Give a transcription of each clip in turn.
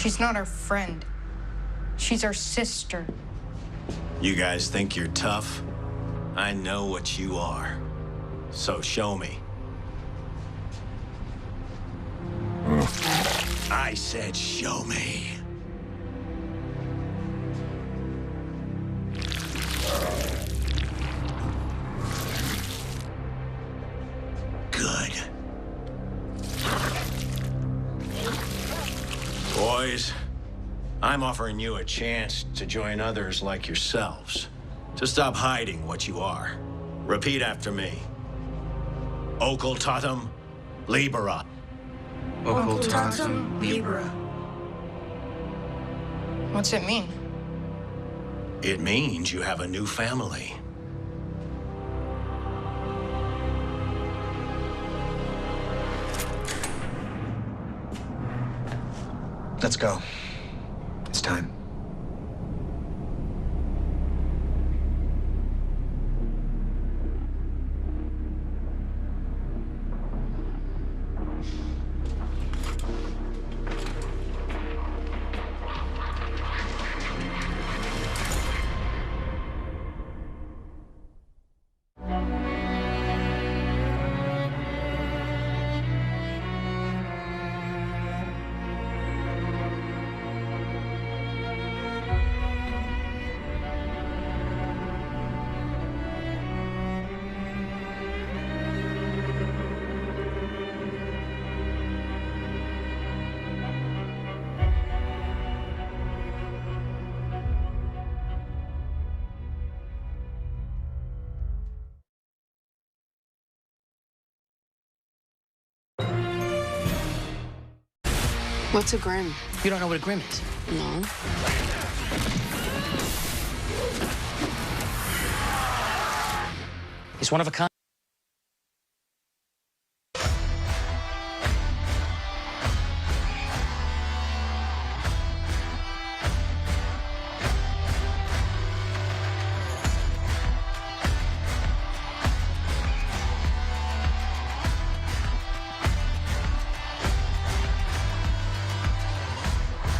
She's not our friend. She's our sister. You guys think you're tough? I know what you are. So show me. I said show me. Good. Boys, I'm offering you a chance to join others like yourselves. To stop hiding what you are. Repeat after me. Occultatum Libera. Occultatum Libera. What's it mean? It means you have a new family. Let's go. It's time. What's a grim? You don't know what a grim is? No. It's one of a kind.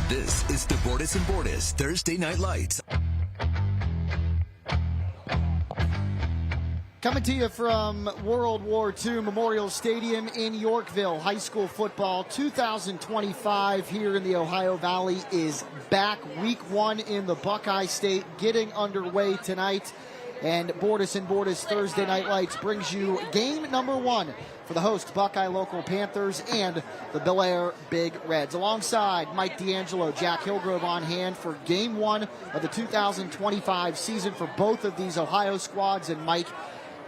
This is the Bordas Bordas Thursday Night Lights. Coming to you from World War II Memorial Stadium in Yorkville. High school football 2025 here in the Ohio Valley is back. Week 1 in the Buckeye State getting underway tonight. And Bordas Bordas Thursday Night Lights brings you game number 1 for the host Buckeye local Panthers and the Bellaire Big Reds. Alongside Mike D'Angelo, Jack Hillgrove on hand for game 1 of the 2025 season for both of these Ohio squads. And Mike,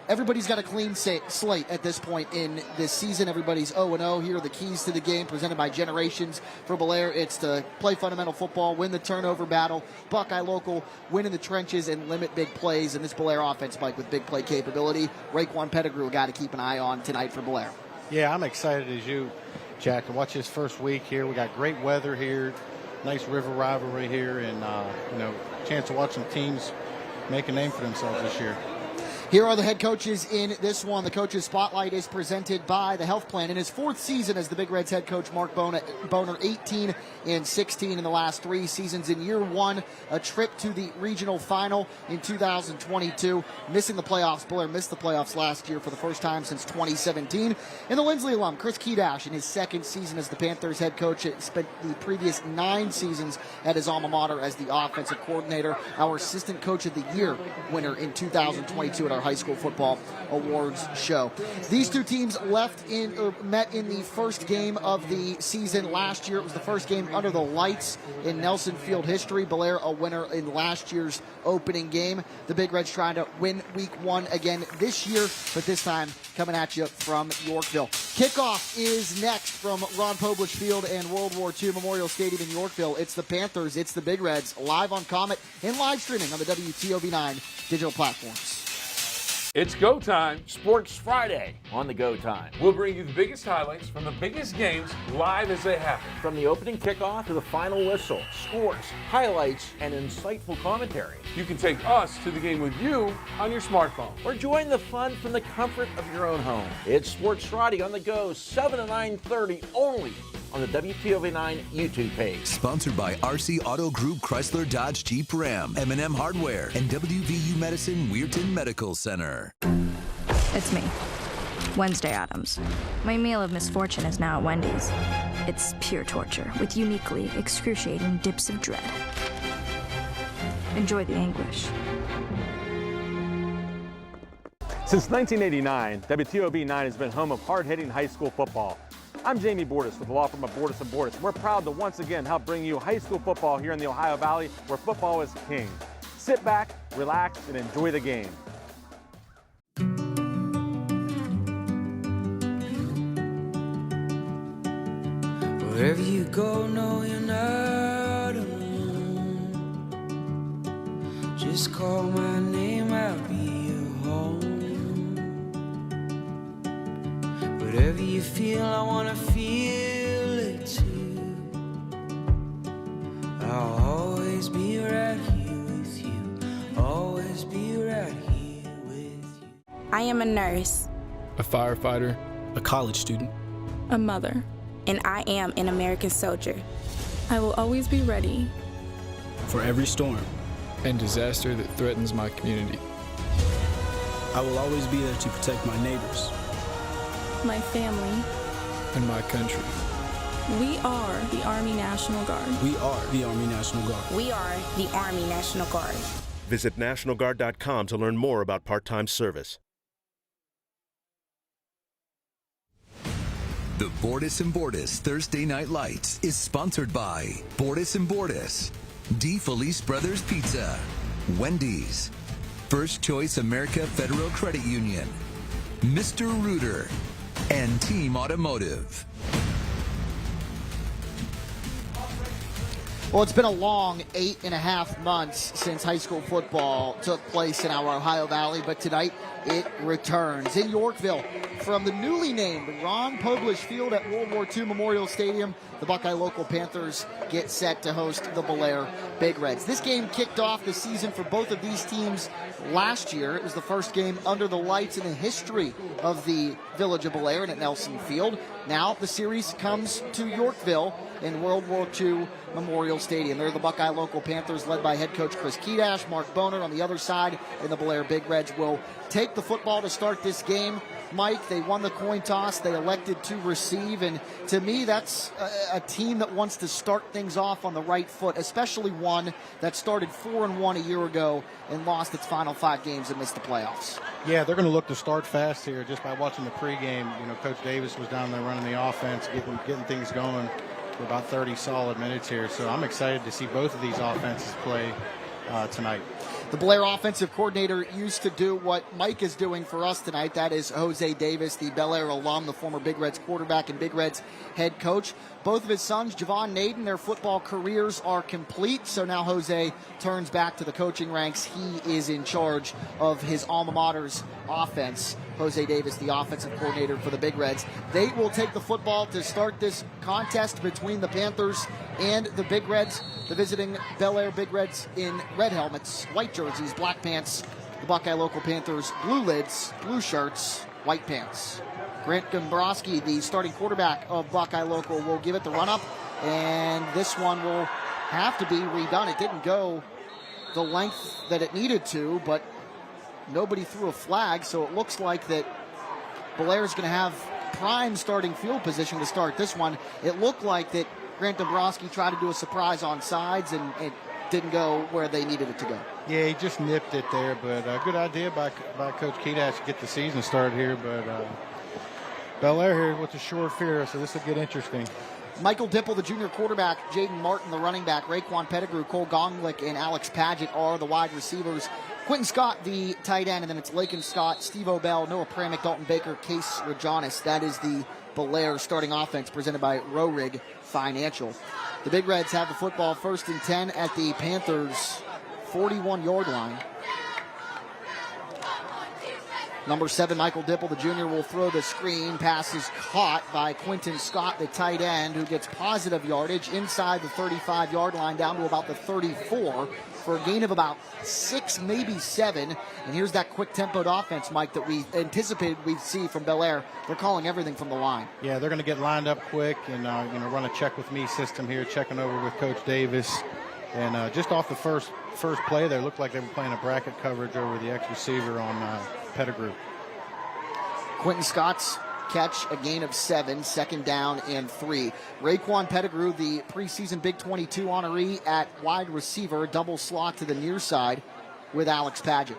everybody's got a clean slate at this point in this season. Everybody's 0-0. Here are the keys to the game presented by Generations. For Bellaire, it's to play fundamental football, win the turnover battle, Buckeye local, win in the trenches, and limit big plays. And this Bellaire offense, Mike, with big play capability. Raekwon Pettigrew, a guy to keep an eye on tonight for Bellaire. Yeah, I'm excited as you, Jack, to watch this first week here. We got great weather here, nice river rivalry here, and chance to watch some teams make a name for themselves this year. Here are the head coaches in this one. The coaches spotlight is presented by the Health Plan. In his 4th season as the Big Reds head coach, Mark Boner, 18 and 16 in the last 3 seasons. In year 1, a trip to the regional final in 2022. Missing the playoffs. Bellaire missed the playoffs last year for the first time since 2017. And the Lindsley alum, Chris Kedash, in his 2nd season as the Panthers head coach, spent the previous 9 seasons at his alma mater as the offensive coordinator. Our assistant coach of the year winner in 2022 at our high school football awards show. These two teams met in the first game of the season last year. It was the first game under the lights in Nelson Field history. Bellaire a winner in last year's opening game. The Big Reds trying to win week 1 again this year, but this time coming at you from Yorkville. Kickoff is next from Ron Poblish Field and World War II Memorial Stadium in Yorkville. It's the Panthers, it's the Big Reds, live on Comet and live streaming on the WTOV 9 digital platforms. It's Go Time, Sports Friday on the Go Time. We'll bring you the biggest highlights from the biggest games live as they happen. From the opening kickoff to the final whistle, scores, highlights, and insightful commentary. You can take us to the game with you on your smartphone. Or join the fun from the comfort of your own home. It's Sports Friday on the Go, 7 to 9:30 only on the WTOV9 YouTube page. Sponsored by RC Auto Group, Chrysler, Dodge, Jeep, Ram, M&M Hardware, and WVU Medicine, Weirton Medical Center. It's me, Wednesday Addams. My meal of misfortune is now at Wendy's. It's pure torture with uniquely excruciating dips of dread. Enjoy the anguish. Since 1989, WTOV 9 has been home of hard-hitting high school football. I'm Jamie Bordas with the law firm of Bordas Bordas. We're proud to once again help bring you high school football here in the Ohio Valley, where football is king. Sit back, relax, and enjoy the game. Wherever you go, no, you're not alone. Just call my name, I'll be your home. Whatever you feel, I wanna feel it too. I'll always be right here with you. Always be right here with you. I am a nurse, a firefighter, a college student, a mother, and I am an American soldier. I will always be ready for every storm and disaster that threatens my community. I will always be there to protect my neighbors, my family, and my country. We are the Army National Guard. We are the Army National Guard. We are the Army National Guard. Visit nationalguard.com to learn more about part-time service. The Bordas Bordas Thursday Night Lights is sponsored by Bordas Bordas, D. Felice Brothers Pizza, Wendy's, First Choice America Federal Credit Union, Mr. Rooter, and Team Automotive. Well, it's been a long 8.5 months since high school football took place in our Ohio Valley, but tonight it returns. In Yorkville, from the newly named Ron Poglish Field at World War II Memorial Stadium, the Buckeye local Panthers get set to host the Bellaire Big Reds. This game kicked off the season for both of these teams last year. It was the first game under the lights in the history of the village of Bellaire and at Nelson Field. Now the series comes to Yorkville in World War II Memorial Stadium. They're the Buckeye local Panthers led by head coach Chris Kedash. Mark Boner on the other side, and the Bellaire Big Reds will take the football to start this game. Mike, they won the coin toss. They elected to receive, and to me, that's a team that wants to start things off on the right foot, especially one that started 4-1 a year ago and lost its final 5 games and missed the playoffs. Yeah, they're going to look to start fast here just by watching the pregame. You know, Coach Davis was down there running the offense, getting things going for about 30 solid minutes here. So I'm excited to see both of these offenses play tonight. The Bellaire offensive coordinator used to do what Mike is doing for us tonight. That is Jose Davis, the Bellaire alum, the former Big Reds quarterback and Big Reds head coach. Both of his sons, Javon Naden, their football careers are complete. So now Jose turns back to the coaching ranks. He is in charge of his alma mater's offense. Jose Davis, the offensive coordinator for the Big Reds. They will take the football to start this contest between the Panthers and the Big Reds. The visiting Bellaire Big Reds in red helmets, white jerseys, black pants. The Buckeye local Panthers, blue lids, blue shirts, white pants. Grant Dombrowski, the starting quarterback of Buckeye local, will give it the run-up, and this one will have to be redone. It didn't go the length that it needed to, but nobody threw a flag, so it looks like that Bellaire is going to have prime starting field position to start this one. It looked like that Grant Dombrowski tried to do a surprise on sides, and it didn't go where they needed it to go. Yeah, he just nipped it there, but a good idea by Coach Kedash to get the season started here. But Bellaire here with the short field, so this will get interesting. Michael Dipple, the junior quarterback, Jaden Martin, the running back, Raekwon Pettigrew, Cole Gonglick, and Alex Paget are the wide receivers. Quentin Scott, the tight end, and then it's Lakin Scott, Steve O'Bell, Noah Pramick, Dalton Baker, Case Rajonis. That is the Bellaire starting offense presented by Rorig Financial. The Big Reds have the football 1st and 10 at the Panthers' 41-yard line. Number 7, Michael Dipple, the junior, will throw the screen. Pass is caught by Quentin Scott, the tight end, who gets positive yardage inside the 35-yard line down to about the 34 for a gain of about 6, maybe 7. And here's that quick-tempoed offense, Mike, that we anticipated we'd see from Bellaire. They're calling everything from the line. Yeah, they're going to get lined up quick and run a check-with-me system here, checking over with Coach Davis. And just off the first play there, looked like they were playing a bracket coverage over the ex-receiver on Pettigrew. Quentin Scott's catch, a gain of 7, second down and 3. Raekwon Pettigrew, the preseason Big 22 honoree at wide receiver, double slot to the near side with Alex Padgett.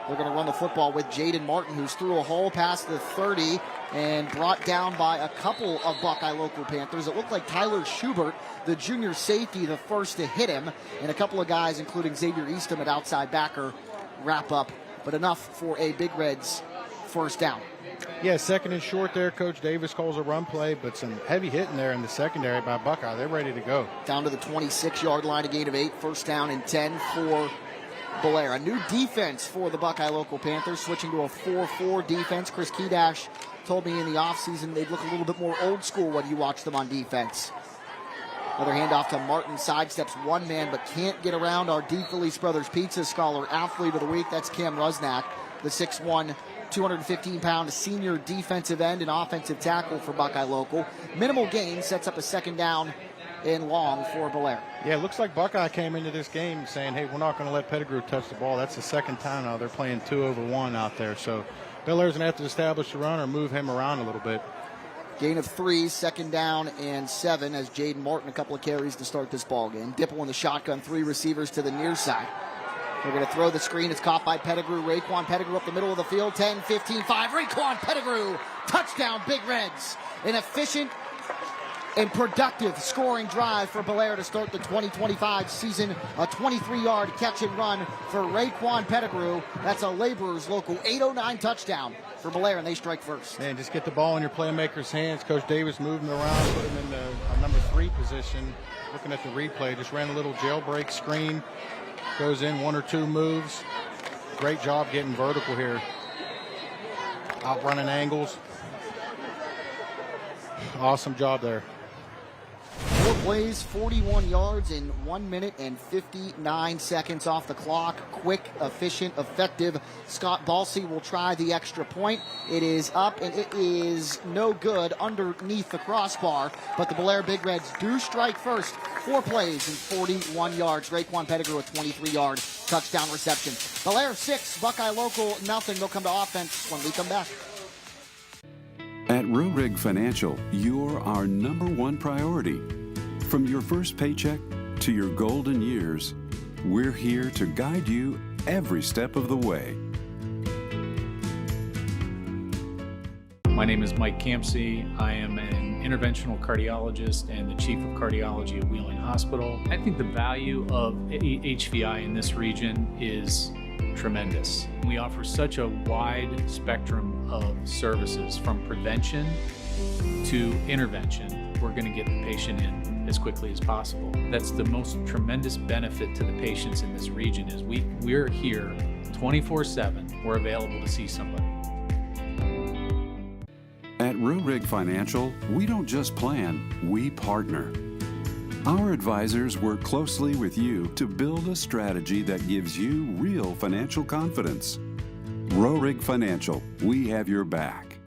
They're going to run the football with Jaden Martin, who's through a hole past the 30 and brought down by a couple of Buckeye local Panthers. It looked like Tyler Schubert, the junior safety, the first to hit him, and a couple of guys, including Xavier Eastham at outside backer, wrap up. But enough for a Big Reds first down. Yeah, second and short there. Coach Davis calls a run play, but some heavy hitting there in the secondary by Buckeye. They're ready to go. Down to the 26-yard line, a gain of 8, first down and 10 for Bellaire. A new defense for the Buckeye local Panthers, switching to a 4-4 defense. Chris Kedash told me in the offseason they'd look a little bit more old school when you watch them on defense. Another handoff to Martin, sidesteps one man but can't get around our D. Felice Brothers Pizza Scholar athlete of the week. That's Cam Rusnak, the 6'1", 215-pound senior defensive end and offensive tackle for Buckeye local. Minimal gain sets up a second down and long for Bellaire. Yeah, it looks like Buckeye came into this game saying, hey, we're not going to let Pettigrew touch the ball. That's the second time now they're playing 2-over-1 out there. So Bellaire's going to have to establish the run or move him around a little bit. Gain of 3, second down and 7 as Jaden Martin a couple of carries to start this ball game. Dipple in the shotgun, 3 receivers to the near side. They're going to throw the screen. It's caught by Pettigrew. Raekwon Pettigrew up the middle of the field. 10, 15, 5. Raekwon Pettigrew. Touchdown, Big Reds. An efficient and productive scoring drive for Bellaire to start the 2025 season. A 23-yard catch and run for Raekwon Pettigrew. That's a Laborers local 809 touchdown for Bellaire, and they strike first. And just get the ball in your playmaker's hands. Coach Davis moved him around, put him in the number 3 position. Looking at the replay, just ran a little jailbreak screen. Goes in 1 or 2 moves. Great job getting vertical here. Outrunning angles. Awesome job there. 4 plays, 41 yards in 1 minute and 59 seconds off the clock. Quick, efficient, effective. Scott Balsey will try the extra point. It is up, and it is no good underneath the crossbar. But the Bellaire Big Reds do strike first. 4 plays and 41 yards. Raekwon Pettigrew, a 23-yard touchdown reception. Bellaire 6, Buckeye local nothing. They'll come to offense when we come back. At Rurig Financial, you're our #1 priority. From your first paycheck to your golden years, we're here to guide you every step of the way. My name is Mike Campsey. I am an interventional cardiologist and the chief of cardiology at Wheeling Hospital. I think the value of HVI in this region is tremendous. We offer such a wide spectrum of services, from prevention to intervention. We're going to get the patient in as quickly as possible. That's the most tremendous benefit to the patients in this region is we're here 24/7. We're available to see somebody. At Rurig Financial, we don't just plan, we partner. Our advisors work closely with you to build a strategy that gives you real financial confidence. Rurig Financial, we have your back.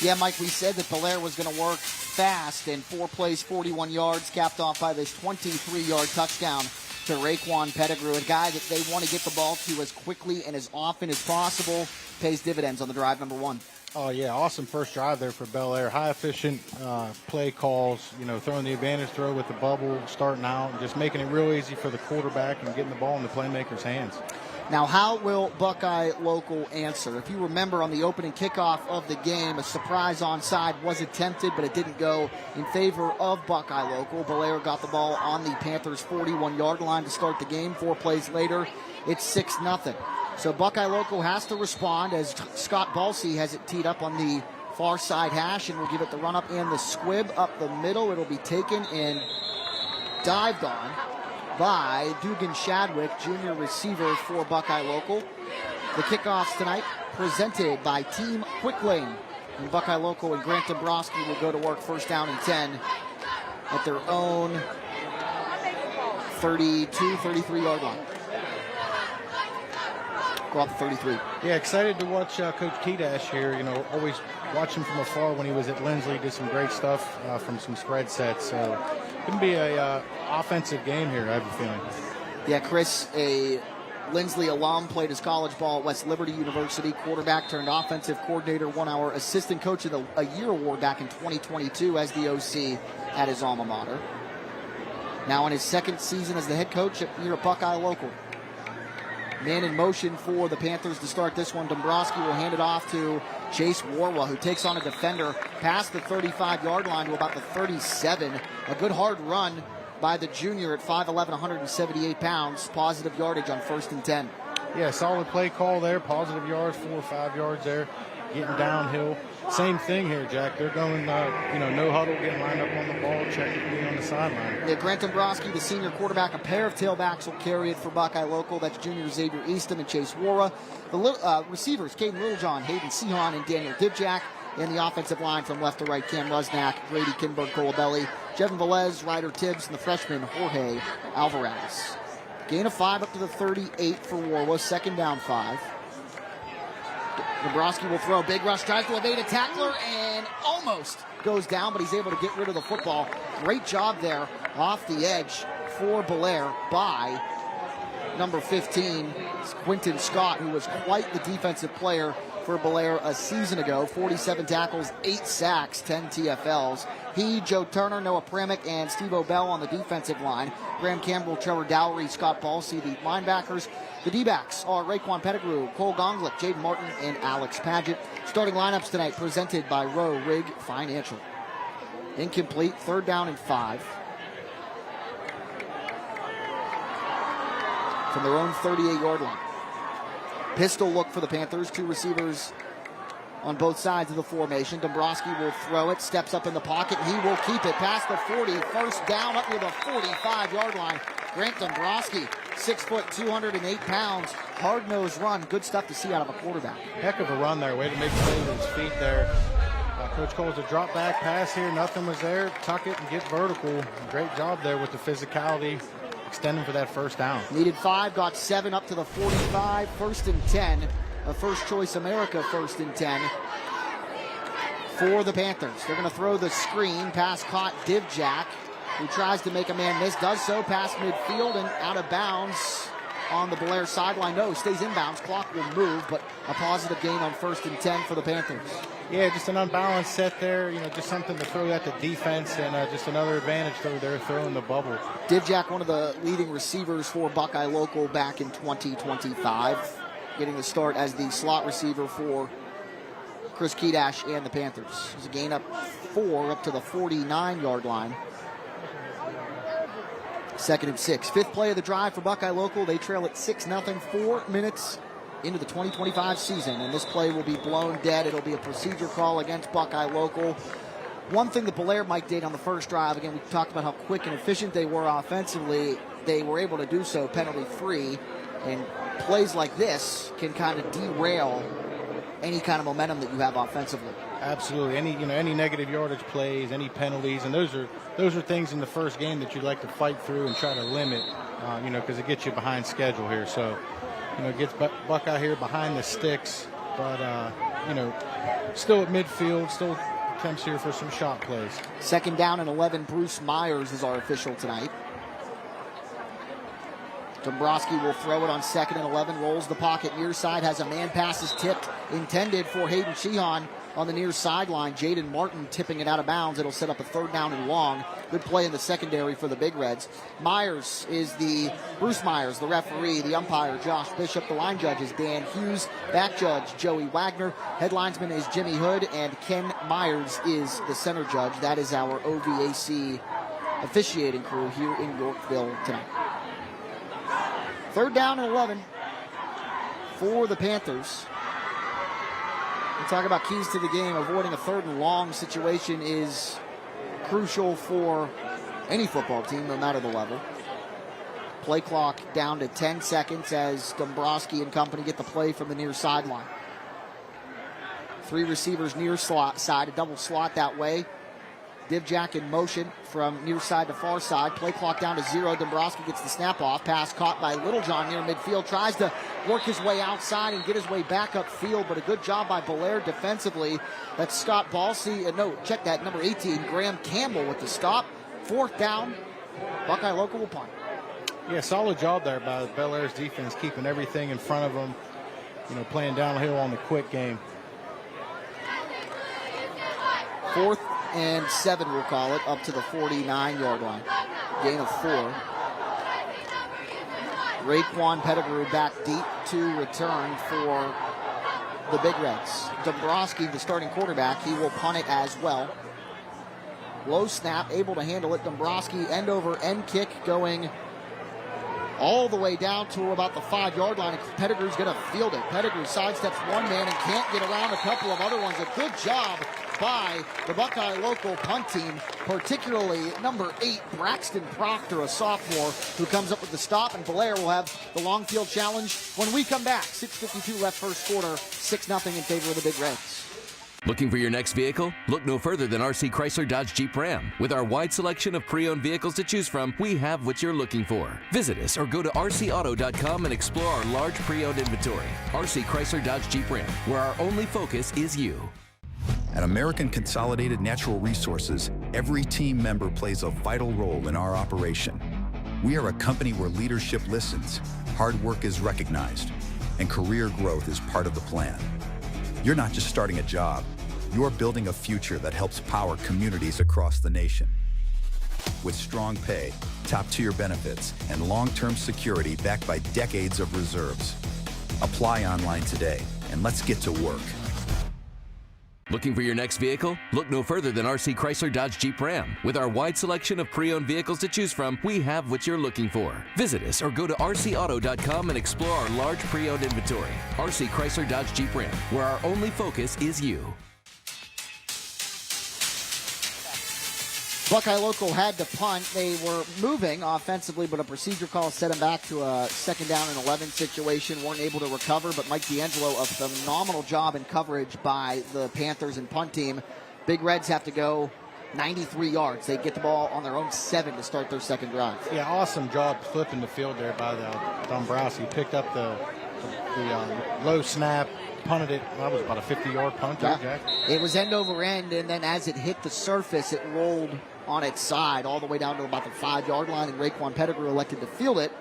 Yeah, Mike, we said that Bellaire was going to work fast, and 4 plays, 41 yards, capped off by this 23-yard touchdown to Raekwon Pettigrew, a guy that they want to get the ball to as quickly and as often as possible. Pays dividends on the drive number 1. Oh, yeah, awesome first drive there for Bellaire. High efficient play calls, throwing the advantage throw with the bubble, starting out, and just making it real easy for the quarterback and getting the ball in the playmaker's hands. Now, how will Buckeye local answer? If you remember on the opening kickoff of the game, a surprise onside was attempted, but it didn't go in favor of Buckeye local. Bellaire got the ball on the Panthers' 41-yard line to start the game. 4 plays later, it's 6-0. So Buckeye local has to respond as Scott Balsey has it teed up on the far side hash, and will give it the run up and the squib up the middle. It'll be taken and dived on by Dugan Shadwick, junior receiver for Buckeye Local. The kickoffs tonight presented by Team Quick Lane. And Buckeye Local and Grant Dombrowski will go to work first down and 10 at their own 32, 33-yard line. Go off the 33. Yeah, excited to watch Coach Kedash here. You know, always watch him from afar when he was at Lindsley. Did some great stuff from some spread sets. So it can be a offensive game here, I have a feeling. Yeah, Chris, a Lindsley alum, played his college ball at West Liberty University, quarterback turned offensive coordinator, won our assistant coach of the year award back in 2022 as the OC at his alma mater. Now in his second season as the head coach here at Buckeye Local. Man in motion for the Panthers to start this one. Dombrowski will hand it off to Chase Warwa, who takes on a defender past the 35-yard line to about the 37. A good hard run by the junior at 5'11", 178 pounds. Positive yardage on 1st and 10. Yeah, solid play call there. Positive yards, 4 or 5 yards there. Getting downhill. Same thing here, Jack. They're going, no huddle, getting lined up on the ball, checking me on the sideline. Yeah, Grant Dombrowski, the senior quarterback, a pair of tailbacks will carry it for Buckeye Local. That's junior Xavier Easton and Chase Warra. The receivers, Caden Littlejohn, Hayden Sehon, and Daniel Dibjack. And the offensive line from left to right, Cam Rusnak, Grady Kinberg, Colabelli, Jevin Velez, Ryder Tibbs, and the freshman Jorge Alvarez. Gain of 5 up to the 38 for Warwa. Second down 5. Dombrowski will throw. Big rush, tries to evade a tackler, and almost goes down, but he's able to get rid of the football. Great job there off the edge for Bellaire by number 15, Quinton Scott, who was quite the defensive player for Bellaire a season ago. 47 tackles, 8 sacks, 10 TFLs. He, Joe Turner, Noah Pramick, and Steve O'Bell on the defensive line. Graham Campbell, Trevor Dowry, Scott Balsey, the linebackers. The D-backs are Raekwon Pettigrew, Cole Gonglet, Jaden Martin, and Alex Padgett. Starting lineups tonight presented by Rowe Rig Financial. Incomplete, 3rd down and 5. From their own 38-yard line. Pistol look for the Panthers. 2 receivers on both sides of the formation. Dombrowski will throw it, steps up in the pocket. He will keep it past the 40. First down up to the 45-yard line. Grant Dombrowski, 6 foot, 208 pounds. Hard-nosed run. Good stuff to see out of a quarterback. Heck of a run there. Way to make play with his feet there. Coach calls a drop back pass here. Nothing was there. Tuck it and get vertical. Great job there with the physicality. Extending for that first down. Needed 5, got 7 up to the 45. 1st and 10. A First Choice America 1st and 10 for the Panthers. They're going to throw the screen. Pass caught Dibjack, who tries to make a man miss. Does so past midfield and out of bounds on the Bellaire sideline. No, stays inbounds. Clock will move, but a positive gain on 1st and 10 for the Panthers. Yeah, just an unbalanced set there. Just something to throw at the defense, and just another advantage through there, throwing the bubble. Dibjack, one of the leading receivers for Buckeye Local back in 2025. Getting the start as the slot receiver for Chris Kedash and the Panthers. There's a gain up 4 up to the 49-yard line. 2nd and 6. 5th play of the drive for Buckeye Local. They trail at 6-0, 4 minutes into the 2025 season. And this play will be blown dead. It'll be a procedure call against Buckeye Local. One thing that Bellaire Mike did on the first drive, again, we talked about how quick and efficient they were offensively. They were able to do so penalty-free. And plays like this can kind of derail any kind of momentum that you have offensively. Absolutely. Any negative yardage plays, any penalties, and those are things in the first game that you'd like to fight through and try to limit, because it gets you behind schedule here. So, it gets Buckeye here behind the sticks, but, still at midfield, still attempts here for some shot plays. 2nd down and 11. Bruce Myers is our official tonight. Dombrowski will throw it on 2nd and 11, rolls the pocket near side, has a man passes tipped, intended for Hayden Sheehan on the near sideline. Jaden Martin tipping it out of bounds. It'll set up a 3rd down and long. Good play in the secondary for the Big Reds. Myers is Bruce Myers, the referee, the umpire, Josh Bishop. The line judge is Dan Hughes. Back judge, Joey Wagner. Head linesman is Jimmy Hood, and Ken Myers is the center judge. That is our OVAC officiating crew here in Yorkville tonight. 3rd down and 11 for the Panthers. We talk about keys to the game. Avoiding a 3rd and long situation is crucial for any football team, no matter the level. Play clock down to 10 seconds as Dombrowski and company get the play from the near sideline. 3 receivers near side, a double slot that way. Divjak in motion from near side to far side. Play clock down to 0. Dombrowski gets the snap off. Pass caught by Littlejohn near midfield. Tries to work his way outside and get his way back upfield, but a good job by Bellaire defensively. That's Scott Balsey. Check that, number 18, Graham Campbell with the stop. 4th down. Buckeye local will punt. Yeah, solid job there by Bellaire's defense, keeping everything in front of them, playing downhill on the quick game. 4th and 7, we'll call it, up to the 49-yard line. Gain of 4. Raekwon Pettigrew back deep to return for the Big Reds. Dombrowski, the starting quarterback, he will punt it as well. Low snap, able to handle it. Dombrowski, end over end kick, going all the way down to about the 5-yard line. Pettigrew's going to field it. Pettigrew sidesteps one man and can't get around a couple of other ones. A good job by the Buckeye local punt team, particularly number 8, Braxton Proctor, a sophomore, who comes up with the stop, and Bellaire will have the long field challenge when we come back. 6:52 left first quarter, 6-0 in favor of the Big Reds. Looking for your next vehicle? Look no further than RC Chrysler Dodge Jeep Ram. With our wide selection of pre-owned vehicles to choose from, we have what you're looking for. Visit us or go to rcauto.com and explore our large pre-owned inventory. RC Chrysler Dodge Jeep Ram, where our only focus is you. At American Consolidated Natural Resources, every team member plays a vital role in our operation. We are a company where leadership listens, hard work is recognized, and career growth is part of the plan. You're not just starting a job, you're building a future that helps power communities across the nation. With strong pay, top-tier benefits, and long-term security backed by decades of reserves. Apply online today, and let's get to work. Looking for your next vehicle? Look no further than RC Chrysler Dodge Jeep Ram. With our wide selection of pre-owned vehicles to choose from, we have what you're looking for. Visit us or go to rcauto.com and explore our large pre-owned inventory. RC Chrysler Dodge Jeep Ram, where our only focus is you. Buckeye local had to punt. They were moving offensively, but a procedure call set them back to a 2nd down and 11 situation. Weren't able to recover, but Mike D'Angelo, a phenomenal job in coverage by the Panthers and punt team. Big Reds have to go 93 yards. They get the ball on their own 7 to start their second drive. Yeah, awesome job flipping the field there by the Dombrowski. Picked up the low snap, punted it. That was about a 50-yard punt. Yeah. Jack. It was end over end, and then as it hit the surface, it rolled on its side all the way down to about the 5-yard line, and Raekwon Pettigrew elected to field it.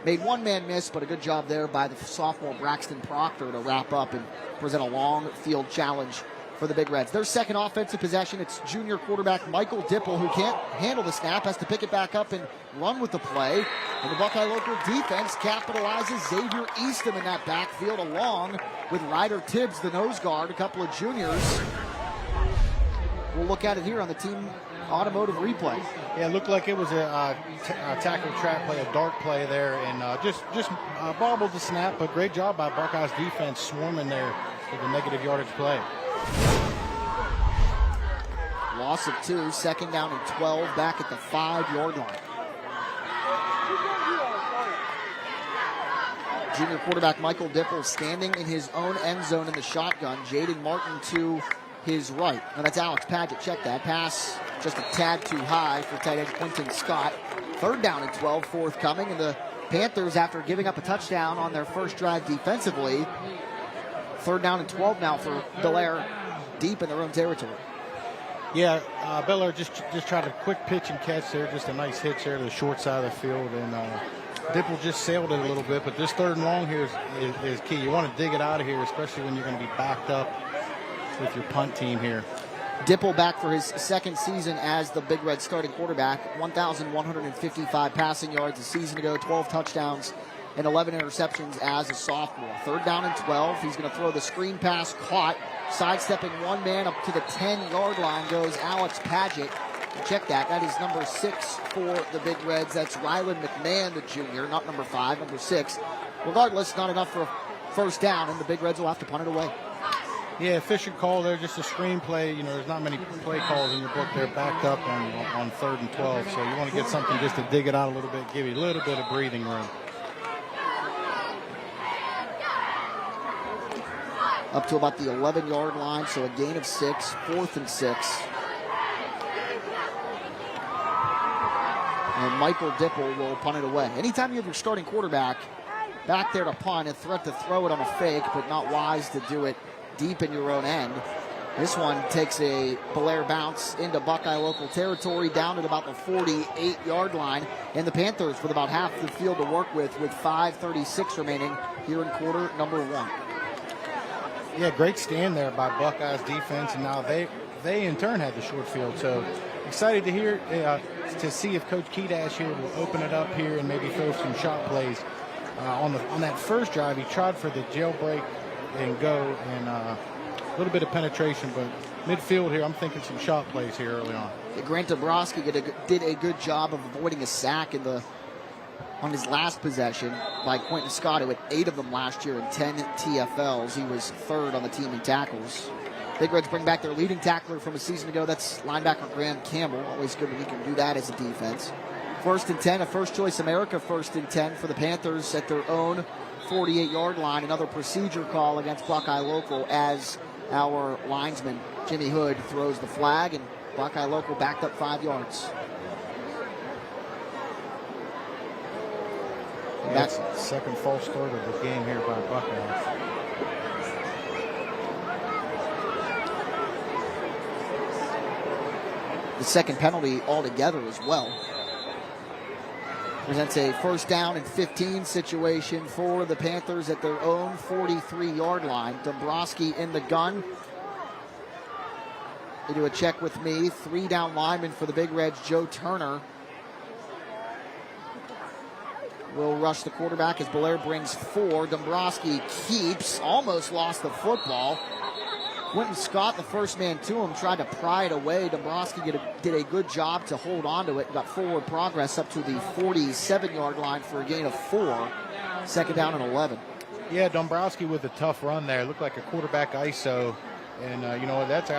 Made one man miss, but a good job there by the sophomore Braxton Proctor to wrap up and present a long field challenge for the Big Reds. Their second offensive possession, it's junior quarterback Michael Dipple, who can't handle the snap, has to pick it back up and run with the play. And the Buckeye local defense capitalizes. Xavier Eastham in that backfield, along with Ryder Tibbs, the nose guard, a couple of juniors. We'll look at it here on the team automotive replay. Yeah, it looked like it was a tackle trap play, a dart play there, and just bobbled the snap, but great job by Buckeyes defense swarming there for the negative yardage play. Loss of 2, 2nd down and 12, back at the 5-yard line. Junior quarterback Michael Dipple standing in his own end zone in the shotgun. Jaden Martin to his right. Now that's Alex Padgett. Check that. Pass just a tad too high for tight end Quentin Scott. 3rd down and 12 forthcoming. And the Panthers, after giving up a touchdown on their first drive defensively, 3rd down and 12 now for Bellaire, deep in their own territory. Yeah, Bellaire just tried a quick pitch and catch there. Just a nice hitch there to the short side of the field. And Dipple just sailed it a little bit. But this 3rd and long here is key. You want to dig it out of here, especially when you're going to be backed up with your punt team here. Dipple back for his second season as the Big Red starting quarterback. 1,155 passing yards a season ago, 12 touchdowns and 11 interceptions as a sophomore. 3rd down and 12. He's going to throw the screen pass, caught. Sidestepping one man up to the 10-yard line goes Alex Padgett. And check that. That is number 6 for the Big Reds. That's Ryland McMahon, the junior, not number 5, number 6. Regardless, not enough for a first down, and the Big Reds will have to punt it away. Yeah, efficient call there, just a screenplay. You know, there's not many play calls in your book. They're backed up on 3rd and 12, so you want to get something just to dig it out a little bit, give you a little bit of breathing room. Up to about the 11-yard line, so a gain of 6, 4th and 6. And Michael Dipple will punt it away. Anytime you have your starting quarterback back there to punt, a threat to throw it on a fake, but not wise to do it deep in your own end. This one takes a Bellaire bounce into Buckeye local territory, down at about the 48-yard line. And the Panthers with about half the field to work with 5:36 remaining here in quarter number 1. Yeah, great stand there by Buckeyes defense, and now they in turn had the short field. So excited to hear to see if Coach Kedash here will open it up here and maybe throw some shot plays. On that first drive, he tried for the jailbreak and go, and a little bit of penetration, but midfield here, I'm thinking some shot plays here early on. Grant Dombrowski did a good job of avoiding a sack on his last possession by Quentin Scott, who had 8 of them last year in 10 TFLs. He was 3rd on the team in tackles. Big Reds bring back their leading tackler from a season ago. That's linebacker Graham Campbell. Always good when he can do that as a defense. 1st and 10, a First Choice America 1st and 10 for the Panthers at their own 48-yard line. Another procedure call against Buckeye Local as our linesman Jimmy Hood throws the flag, and Buckeye Local backed up 5 yards. And that's the second false start of the game here by Buckeye. The second penalty altogether as well. Presents a 1st down and 15 situation for the Panthers at their own 43-yard line. Dombrowski in the gun. They do a check with me. 3 down lineman for the Big Reds, Joe Turner will rush the quarterback as Bellaire brings 4. Dombrowski keeps, almost lost the football. Quentin Scott, the first man to him, tried to pry it away. Dombrowski did a good job to hold on to it. Got forward progress up to the 47-yard line for a gain of 4. 2nd down and 11. Yeah, Dombrowski with a tough run there. Looked like a quarterback ISO. And, you know, that's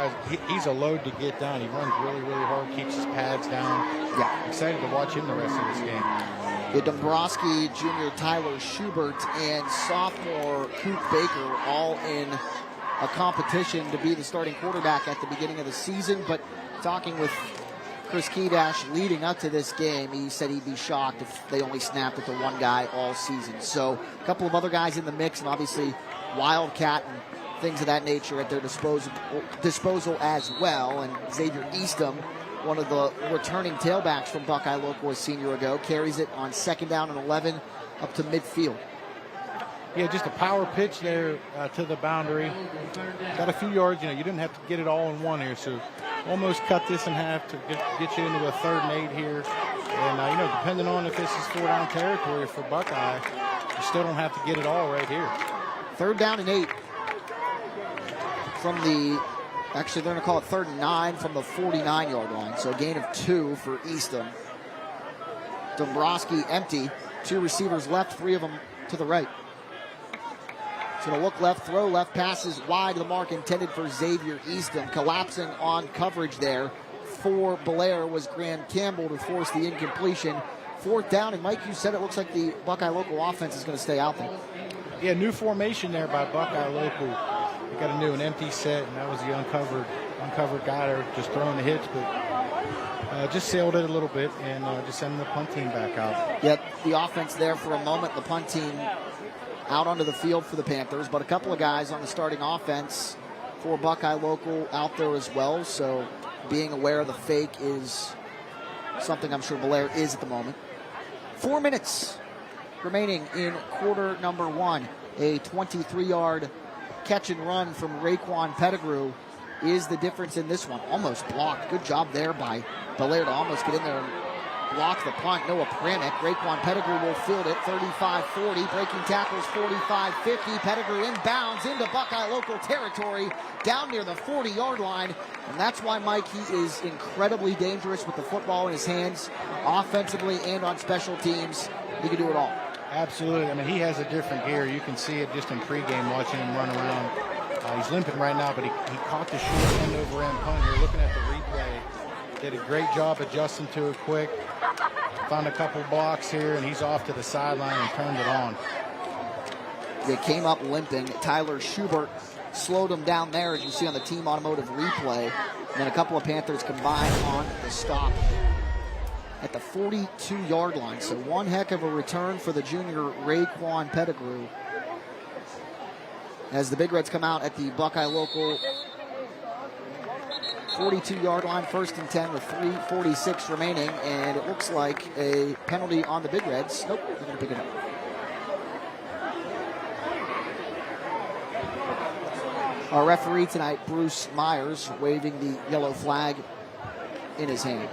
he's a load to get down. He runs really, really hard, keeps his pads down. Yeah. Excited to watch him the rest of this game. Yeah, Dombrowski, junior Tyler Schubert, and sophomore Coop Baker all in a competition to be the starting quarterback at the beginning of the season. But talking with Chris Kedash leading up to this game, he said he'd be shocked if they only snapped at the one guy all season. So a couple of other guys in the mix, and obviously Wildcat and things of that nature at their disposal as well. And Xavier Eastham, one of the returning tailbacks from Buckeye Local a senior ago, carries it on 2nd down and 11 up to midfield. Yeah, just a power pitch there to the boundary. Got a few yards. You know, you didn't have to get it all in one here, so almost cut this in half to get you into a 3rd and 8 here. And, you know, depending on if this is 4-down territory for Buckeye, you still don't have to get it all right here. 3rd down and 8 from the, actually they're going to call it 3rd and 9 from the 49-yard line. So a gain of 2 for Eastham. Dombrowski empty. 2 receivers left, 3 of them to the right. Going to look left, throw left, passes wide of the mark intended for Xavier Eastham. Collapsing on coverage there for Bellaire was Graham Campbell to force the incompletion. 4th down, and Mike, you said it looks like the Buckeye Local offense is going to stay out there. Yeah, new formation there by Buckeye Local. They got an empty set, and that was the uncovered guy there just throwing the hits, but just sailed it a little bit and just sending the punt team back out. Yep, the offense there for a moment, the punt team out onto the field for the Panthers, but a couple of guys on the starting offense for Buckeye Local out there as well, so being aware of the fake is something I'm sure Bellaire is at the moment. 4 minutes remaining in quarter number 1. A 23-yard catch and run from Raekwon Pettigrew is the difference in this one. Almost blocked. Good job there by Bellaire to almost get in there and block the punt. Noah Pranick. Raekwon Pettigrew will field it. 35-40. Breaking tackles 45-50. Pettigrew inbounds into Buckeye Local territory down near the 40-yard line. And that's why, Mike, he is incredibly dangerous with the football in his hands, offensively and on special teams. He can do it all. Absolutely. I mean, he has a different gear. You can see it just in pregame watching him run around. He's limping right now, but he caught the short end-over-end punt here. Looking at the replay, did a great job adjusting to it quick. Found a couple blocks here, and he's off to the sideline and turned it on. They came up limping. Tyler Schubert slowed him down there, as you see on the team automotive replay. And then a couple of Panthers combined on the stop at the 42-yard line. So one heck of a return for the junior Raekwon Pettigrew, as the Big Reds come out at the Buckeye local 42-yard line, 1st and 10 with 3:46 remaining, and it looks like a penalty on the Big Reds. Nope, they're going to pick it up. Our referee tonight, Bruce Myers, waving the yellow flag in his hand.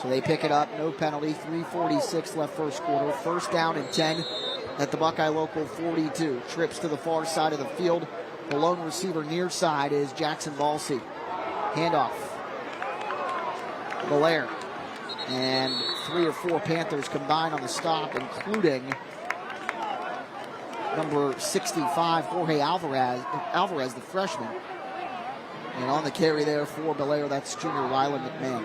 So they pick it up, no penalty, 3:46 left first quarter, 1st down and 10 at the Buckeye local 42. Trips to the far side of the field. The lone receiver near side is Jackson Balsey. Handoff. Bellaire. And 3 or 4 Panthers combined on the stop, including number 65, Jorge Alvarez, the freshman. And on the carry there for Bellaire, that's junior Rylan McMahon.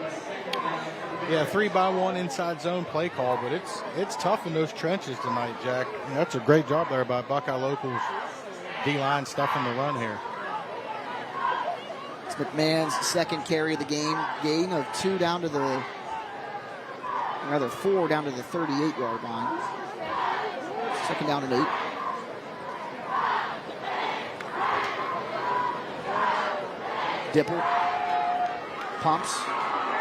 Yeah, 3-by-1 inside zone play call, but it's tough in those trenches tonight, Jack. And that's a great job there by Buckeye Locals D-line stuffing the run here. It's McMahon's second carry of the game. Gain of 4 down to the 38-yard line. 2nd down and 8. Dipple pumps,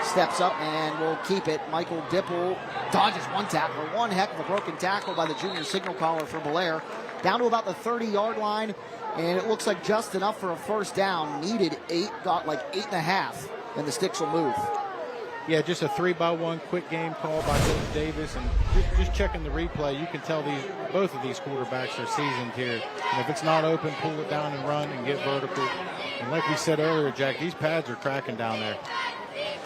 steps up, and will keep it. Michael Dipple dodges one tackle. One heck of a broken tackle by the junior signal caller for Bellaire. Down to about the 30-yard line, and it looks like just enough for a 1st down. Needed 8, got like 8.5, and the sticks will move. Yeah, just a 3-by-1 quick game call by Coach Davis, and just checking the replay, you can tell both of these quarterbacks are seasoned here. And if it's not open, pull it down and run and get vertical. And like we said earlier, Jack, these pads are cracking down there.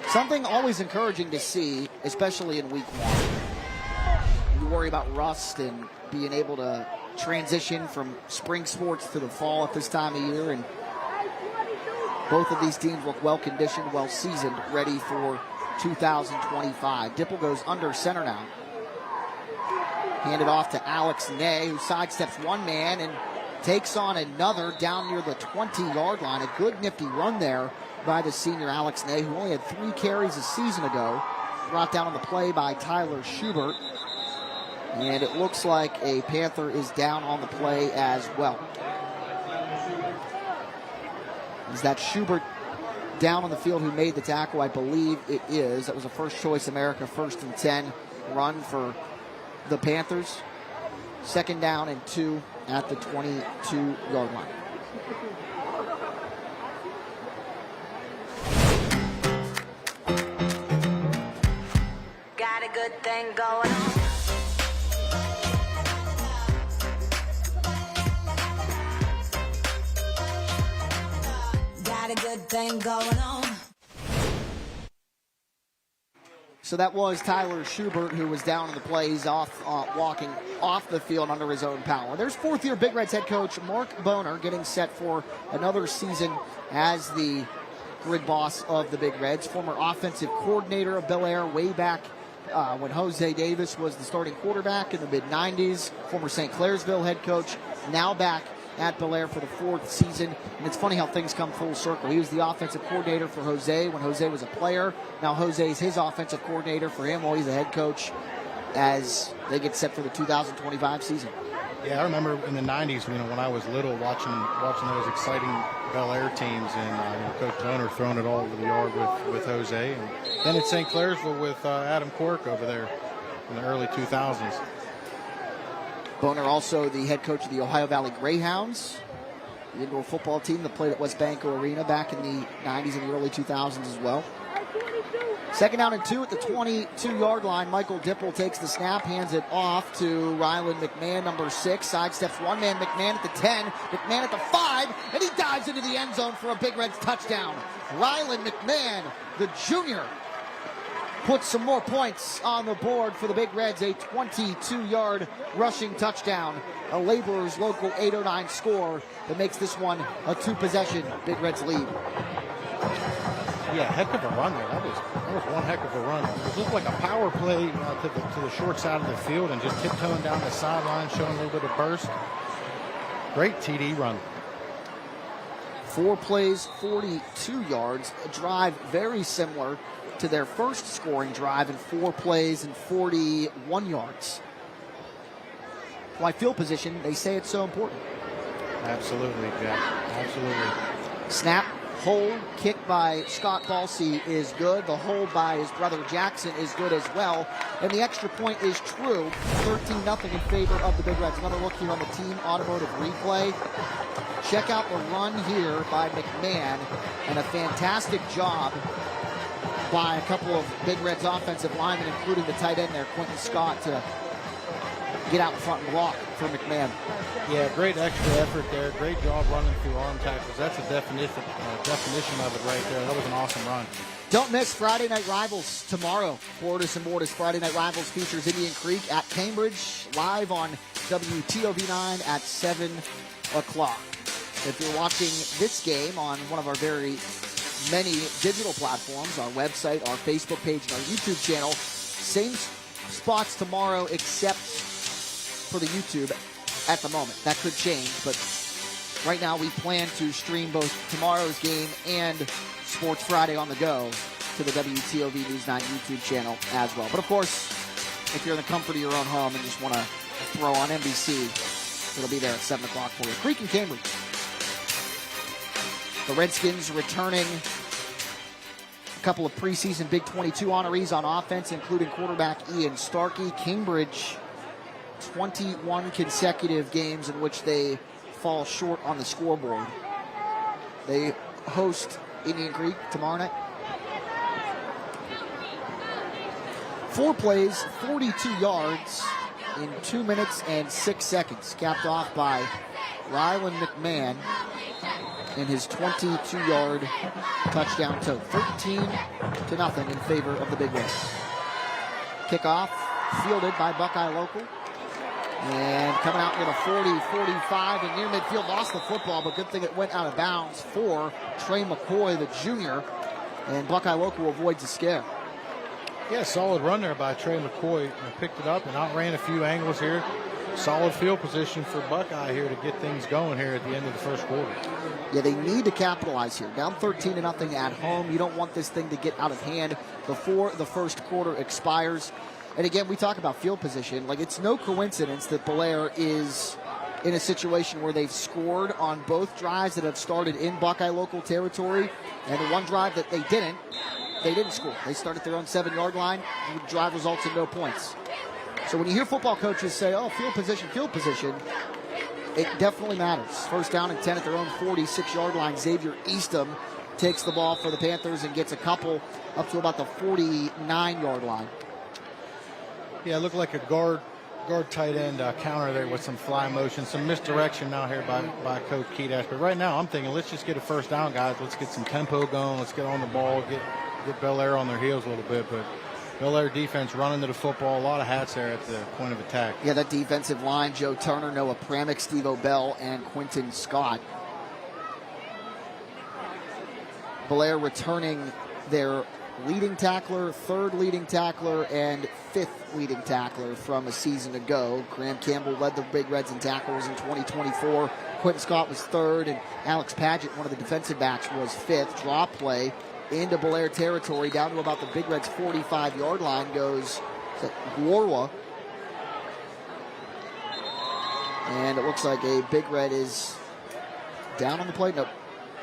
Something always encouraging to see, especially in week 1. You worry about rust and being able to transition from spring sports to the fall at this time of year, and both of these teams look well conditioned, well seasoned, ready for 2025. Dipple goes under center now. Handed off to Alex Ney, who sidesteps one man and takes on another down near the 20-yard line. A good nifty run there by the senior Alex Ney, who only had 3 carries a season ago. Brought down on the play by Tyler Schubert. And it looks like a Panther is down on the play as well. Is that Schubert down on the field who made the tackle? I believe it is. That was a First Choice America 1st and 10 run for the Panthers. 2nd down and 2 at the 22-yard line. Got a good thing going on. Got a good thing going on. So that was Tyler Schubert, who was down in the play. He's off, walking off the field under his own power. There's 4th-year Big Reds head coach Mark Boner getting set for another season as the grid boss of the Big Reds. Former offensive coordinator of Bellaire way back when Jose Davis was the starting quarterback in the mid-90s. Former St. Clairsville head coach, now back at Bellaire for the 4th season. And it's funny how things come full circle. He was the offensive coordinator for Jose when Jose was a player. Now Jose's his offensive coordinator for him while he's the head coach as they get set for the 2025 season. Yeah, I remember in the 90s, when I was little, watching those exciting Bellaire teams, and Coach Boner throwing it all over the yard with Jose. And then at St. Clairsville with Adam Quirk over there in the early 2000s. Boner also the head coach of the Ohio Valley Greyhounds, the indoor football team that played at West Banco Arena back in the 90s and the early 2000s as well. 2nd down and 2 at the 22-yard line. Michael Dipple takes the snap, hands it off to Rylan McMahon, number 6. Sidesteps one man, McMahon at the 10, McMahon at the 5, and he dives into the end zone for a Big Reds touchdown. Rylan McMahon, the junior, puts some more points on the board for the Big Reds. A 22-yard rushing touchdown. A Laborers Local 809 score that makes this one a 2-possession Big Reds lead. Yeah, heck of a run there. That was one heck of a run. It looked like a power play to the short side of the field and just tiptoeing down the sideline, showing a little bit of burst. Great TD run. 4 plays, 42 yards. A drive very similar to their first scoring drive in 4 plays and 41 yards. Why field position, they say it's so important. Absolutely, Jack. Absolutely. Snap, hold, kick by Scott Balsey is good. The hold by his brother Jackson is good as well. And the extra point is true. 13-0 in favor of the Big Reds. Another look here on the team automotive replay. Check out the run here by McMahon. And a fantastic job by a couple of Big Reds offensive linemen, including the tight end there, Quentin Scott, to get out in front and block for McMahon. Yeah, great extra effort there. Great job running through arm tackles. That's a definition of it right there. That was an awesome run. Don't miss Friday Night Rivals tomorrow. Bordas and Bordas Friday Night Rivals features Indian Creek at Cambridge, live on WTOV 9 at 7 o'clock. If you're watching this game on one of our very many digital platforms, our website, our Facebook page, and our YouTube channel, same spots tomorrow except for the YouTube at the moment. That could change, but right now we plan to stream both tomorrow's game and Sports Friday on the go to the WTOV News 9 YouTube channel as well. But of course, if you're in the comfort of your own home and just want to throw on NBC, it'll be there at 7 o'clock for you. Creek and Cambridge. The Redskins returning a couple of preseason Big 22 honorees on offense, including quarterback Ian Starkey. Cambridge, 21 consecutive games in which they fall short on the scoreboard. They host Indian Creek tomorrow night. 4 plays, 42 yards in 2 minutes and 6 seconds, capped off by Rylan McMahon in his 22-yard touchdown tote. 13-0 in favor of the Big Reds. Kickoff fielded by Buckeye Local. And coming out near the 40, 45, and near midfield, lost the football, but good thing it went out of bounds for Trey McCoy, the junior. And Buckeye Local avoids a scare. Yeah, solid run there by Trey McCoy. Picked it up and outran a few angles here. Solid field position for Buckeye here to get things going here at the end of the first quarter. Yeah, they need to capitalize here. Down 13-0 at home. You don't want this thing to get out of hand before the first quarter expires. And again, we talk about field position. Like, it's no coincidence that Bellaire is in a situation where they've scored on both drives that have started in Buckeye Local territory. And the one drive that they didn't score. They started their own 7-yard line. The drive results in no points. So when you hear football coaches say, oh, field position, it definitely matters. First down and 10 at their own 46-yard line. Xavier Eastham takes the ball for the Panthers and gets a couple up to about the 49-yard line. Yeah, it looked like a guard tight end counter there with some fly motion, some misdirection now here by Coach Kedash. But right now I'm thinking, let's just get a first down, guys. Let's get some tempo going. Let's get on the ball, get Bellaire on their heels a little bit. But Bellaire defense running to the football. A lot of hats there at the point of attack. Yeah, that defensive line, Joe Turner, Noah Pramick, Steve O'Bell, and Quentin Scott. Bellaire returning their leading tackler, third leading tackler, and fifth leading tackler from a season ago. Graham Campbell led the Big Reds in tackles in 2024. Quentin Scott was third, and Alex Padgett, one of the defensive backs, was fifth. Drop play into Bellaire territory, down to about the Big Reds' 45-yard line goes Warwa. And it looks like a Big Red is down on the plate. Nope,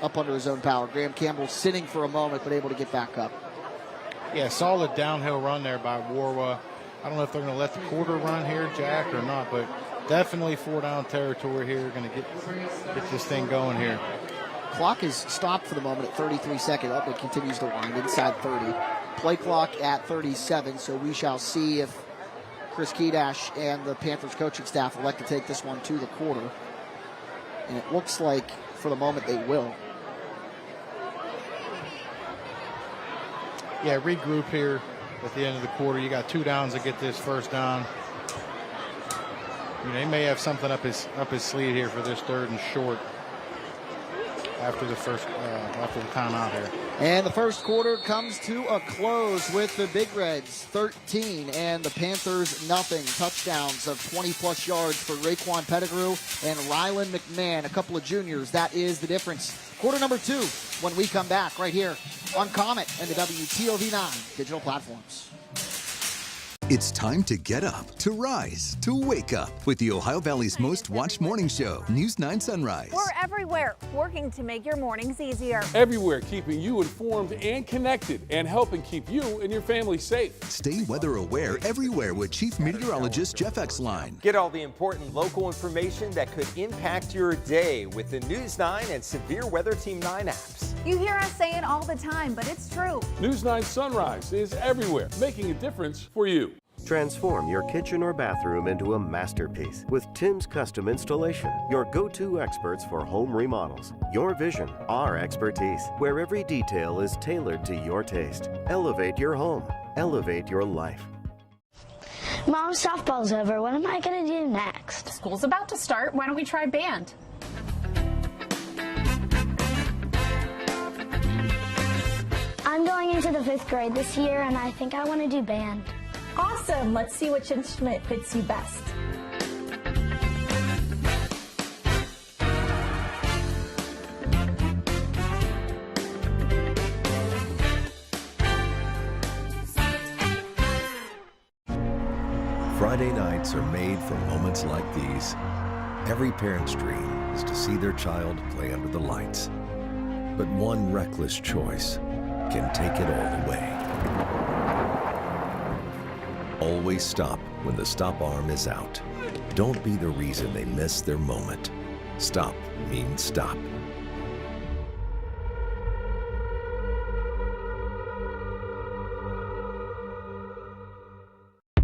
up under his own power. Graham Campbell sitting for a moment, but able to get back up. Yeah, solid downhill run there by Warwa. I don't know if they're going to let the quarter run here, Jack, or not, but definitely 4-down territory here. Going to get this thing going here. Clock is stopped for the moment at 33 seconds. Up, it continues to wind inside 30. Play clock at 37, so we shall see if Chris Kedash and the Panthers coaching staff elect to take this one to the quarter. And it looks like, for the moment, they will. Yeah, regroup here. at the end of the quarter. You got 2 downs to get this first down. They may have something up his sleeve here for this 3rd and short after the timeout here. And the first quarter comes to a close with the Big Reds 13 and the Panthers nothing. Touchdowns of 20-plus yards for Raekwon Pettigrew and Rylan McMahon, a couple of juniors. That is the difference. Quarter number 2 when we come back right here on Comet and the WTOV 9 digital platforms. It's time to get up, to rise, to wake up with the Ohio Valley's most watched morning show, News 9 Sunrise. We're everywhere, working to make your mornings easier. Everywhere, keeping you informed and connected and helping keep you and your family safe. Stay weather aware everywhere with Chief Meteorologist Jeff Exline. Get all the important local information that could impact your day with the News 9 and Severe Weather Team 9 apps. You hear us say it all the time, but it's true. News 9 Sunrise is everywhere, making a difference for you. Transform your kitchen or bathroom into a masterpiece with Tim's Custom Installation, your go-to experts for home remodels. Your vision, our expertise, where every detail is tailored to your taste. Elevate your home. Elevate your life. Mom, softball's over. What am I going to do next? School's about to start. Why don't we try band? I'm going into the 5th grade this year, and I think I want to do band. Awesome. Let's see which instrument fits you best. Friday nights are made for moments like these. Every parent's dream is to see their child play under the lights. But one reckless choice can take it all away. Always stop when the stop arm is out. Don't be the reason they miss their moment. Stop means stop.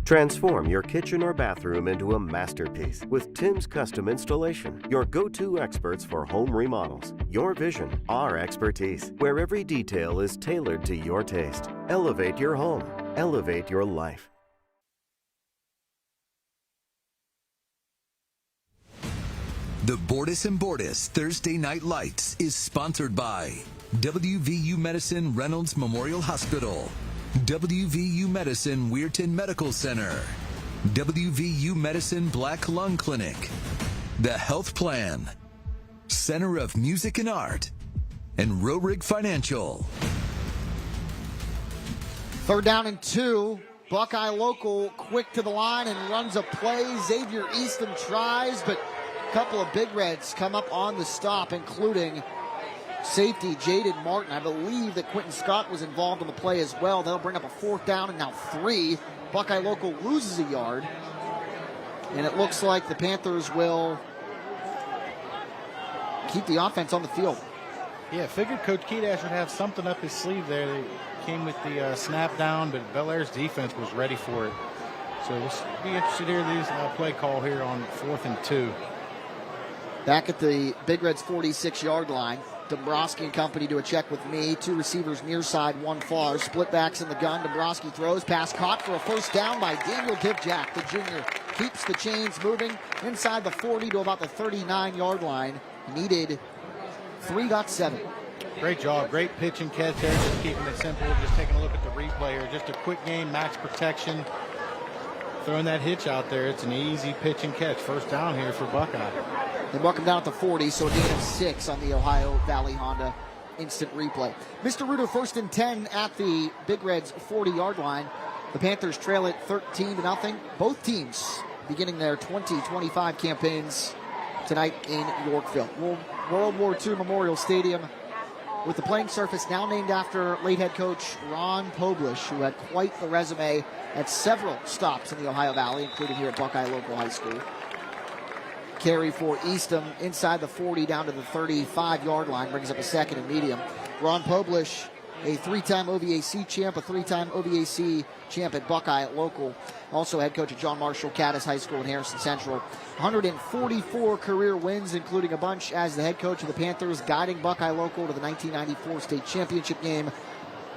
Transform your kitchen or bathroom into a masterpiece with Tim's Custom Installation, your go-to experts for home remodels. Your vision, our expertise, where every detail is tailored to your taste. Elevate your home. Elevate your life. The Bordas Bordas Thursday Night Lights is sponsored by WVU Medicine Reynolds Memorial Hospital, WVU Medicine Weirton Medical Center, WVU Medicine Black Lung Clinic, The Health Plan, Center of Music and Art, and Rorig Financial. 3rd down and 2. Buckeye local quick to the line and runs a play. Xavier Easton tries, but a couple of Big Reds come up on the stop, including safety Jaden Martin. I believe that Quentin Scott was involved in the play as well. They'll bring up a 4th down and now 3. Buckeye local loses a yard. And it looks like the Panthers will keep the offense on the field. Yeah, figured Coach Kedash would have something up his sleeve there. They came with the snap down, but Bellaire's defense was ready for it. So we'll be interested to hear these play call here on 4th and 2. Back at the Big Reds 46-yard line, Dombrowski and company do a check with me. 2 receivers near side, 1 far. Split backs in the gun. Dombrowski throws. Pass caught for a 1st down by Daniel Dibjack. The junior keeps the chains moving inside the 40 to about the 39-yard line. Needed 3, got 7. Great job. Great pitch and catch there. Just keeping it simple. Just taking a look at the replay here. Just a quick game, max protection. Throwing that hitch out there. It's an easy pitch and catch. 1st down here for Buckeye. They mark him down at the 40, so a gain of 6 on the Ohio Valley Honda instant replay. Mr. Reuter, 1st and 10 at the Big Reds 40-yard line. The Panthers trail it 13-0. Both teams beginning their 2025 campaigns tonight in Yorkville. World War II Memorial Stadium with the playing surface now named after late head coach Ron Poblish, who had quite the resume at several stops in the Ohio Valley, including here at Buckeye Local High School. Carry for Eastham inside the 40 down to the 35-yard line, brings up a 2nd and medium. Ron Poblish, a 3-time OVAC champ, a 3-time OVAC champ at Buckeye Local. Also head coach at John Marshall Caddis High School in Harrison Central. 144 career wins, including a bunch as the head coach of the Panthers, guiding Buckeye Local to the 1994 state championship game.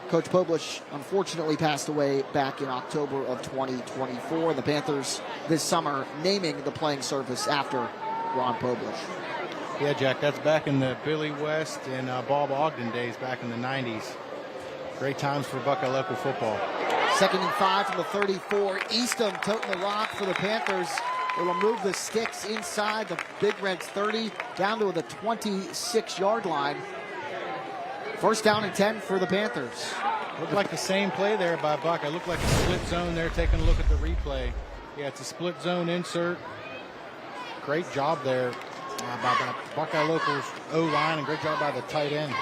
Coach Poblich unfortunately passed away back in October of 2024. The Panthers this summer naming the playing surface after Ron Poblich. Yeah, Jack, that's back in the Billy West and Bob Ogden days back in the 90s. Great times for Buckeye local football. 2nd and 5 from the 34. Eastham toting the rock for the Panthers. They will move the sticks inside the Big Reds 30 down to the 26-yard line. 1st down and 10 for the Panthers. Looked like the same play there by Buckeye. Looked like a split zone there, taking a look at the replay. Yeah, it's a split zone insert. Great job there by Buckeye Locals O-line, and great job by the tight end.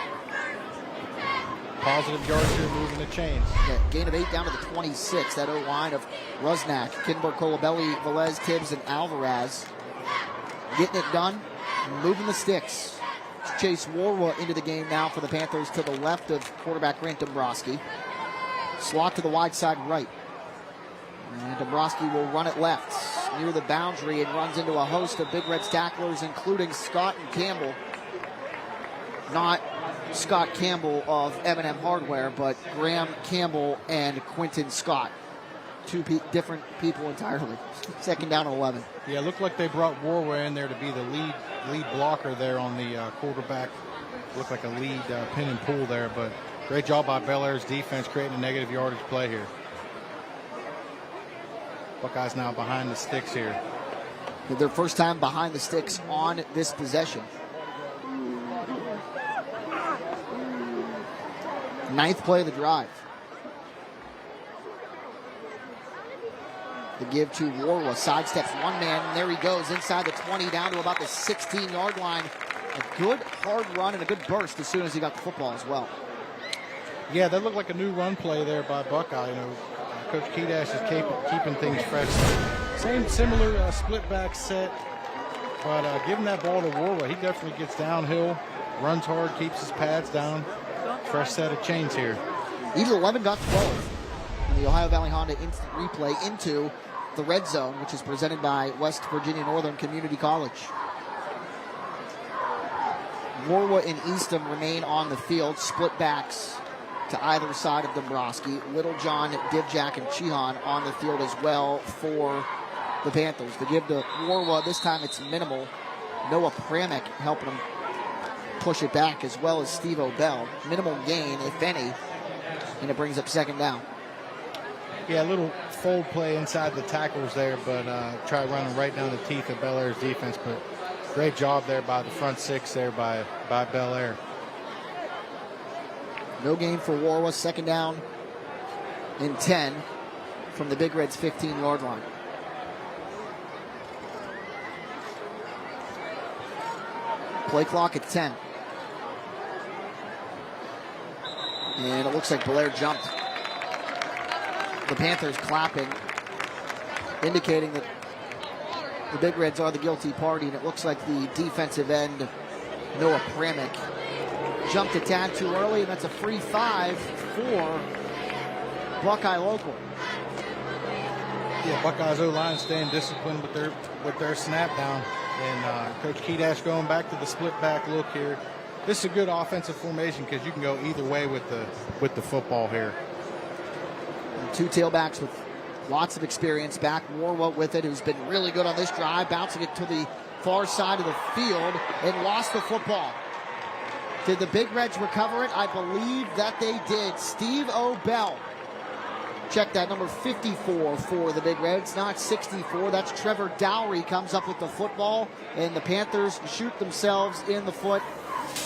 Positive yards here, moving the chains. Yeah, gain of 8 down to the 26. That O-line of Rusnak, Kinberg, Colabelli, Velez, Tibbs, and Alvarez. Getting it done, moving the sticks. Chase Warwa into the game now for the Panthers to the left of quarterback Grant Dombrowski. Slot to the wide side right. And Dombrowski will run it left near the boundary and runs into a host of Big Reds tacklers, including Scott and Campbell. Not Scott Campbell of M&M Hardware, but Graham Campbell and Quentin Scott. Two different people entirely. 2nd down and 11. Yeah, it looked like they brought Warwa in there to be the lead blocker there on the quarterback. Looked like a lead pin and pull there, but great job by Bellaire's defense creating a negative yardage play here. Buckeyes now behind the sticks here. Their first time behind the sticks on this possession. 9th play of the drive. The give to Warwa, sidesteps one man, and there he goes inside the 20 down to about the 16-yard line. A good hard run and a good burst as soon as he got the football as well. Yeah, that looked like a new run play there by Buckeye. You know, Coach Kedash is keeping things fresh. Similar split back set, but giving that ball to Warwa, he definitely gets downhill, runs hard, keeps his pads down. Fresh set of chains here. Eagle 11 got 12. And the Ohio Valley Honda instant replay into the red zone, which is presented by West Virginia Northern Community College. Warwa and Eastham remain on the field, split backs to either side of Dombrowski. Littlejohn, Divjak, and Chihan on the field as well for the Panthers. The give to Warwa, this time it's minimal. Noah Pramek helping him push it back, as well as Steve O'Bell. Minimal gain, if any, and it brings up 2nd down. Yeah, a little fold play inside the tackles there, but try running right down the teeth of Bellaire's defense. But great job there by the front six there by Bellaire. No gain for Warwa. 2nd down and 10 from the Big Reds 15-yard line. Play clock at 10. And it looks like Bellaire jumped. The Panthers clapping, indicating that the Big Reds are the guilty party, and it looks like the defensive end, Noah Pramek, jumped a tad too early, and that's a free 5 for Buckeye local. Yeah, Buckeyes O-line staying disciplined with their snap down, and Coach Kedash going back to the split back look here. This is a good offensive formation because you can go either way with the football here. And 2 tailbacks with lots of experience. Back Warwa with it, who's been really good on this drive, bouncing it to the far side of the field and lost the football. Did the Big Reds recover it? I believe that they did. Steve O'Bell. Check that, number 54 for the Big Reds, not 64. That's Trevor Dowry comes up with the football, and the Panthers shoot themselves in the foot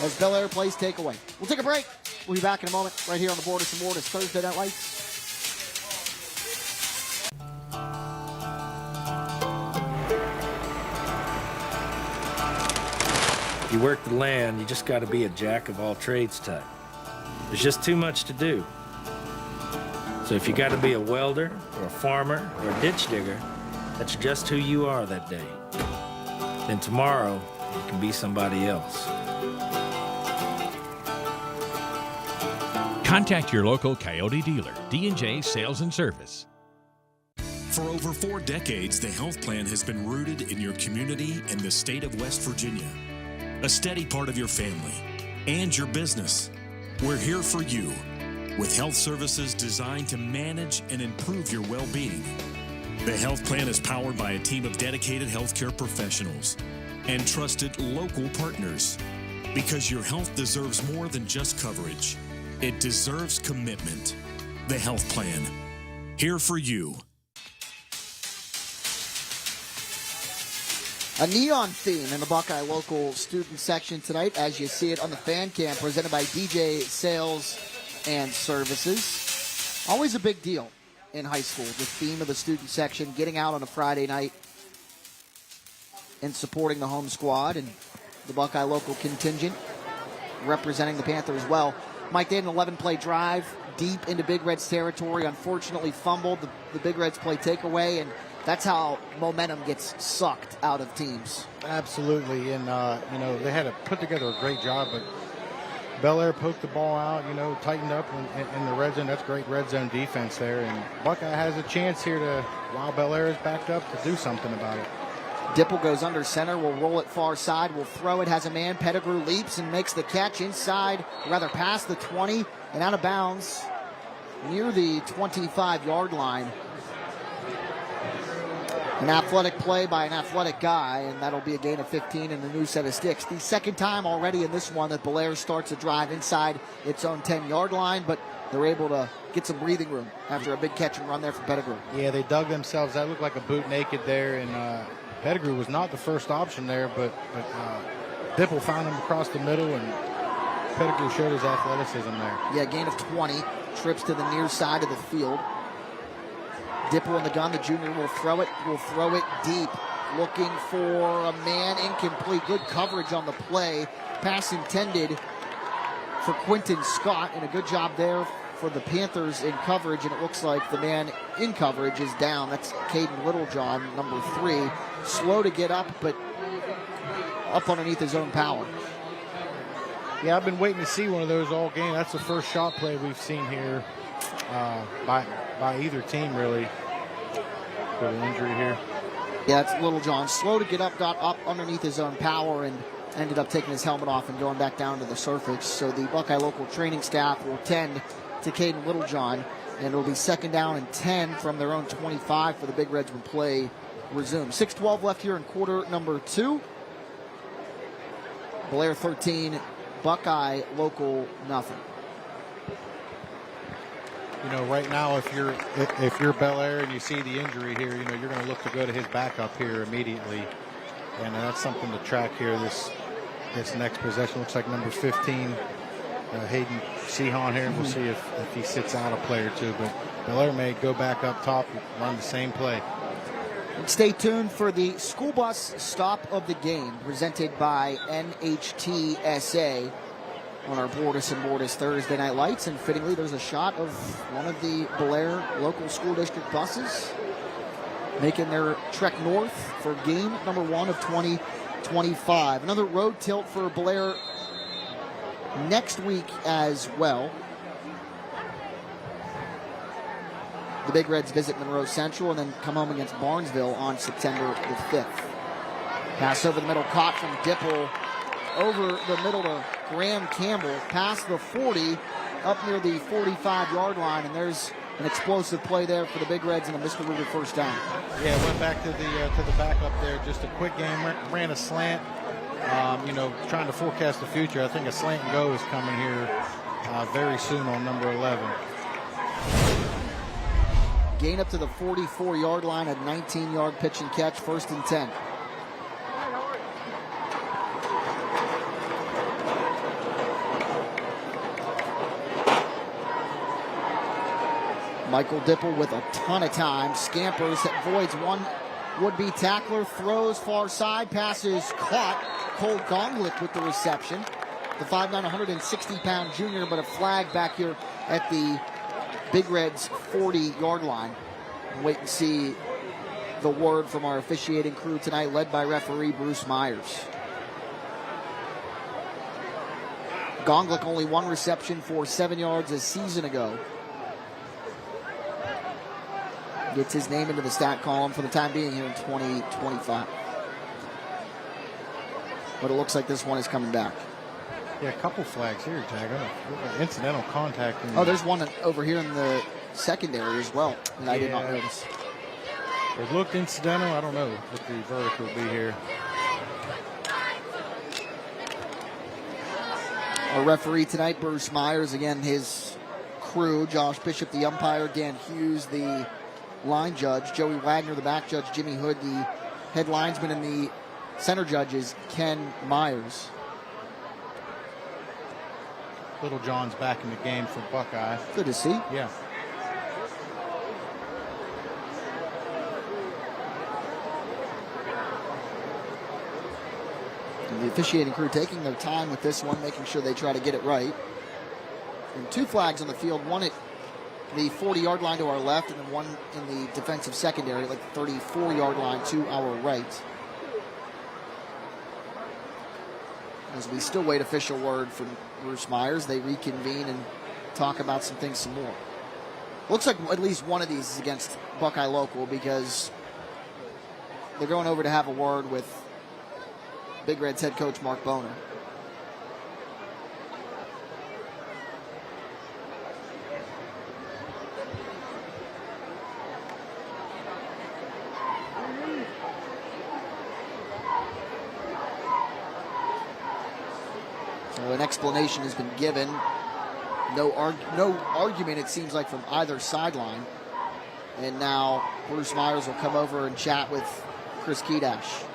as Bellaire plays takeaway. We'll take a break. We'll be back in a moment right here on the Bordas Bordas Thursday Night Lights. If you work the land, you just got to be a jack of all trades type. There's just too much to do. So if you got to be a welder or a farmer or a ditch digger, that's just who you are that day. Then tomorrow, you can be somebody else. Contact your local Coyote dealer, D&J Sales and Service. For over 4 decades, the health plan has been rooted in your community and the state of West Virginia. A steady part of your family and your business. We're here for you. with health services designed to manage and improve your well-being. The health plan is powered by a team of dedicated healthcare professionals and trusted local partners. Because your health deserves more than just coverage. It deserves commitment. The health plan. Here for you. A neon theme in the Buckeye local student section tonight, as you see it on the fan cam, presented by DJ Sales and Services. Always a big deal in high school, the theme of the student section, getting out on a Friday night and supporting the home squad and the Buckeye local contingent representing the Panthers well. Mike, they had an 11-play drive deep into Big Red's territory. Unfortunately, fumbled. The Big Reds play takeaway, and that's how momentum gets sucked out of teams. Absolutely, and they had to put together a great job, but Bellaire poked the ball out, tightened up in the red zone. That's great red zone defense there, and Buckeye has a chance here to, while Bellaire is backed up, to do something about it. Dipple goes under center, will roll it far side, will throw it, has a man. Pettigrew leaps and makes the catch inside, rather past the 20 and out of bounds near the 25-yard line. An athletic play by an athletic guy, and that'll be a gain of 15 and a new set of sticks. The second time already in this one that Bellaire starts a drive inside its own 10-yard line, but they're able to get some breathing room after a big catch and run there for Pettigrew. Yeah, they dug themselves. That looked like a boot naked there, and Pettigrew was not the first option there, but Dipple found him across the middle, and Pettigrew showed his athleticism there. Yeah, gain of 20, trips to the near side of the field. Dipple in the gun, the junior will throw it deep, looking for a man, incomplete. Good coverage on the play. Pass intended for Quentin Scott, and a good job there for the Panthers in coverage, and it looks like the man in coverage is down. That's Caden Littlejohn, number 3. Slow to get up, but up underneath his own power. Yeah, I've been waiting to see one of those all game. That's the first shot play we've seen here by either team, really, for the injury here. Yeah, it's Littlejohn. Slow to get up, got up underneath his own power, and ended up taking his helmet off and going back down to the surface. So the Buckeye local training staff will tend to Caden Littlejohn, and it'll be 2nd down and 10 from their own 25 for the Big Reds when play resumes. 6:12 left here in quarter number 2. Bellaire 13, Buckeye local nothing. Right now, if you're Bellaire and you see the injury here, you're going to look to go to his backup here immediately, and that's something to track here. This next possession looks like number 15, Hayden Sehon here. We'll see if he sits out a play or two, but Bellaire may go back up top and run the same play. Stay tuned for the school bus stop of the game presented by NHTSA on our Bordas and Bordas Thursday Night Lights. And fittingly, there's a shot of one of the Bellaire local school district buses making their trek north for game number 1 of 2025. Another road tilt for Bellaire next week as well. The Big Reds visit Monroe Central and then come home against Barnesville on September the 5th. Pass over the middle, caught from Dipple. Over the middle to Graham Campbell, past the 40, up near the 45-yard line, and there's an explosive play there for the Big Reds and a Mr. Ruger first down. Yeah, went back to the backup there. Just a quick game, ran a slant. Trying to forecast the future. I think a slant and go is coming here very soon on number 11. Gain up to the 44-yard line, a 19-yard pitch and catch, 1st and 10. Michael Dipple with a ton of time, scampers, avoids one would-be tackler, throws far side, passes caught. Cole Gonglik with the reception. The 5'9", 160-pound junior, but a flag back here at the Big Reds 40-yard line. Wait and see the word from our officiating crew tonight, led by referee Bruce Myers. Gonglik only 1 reception for 7 yards a season ago. Gets his name into the stat column for the time being here in 2025. But it looks like this one is coming back. Yeah, a couple flags here, Tag. Incidental contact. Oh, there's one over here in the secondary as well that I did not notice. It looked incidental. I don't know what the verdict will be here. Our referee tonight, Bruce Myers. Again, his crew, Josh Bishop, the umpire, Dan Hughes, the line judge, Joey Wagner, the back judge, Jimmy Hood, the head linesman, and the center judge is Ken Myers. Little John's back in the game for Buckeye. Good to see. Yeah. And the officiating crew taking their time with this one, making sure they try to get it right. And 2 flags on the field, one at the 40-yard line to our left, and then one in the defensive secondary, like the 34-yard line to our right. As we still wait official word from Bruce Myers, they reconvene and talk about some things some more. Looks like at least one of these is against Buckeye Local, because they're going over to have a word with Big Red's head coach Mark Boner. So an explanation has been given. No argument, it seems like, from either sideline. And now Bruce Myers will come over and chat with Chris Kedash.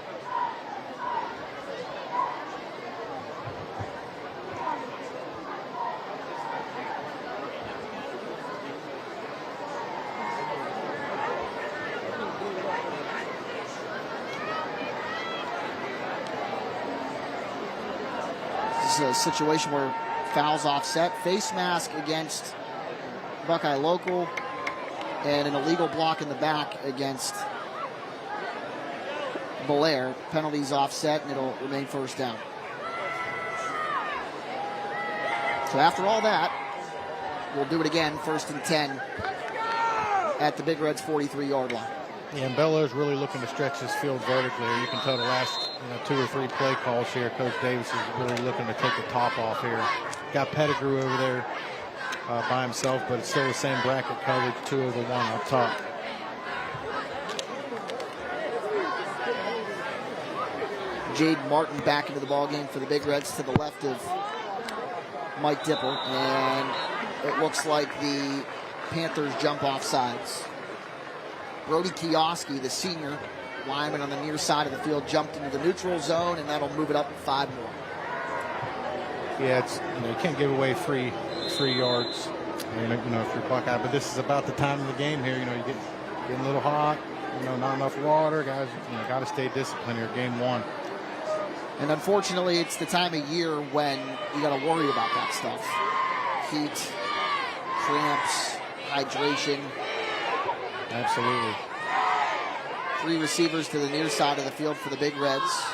A situation where fouls offset, face mask against Buckeye Local, and an illegal block in the back against Bellaire. Penalties offset, and it'll remain first down. So after all that, we'll do it again, 1st and 10 at the Big Red's 43-yard line. Yeah, and Bellaire's really looking to stretch this field vertically. You can tell the last 2 or 3 play calls here, Coach Davis is really looking to take the top off here. Got Pettigrew over there by himself, but it's still the same bracket coverage, 2 over 1 up top. Jade Martin back into the ballgame for the Big Reds to the left of Mike Dipple, and it looks like the Panthers jump off sides. Brody Kioski, the senior lineman on the near side of the field, jumped into the neutral zone, and that'll move it up 5 more. Yeah, it's, you can't give away free yards, if you're Buckeye. But this is about the time of the game here. You get getting a little hot. Not enough water. Guys, got to stay disciplined here. Game 1. And unfortunately, it's the time of year when you got to worry about that stuff: heat, cramps, hydration. Absolutely. 3 receivers to the near side of the field for the Big Reds.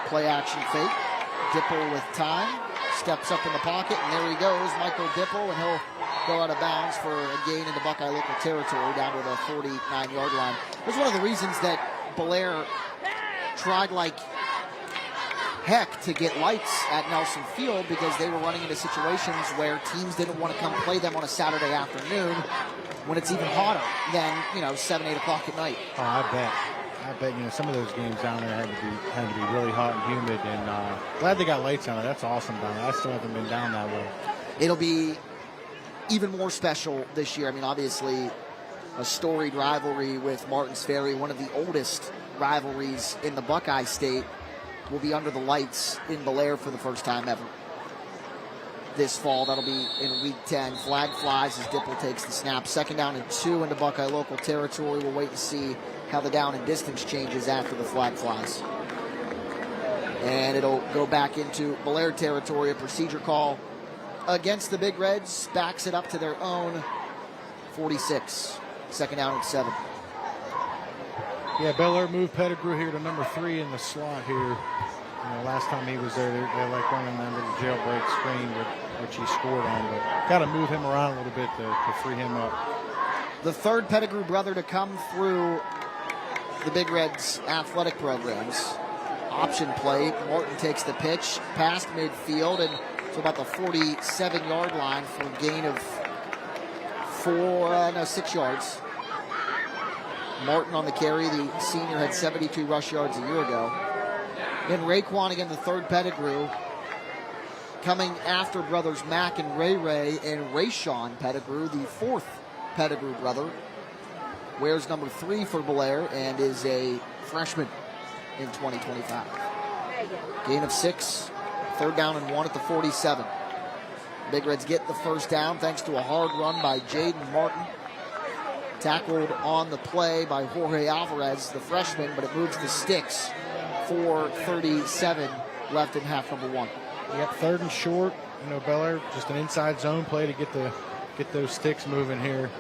Play action fake. Dipple with time. Steps up in the pocket, and there he goes, Michael Dipple, and he'll go out of bounds for a gain into Buckeye Local territory down to the 49-yard line. It was one of the reasons that Bellaire tried like heck to get lights at Nelson Field, because they were running into situations where teams didn't want to come play them on a Saturday afternoon when it's even hotter than 7, 8 o'clock at night. Oh, I bet some of those games down there had to be really hot and humid, and glad they got lights on it. That's awesome down there. I still haven't been down that way. It'll be even more special this year. I mean, obviously a storied rivalry with Martins Ferry, one of the oldest rivalries in the Buckeye State, will be under the lights in Bellaire for the first time ever this fall. That'll be in Week 10. Flag flies as Dipple takes the snap. 2nd down and 2 into Buckeye Local territory. We'll wait to see how the down and distance changes after the flag flies. And it'll go back into Bellaire territory. A procedure call against the Big Reds backs it up to their own 46. 2nd down and 7. Yeah, Bellaire moved Pettigrew here to number 3 in the slot here. Last time he was there, they like running that little jailbreak screen, which he scored on. But got to move him around a little bit to free him up. The 3rd Pettigrew brother to come through the Big Reds athletic programs. option play. Martin takes the pitch past midfield and to about the 47-yard line for a gain of 6 yards. Martin on the carry. The senior had 72 rush yards a year ago. Then Raekwon again, the third Pettigrew, coming after brothers Mac and Ray and Rayshawn Pettigrew, the fourth Pettigrew brother. Wears number 3 for Bellaire and is a freshman in 2025. Gain of 6, 3rd down and 1 at the 47. Big Reds get the first down thanks to a hard run by Jaden Martin. Tackled on the play by Jorge Alvarez, the freshman, but it moves the sticks. 4:37 left in half number 1. Yep, 3rd and short. Bellaire, just an inside zone play to get those sticks moving here.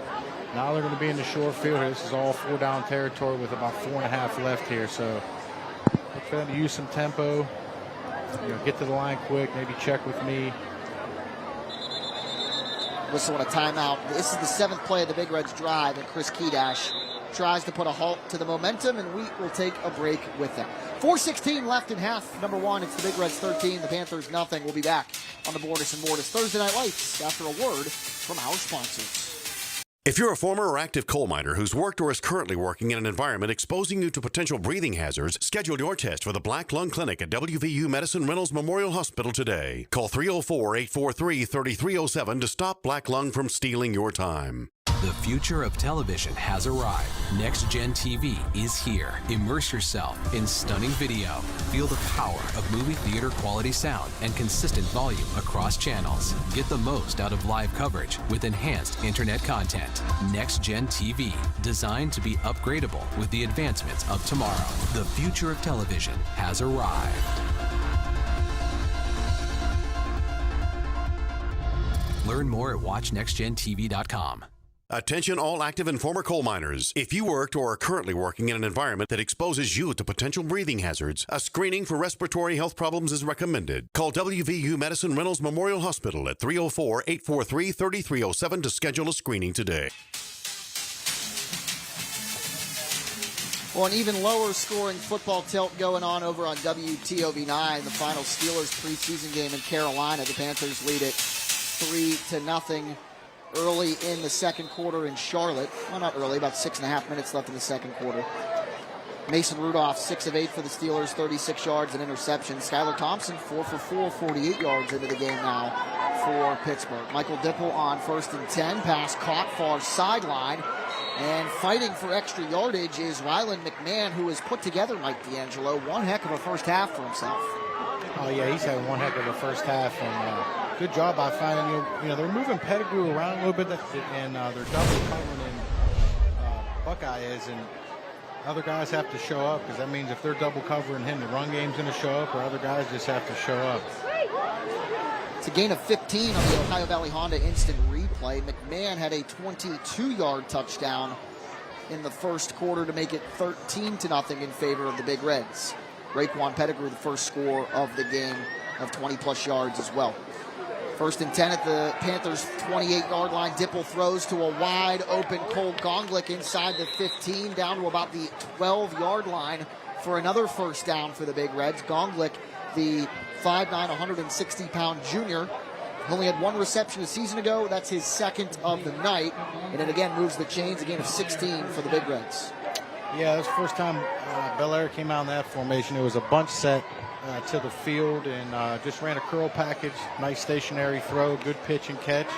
Now they're going to be in the short field. This is all 4-down territory with about 4.5 left here. So look for them to use some tempo. Get to the line quick. Maybe check with me. Whistle on a timeout. This is the 7th play of the Big Reds drive, and Chris Kedash tries to put a halt to the momentum, and we will take a break with them. 4:16 left in half number 1. It's the Big Reds 13, the Panthers nothing. We'll be back on the Bordas and Bordas Thursday Night Lights after a word from our sponsors. If you're a former or active coal miner who's worked or is currently working in an environment exposing you to potential breathing hazards, schedule your test for the Black Lung Clinic at WVU Medicine Reynolds Memorial Hospital today. Call 304-843-3307 to stop black lung from stealing your time. The future of television has arrived. Next Gen TV is here. Immerse yourself in stunning video. Feel the power of movie theater quality sound and consistent volume across channels. Get the most out of live coverage with enhanced internet content. Next Gen TV, designed to be upgradable with the advancements of tomorrow. The future of television has arrived. Learn more at watchnextgentv.com. Attention all active and former coal miners. If you worked or are currently working in an environment that exposes you to potential breathing hazards, a screening for respiratory health problems is recommended. Call WVU Medicine Reynolds Memorial Hospital at 304-843-3307 to schedule a screening today. Well, an even lower scoring football tilt going on over on WTOV 9, the final Steelers preseason game in Carolina. The Panthers lead it 3-0. Early in the second quarter in Charlotte. Well, not early, about 6.5 minutes left in the second quarter. Mason Rudolph, 6 of 8 for the Steelers, 36 yards and interception. Skylar Thompson, 4 for 4, 48 yards into the game now for Pittsburgh. Michael Dipple on 1st and 10. Pass caught far sideline. And fighting for extra yardage is Rylan McMahon, who has put together Mike D'Angelo. One heck of a first half for himself. Oh, yeah, he's had one heck of a first half. And good job by finding, they're moving Pettigrew around a little bit, and they're double covering in Buckeye is, and other guys have to show up, because that means if they're double covering him, the run game's going to show up, or other guys just have to show up. It's a gain of 15 on the Ohio Valley Honda instant replay. McMahon had a 22-yard touchdown in the first quarter to make it 13-0 in favor of the Big Reds. Raekwon Pettigrew, the first score of the game of 20-plus yards as well. 1st and 10 at the Panthers' 28-yard line. Dipple throws to a wide-open Cole Gonglick inside the 15, down to about the 12-yard line for another first down for the Big Reds. Gonglick, the 5'9", 160-pound junior, only had 1 reception a season ago. That's his 2nd of the night, and it again moves the chains, a gain of 16 for the Big Reds. Yeah, that's the first time Bellaire came out in that formation. It was a bunch set to the field and just ran a curl package. Nice stationary throw, good pitch and catch,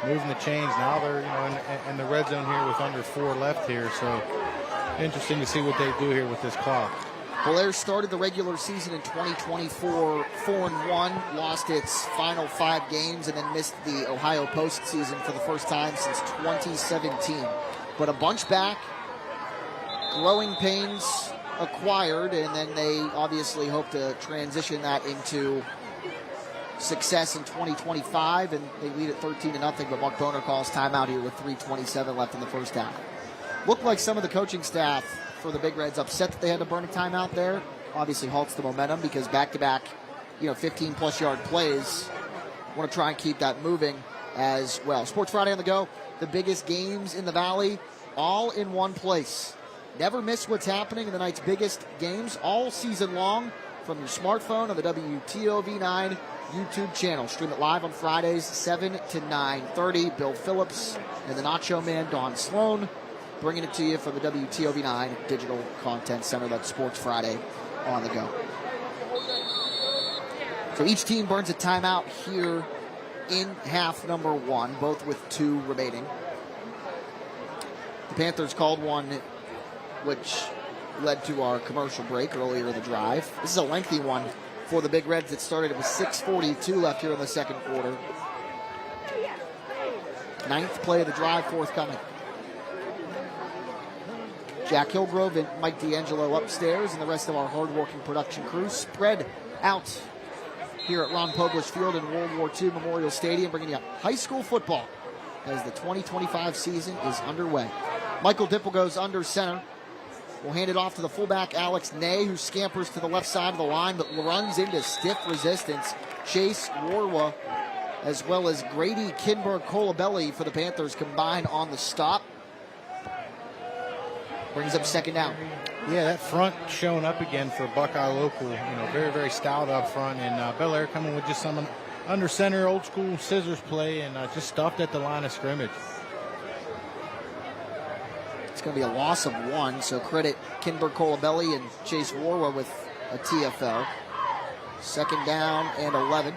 moving the chains. Now they're in the red zone here with under 4 left here. So interesting to see what they do here with this clock. Bellaire started the regular season in 2024 4-1, lost its final 5 games, and then missed the Ohio postseason for the first time since 2017. But a bunch back, growing pains acquired, and then they obviously hope to transition that into success in 2025, and they lead at 13-0, but Mark Boner calls timeout here with 3:27 left in the first half. Looked like some of the coaching staff for the Big Reds upset that they had to burn a timeout there. Obviously halts the momentum because back-to-back, 15-plus yard plays. Want to try and keep that moving as well. Sports Friday on the go. The biggest games in the Valley, all in one place. Never miss what's happening in the night's biggest games all season long. from your smartphone on the WTOV 9 YouTube channel. Stream it live on Fridays, 7 to 9:30. Bill Phillips and the Nacho Man, Don Sloan, bringing it to you from the WTOV 9 Digital Content Center. That's Sports Friday on the go. So each team burns a timeout here in half number one, both with 2 remaining. The Panthers called one, which led to our commercial break earlier in the drive. This is a lengthy one for the Big Reds. It started with 6:42 left here in the second quarter. 9th play of the drive forthcoming. Jack Hillgrove and Mike D'Angelo upstairs, and the rest of our hardworking production crew spread out here at Ron Poglish Field in World War II Memorial Stadium, bringing you high school football as the 2025 season is underway. Michael Dipple goes under center. We'll hand it off to the fullback, Alex Ney, who scampers to the left side of the line, but runs into stiff resistance. Chase Warwa, as well as Grady Kinberg-Colabelli for the Panthers combined on the stop. Brings up second down. Yeah, that front showing up again for Buckeye local. Very, very stout up front. And Bellaire coming with just some under center, old school scissors play, and just stuffed at the line of scrimmage. It's going to be a loss of 1, so credit Kinberg-Colabelli and Chase Warwa with a TFL. Second down and 11.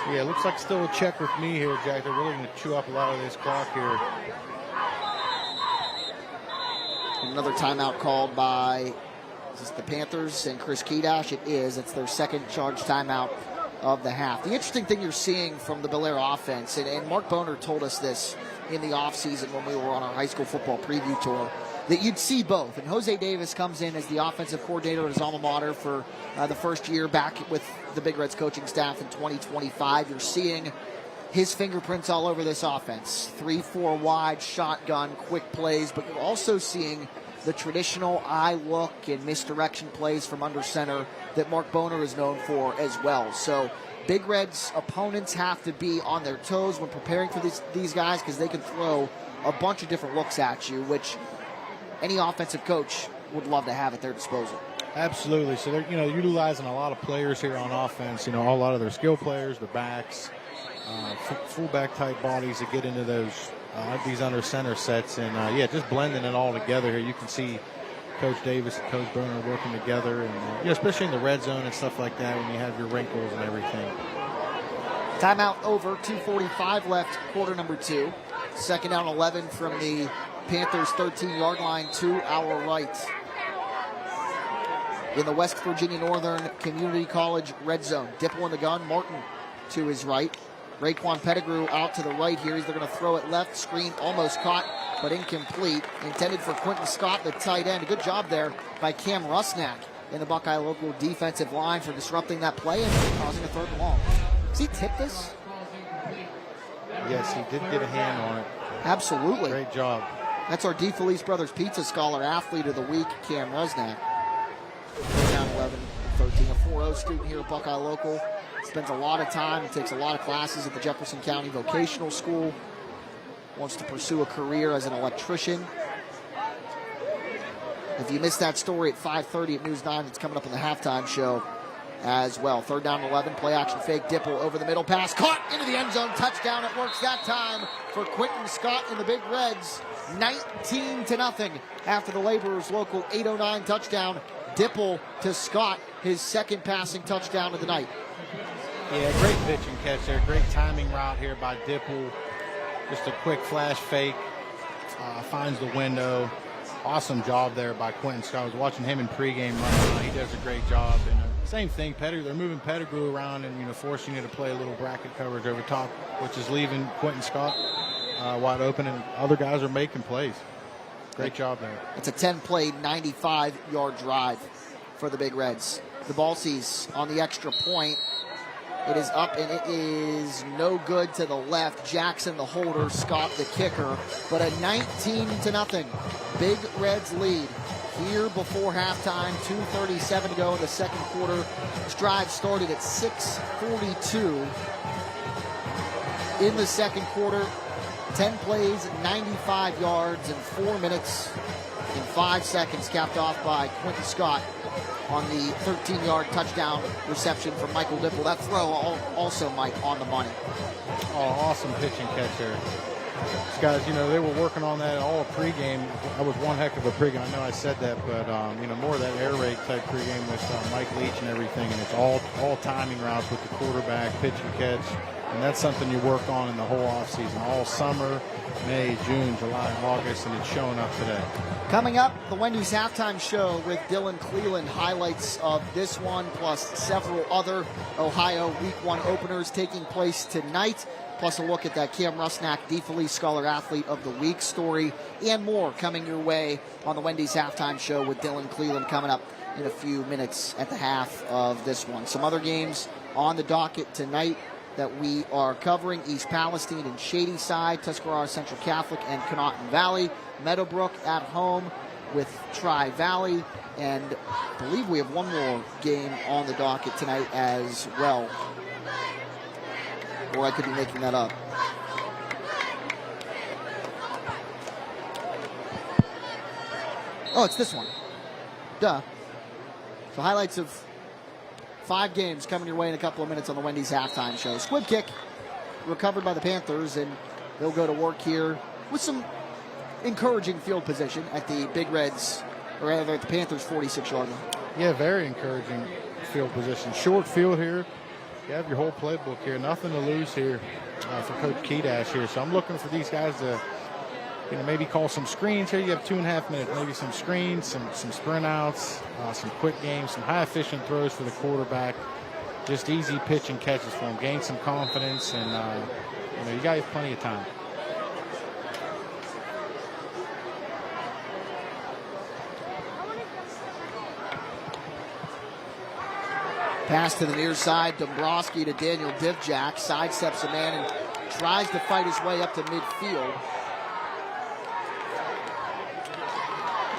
Yeah, it looks like still a check with me here, Jack. They're really going to chew up a lot of this clock here. Another timeout called by, is this the Panthers and Chris Kedash? It is. It's their second charge timeout of the half. The interesting thing you're seeing from the Bellaire offense, and Mark Boner told us this in the offseason when we were on our high school football preview tour, that you'd see both. And Jose Davis comes in as the offensive coordinator at his alma mater for the first year back with the Big Reds coaching staff in 2025. You're seeing his fingerprints all over this offense. 3-4 wide, shotgun, quick plays, but you're also seeing the traditional eye look and misdirection plays from under center that Mark Boner is known for as well. So Big Reds opponents have to be on their toes when preparing for these guys, because they can throw a bunch of different looks at you, which any offensive coach would love to have at their disposal. Absolutely. So they're utilizing a lot of players here on offense. A lot of their skill players, the backs, fullback type bodies that get into these under center sets, and just blending it all together here. You can see Coach Davis and Coach Boner working together, and especially in the red zone and stuff like that when you have your wrinkles and everything. Timeout over, 2:45 left, quarter number 2. Second down 11 from the Panthers 13-yard line to our right. In the West Virginia Northern Community College red zone. Dipple in the gun, Martin to his right. Raekwon Pettigrew out to the right here. They're going to throw it left. Screen almost caught, but incomplete. Intended for Quentin Scott, the tight end. A good job there by Cam Rusnak in the Buckeye local defensive line for disrupting that play and causing a 3rd and long. Does he tip this? Yes, he did get a hand on it. Absolutely. Great job. That's our DeFelice Brothers Pizza Scholar Athlete of the Week, Cam Rusnak. Down 11, 13, a 4.0 student here at Buckeye local. Spends a lot of time, takes a lot of classes at the Jefferson County Vocational School. Wants to pursue a career as an electrician. If you missed that story at 5:30 at News 9, it's coming up in the halftime show as well. 3rd down and 11, play action fake, Dipple over the middle, pass caught into the end zone, touchdown. It works that time for Quentin Scott and the Big Reds. 19-0 after the Laborers local 8:09 touchdown. Dipple to Scott, his second passing touchdown of the night. Yeah, great pitch and catch there. Great timing route here by Dipple. Just a quick flash fake. Finds the window. Awesome job there by Quentin Scott. I was watching him in pregame run. He does a great job. And same thing, they're moving Pettigrew around and forcing you to play a little bracket coverage over top, which is leaving Quentin Scott wide open, and other guys are making plays. Great job there. It's a 10-play, 95-yard drive for the Big Reds. The ball sees on the extra point. It is up, and it is no good to the left. Jackson, the holder, Scott, the kicker. But a 19-0 Big Reds lead here before halftime. 2:37 to go in the second quarter. This drive started at 6:42 in the second quarter. 10 plays, 95 yards in 4 minutes and 5 seconds, capped off by Quentin Scott on the 13-yard touchdown reception from Michael Dipple. That throw also, Mike, on the money. Oh, awesome pitch and catch there. These guys, they were working on that all pregame. That was one heck of a pregame. I know I said that, but, more of that air raid type pregame with Mike Leach and everything, and it's all timing routes with the quarterback, pitch and catch, and that's something you work on in the whole offseason, all summer, May, June, July, August, and it's showing up today. Coming up, the Wendy's Halftime Show with Dylan Cleland. Highlights of this one, plus several other Ohio Week 1 openers taking place tonight. Plus a look at that Cam Rusnak DeFelice Scholar Athlete of the Week story and more coming your way on the Wendy's Halftime Show with Dylan Cleland coming up in a few minutes at the half of this one. Some other games on the docket tonight that we are covering: East Palestine and Shadyside, Tuscarora Central Catholic and Connaughton Valley, Meadowbrook at home with Tri-Valley, and I believe we have one more game on the docket tonight as well. Or I could be making that up. Oh, it's this one. Duh. So highlights of 5 games coming your way in a couple of minutes on the Wendy's Halftime Show. Squib kick recovered by the Panthers, and they'll go to work here with some encouraging field position at the Big Reds, or rather at the Panthers' 46-yard line. Yeah, very encouraging field position. Short field here. You have your whole playbook here. Nothing to lose here for Coach Kedash here. So I'm looking for these guys to, maybe call some screens here. You have 2.5 minutes. Maybe some screens, some sprint outs, some quick games, some high efficient throws for the quarterback. Just easy pitch and catches for him. Gain some confidence, and you guys have plenty of time. Pass to the near side, Dombrowski to Daniel Divjak, sidesteps a man and tries to fight his way up to midfield.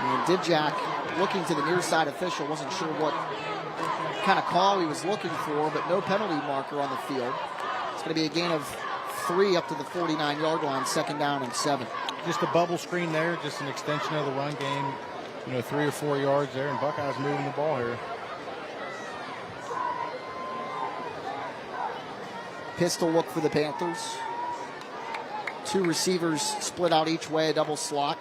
And Divjak, looking to the near side official, wasn't sure what kind of call he was looking for, but no penalty marker on the field. It's going to be a gain of 3 up to the 49-yard line, 2nd down and 7. Just a bubble screen there, just an extension of the run game, 3 or 4 yards there, and Buckeyes moving the ball here. Pistol look for the Panthers. 2 receivers split out each way, a double slot.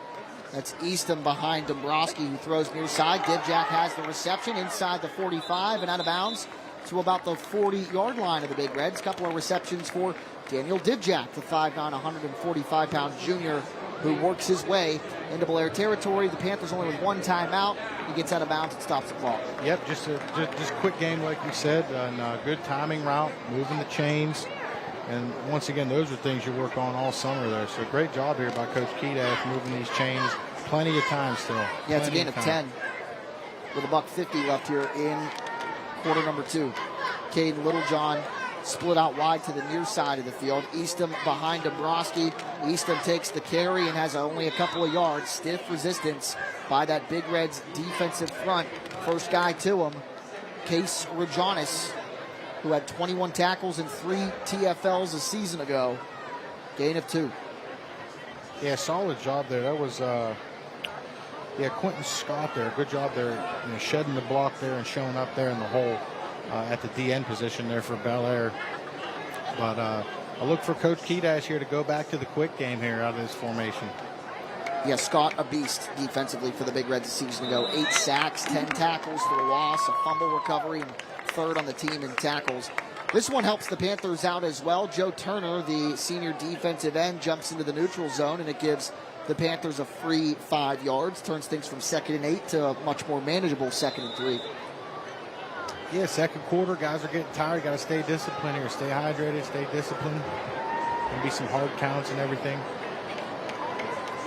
That's Easton behind Dombrowski, who throws near side. Divjak has the reception inside the 45 and out of bounds to about the 40-yard line of the Big Reds. Couple of receptions for Daniel Divjak, the 5'9", 145-pound junior who works his way into Bellaire territory. The Panthers only with 1 timeout. He gets out of bounds and stops the clock. Yep, just quick game like we said, and good timing route, moving the chains. And once again, those are things you work on all summer there. So great job here by Coach Kedash, moving these chains. Plenty of time still. Yeah, it's a gain of 10 with $1:50 left here in quarter number 2. Caden Littlejohn split out wide to the near side of the field. Easton behind Dombrowski. Easton takes the carry and has only a couple of yards. Stiff resistance by that Big Reds defensive front. First guy to him, Case Rajonis, who had 21 tackles and 3 TFLs a season ago. Gain of 2. Yeah, solid job there. That was, Quentin Scott there. Good job there, shedding the block there and showing up there in the hole at the DN position there for Bellaire. But I look for Coach Kedash here to go back to the quick game here out of this formation. Yeah, Scott, a beast defensively for the Big Reds a season ago. 8 sacks, 10 tackles for a loss, a fumble recovery, and 3rd on the team in tackles. This one helps the Panthers out as well. Joe Turner, the senior defensive end, jumps into the neutral zone, and it gives the Panthers a free 5 yards. Turns things from 2nd and 8 to a much more manageable 2nd and 3. Yeah, second quarter, guys are getting tired. Got to stay disciplined here. Stay hydrated, stay disciplined. There'll be some hard counts and everything.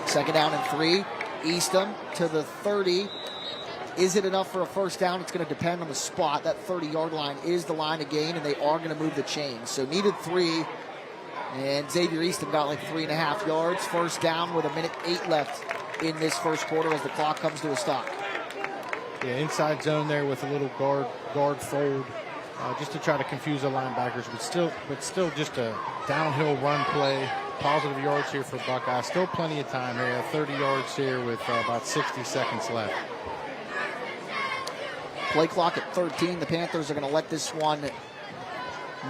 2nd down and 3. Easton to the 30. Is it enough for a first down? It's going to depend on the spot. That 30-yard line is the line of gain, and they are going to move the chains. So needed 3, and Xavier Easton got like 3.5 yards. First down with 1:08 left in this first quarter as the clock comes to a stop. Yeah, inside zone there with a little guard fold, just to try to confuse the linebackers, but still just a downhill run play. Positive yards here for Buckeye. Still plenty of time here. 30 yards here with about 60 seconds left. Play clock at 13. The Panthers are going to let this one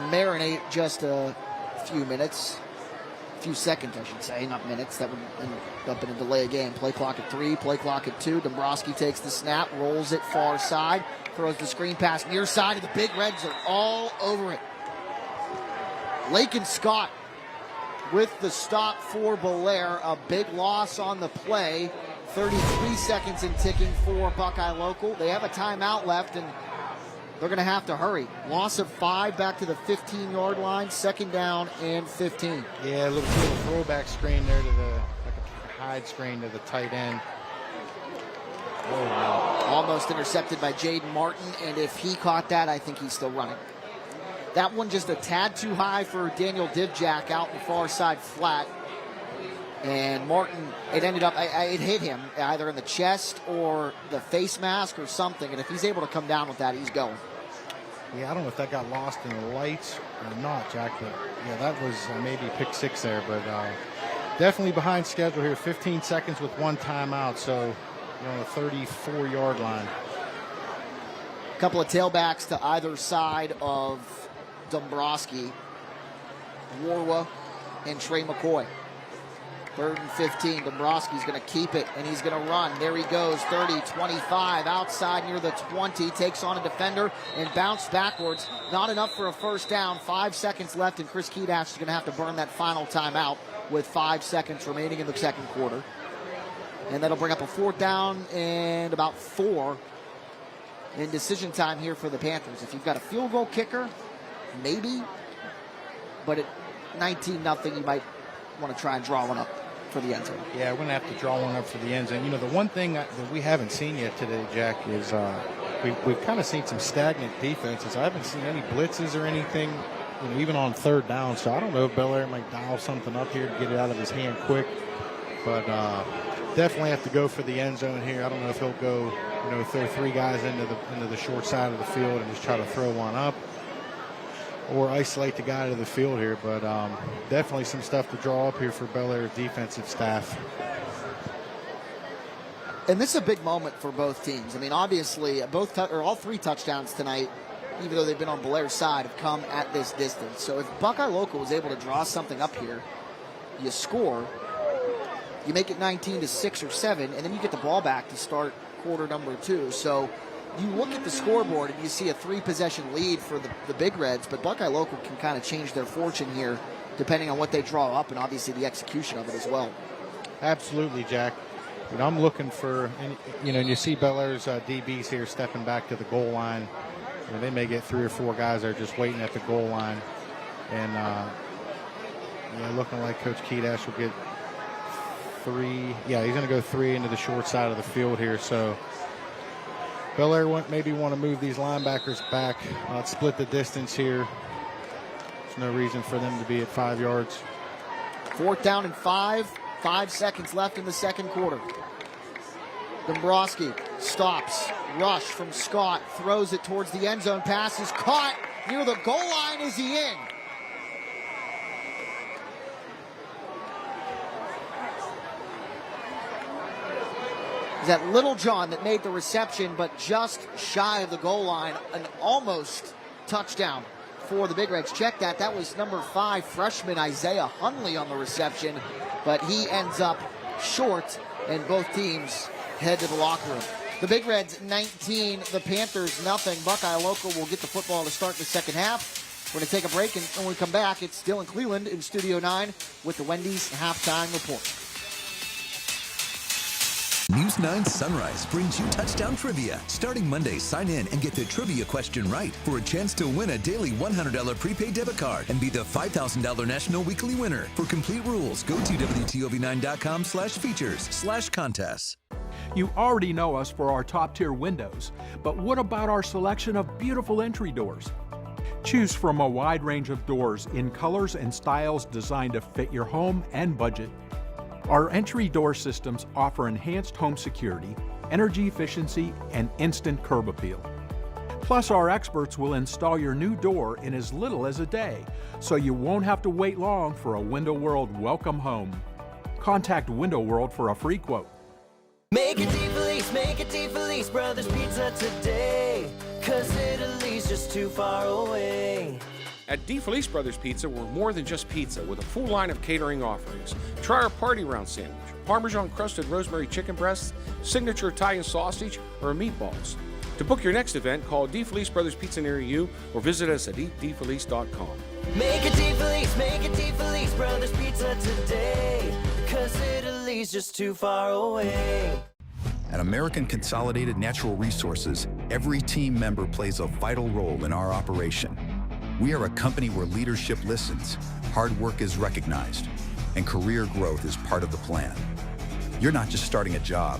marinate just a few minutes. A few seconds, I should say, not minutes. That would end up in a delay of game. Play clock at 3, play clock at 2. Dombrowski takes the snap, rolls it far side, throws the screen pass near side, and the Big Reds are all over it. Lakin Scott with the stop for Bellaire. A big loss on the play. 33 seconds and ticking for Buckeye Local. They have a timeout left, and they're going to have to hurry. Loss of 5 back to the 15-yard line. 2nd down and 15. Yeah, a little throwback screen there to the hide screen to the tight end. Oh, wow. Almost intercepted by Jaden Martin, and if he caught that, I think he's still running. That one just a tad too high for Daniel Divjak out in the far side flat. And Martin, it ended up, it hit him either in the chest or the face mask or something. And if he's able to come down with that, he's going. Yeah, I don't know if that got lost in the lights or not, Jack. But yeah, that was maybe pick 6 there. But definitely behind schedule here. 15 seconds with 1 timeout. So, on the 34-yard line. A couple of tailbacks to either side of Dombrowski, Warwa, and Trey McCoy. 3rd and 15. Dombrowski's going to keep it, and he's going to run. There he goes, 30, 25, outside near the 20. Takes on a defender and bounced backwards. Not enough for a first down. 5 seconds left, and Chris Kedash is going to have to burn that final timeout with 5 seconds remaining in the second quarter. And that'll bring up a 4th down and about 4 in decision time here for the Panthers. If you've got a field goal kicker, maybe. But at 19-0, you might want to try and draw one up for the end zone. Yeah, we're going to have to draw one up for the end zone. The one thing that we haven't seen yet today, Jack, is we've kind of seen some stagnant defenses. I haven't seen any blitzes or anything, even on 3rd down. So I don't know if Bellaire might dial something up here to get it out of his hand quick. But definitely have to go for the end zone here. I don't know if he'll go, throw 3 guys into the short side of the field and just try to throw one up, or isolate the guy to the field here. But definitely some stuff to draw up here for Bellaire's defensive staff. And this is a big moment for both teams. I mean, obviously, all 3 touchdowns tonight, even though they've been on Belaire's side, have come at this distance. So if Buckeye Local was able to draw something up here, you score, you make it 19-6 or 7, and then you get the ball back to start quarter number 2. So you look at the scoreboard and you see a 3-possession lead for the Big Reds, but Buckeye Local can kind of change their fortune here depending on what they draw up and obviously the execution of it as well. Absolutely, Jack. I'm looking for, you see Bellaire's DBs here stepping back to the goal line. They may get 3 or 4 guys that are just waiting at the goal line. And looking like Coach Kedash will get 3. Yeah, he's going to go 3 into the short side of the field here. So Bellaire maybe want to move these linebackers back, split the distance here. There's no reason for them to be at 5 yards. 4th down and 5. 5 seconds left in the second quarter. Dombrowski stops. Rush from Scott. Throws it towards the end zone. Pass is caught near the goal line. Is he in? Is that Little John that made the reception, but just shy of the goal line. An almost touchdown for the Big Reds. Check that. That was number 5 freshman Isaiah Hunley on the reception, but he ends up short, and both teams head to the locker room. The Big Reds 19, the Panthers nothing. Buckeye Local will get the football to start the second half. We're going to take a break, and when we come back, it's Dylan Cleland in Studio 9 with the Wendy's Halftime Report. News 9 Sunrise brings you touchdown trivia. Starting Monday, sign in and get the trivia question right for a chance to win a daily $100 prepaid debit card and be the $5,000 national weekly winner. For complete rules, go to WTOV9.com/features/contests. You already know us for our top-tier windows, but what about our selection of beautiful entry doors? Choose from a wide range of doors in colors and styles designed to fit your home and budget. Our entry door systems offer enhanced home security, energy efficiency, and instant curb appeal. Plus, our experts will install your new door in as little as a day, so you won't have to wait long for a Window World welcome home. Contact Window World for a free quote. Make it T-Fleece, make it T-Fleece. Felice Brothers Pizza today, 'cause Italy's just too far away. At DeFelice Brothers Pizza, we're more than just pizza with a full line of catering offerings. Try our Party Round sandwich, Parmesan-crusted rosemary chicken breasts, signature Italian sausage, or meatballs. To book your next event, call DeFelice Brothers Pizza near you or visit us at eatdefelice.com. Make it DeFelice Brothers Pizza today, 'cause Italy's just too far away. At American Consolidated Natural Resources, every team member plays a vital role in our operation. We are a company where leadership listens, hard work is recognized, and career growth is part of the plan. You're not just starting a job,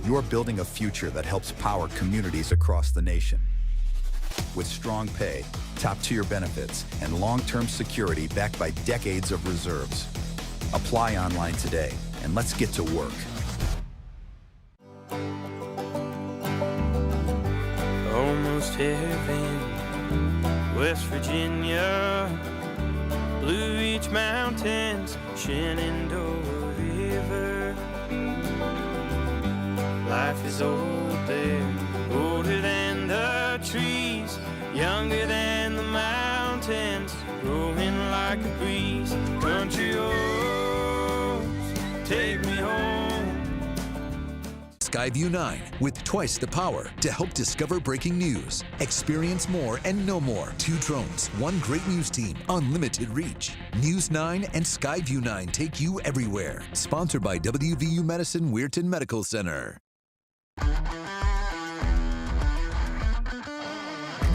you're building a future that helps power communities across the nation. With strong pay, top-tier benefits, and long-term security backed by decades of reserves. Apply online today, and let's get to work. Almost heaven, West Virginia, Blue Ridge Mountains, Shenandoah River. Life is old there, older than the trees, younger than the mountains, growing like a breeze. Country roads, take me home. Skyview 9 with twice the power to help discover breaking news. Experience more and know more. 2 drones, 1 great news team, unlimited reach. News 9 and Skyview 9 take you everywhere. Sponsored by WVU Medicine Weirton Medical Center.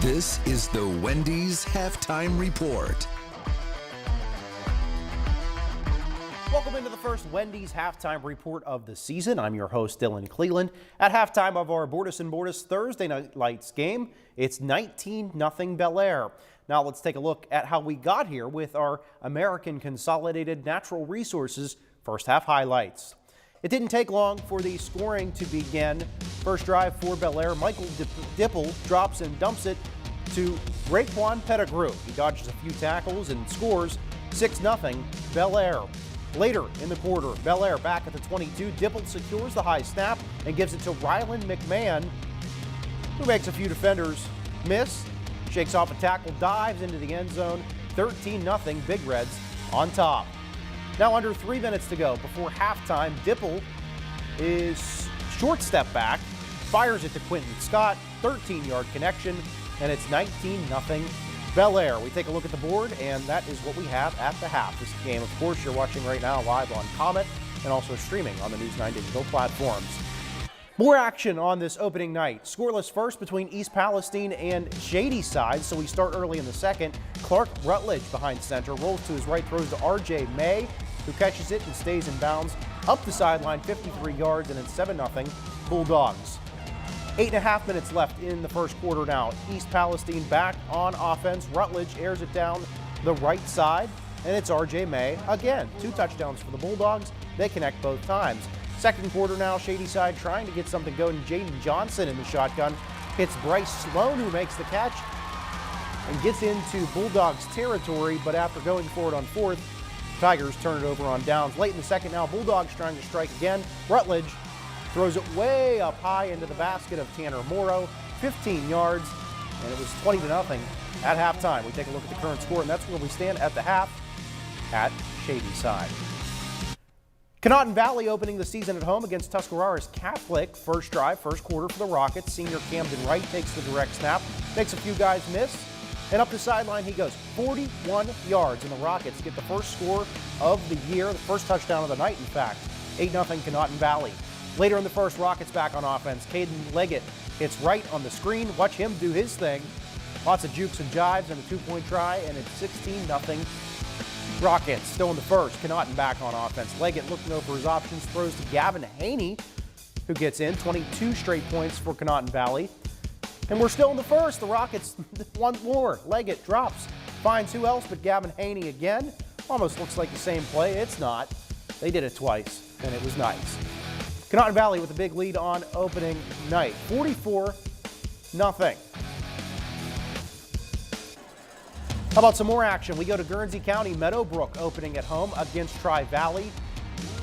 This is the Wendy's Halftime Report. Welcome into the first Wendy's Halftime Report of the season. I'm your host, Dylan Cleland. At halftime of our Bordas Bordas Thursday Night Lights game, it's 19-0 Bellaire. Now let's take a look at how we got here with our American Consolidated Natural Resources first half highlights. It didn't take long for the scoring to begin. First drive for Bellaire, Michael Dipple drops and dumps it to Raekwon Pettigrew. He dodges a few tackles and scores 6-0 Bellaire. Later in the quarter, Bellaire back at the 22. Dipple secures the high snap and gives it to Rylan McMahon, who makes a few defenders miss, shakes off a tackle, dives into the end zone. 13-0 Big Reds on top. Now under 3 minutes to go before halftime, Dipple is short step back, fires it to Quentin Scott, 13-yard connection, and it's 19-0 Bellaire. We take a look at the board, and that is what we have at the half. This game, of course, you're watching right now live on Comet and also streaming on the News 9 digital platforms. More action on this opening night. Scoreless first between East Palestine and Shadyside, so we start early in the second. Clark Rutledge behind center, rolls to his right, throws to R.J. May, who catches it and stays in bounds up the sideline, 53 yards, and it's 7-0 Bulldogs. 8.5 minutes left in the first quarter now. East Palestine back on offense. Rutledge airs it down the right side, and it's R.J. May again. 2 touchdowns for the Bulldogs. They connect both times. Second quarter now, Shadyside trying to get something going. Jaden Johnson in the shotgun hits Bryce Sloan, who makes the catch and gets into Bulldogs territory, but after going forward on fourth, Tigers turn it over on downs. Late in the second now, Bulldogs trying to strike again. Rutledge throws it way up high into the basket of Tanner Morrow, 15 yards, and it was 20-0 at halftime. We take a look at the current score, and that's where we stand at the half at Shadyside. Connaughton Valley opening the season at home against Tuscarawas Catholic. First drive, first quarter for the Rockets. Senior Camden Wright takes the direct snap, makes a few guys miss, and up the sideline he goes. 41 yards, and the Rockets get the first score of the year, the first touchdown of the night, in fact. 8-0 Connaughton Valley. Later in the first, Rockets back on offense. Caden Leggett hits right on the screen. Watch him do his thing. Lots of jukes and jives and a 2-point try, and it's 16-0 Rockets. Still in the first, Connaughton back on offense. Leggett looking over his options, throws to Gavin Haney, who gets in. 22 straight points for Connaughton Valley. And we're still in the first. The Rockets want more. Leggett drops, finds who else but Gavin Haney again. Almost looks like the same play. It's not. They did it twice, and it was nice. Connaughton Valley with a big lead on opening night, 44-0. How about some more action? We go to Guernsey County. Meadowbrook opening at home against Tri-Valley.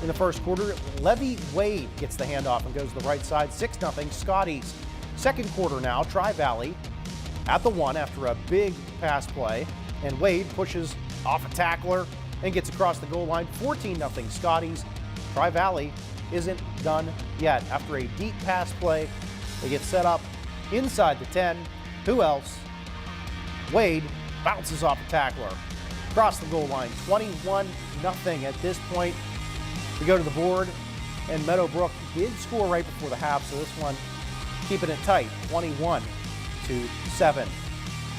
In the first quarter, Levy Wade gets the handoff and goes to the right side, 6-0 Scotties. Second quarter now, Tri-Valley at the 1 after a big pass play, and Wade pushes off a tackler and gets across the goal line. 14-0 Scotties. Tri-Valley isn't done yet. After a deep pass play, they get set up inside the 10. Who else? Wade bounces off a tackler across the goal line. 21-0 at this point. We go to the board, and Meadowbrook did score right before the half, so this one keeping it tight, 21-7.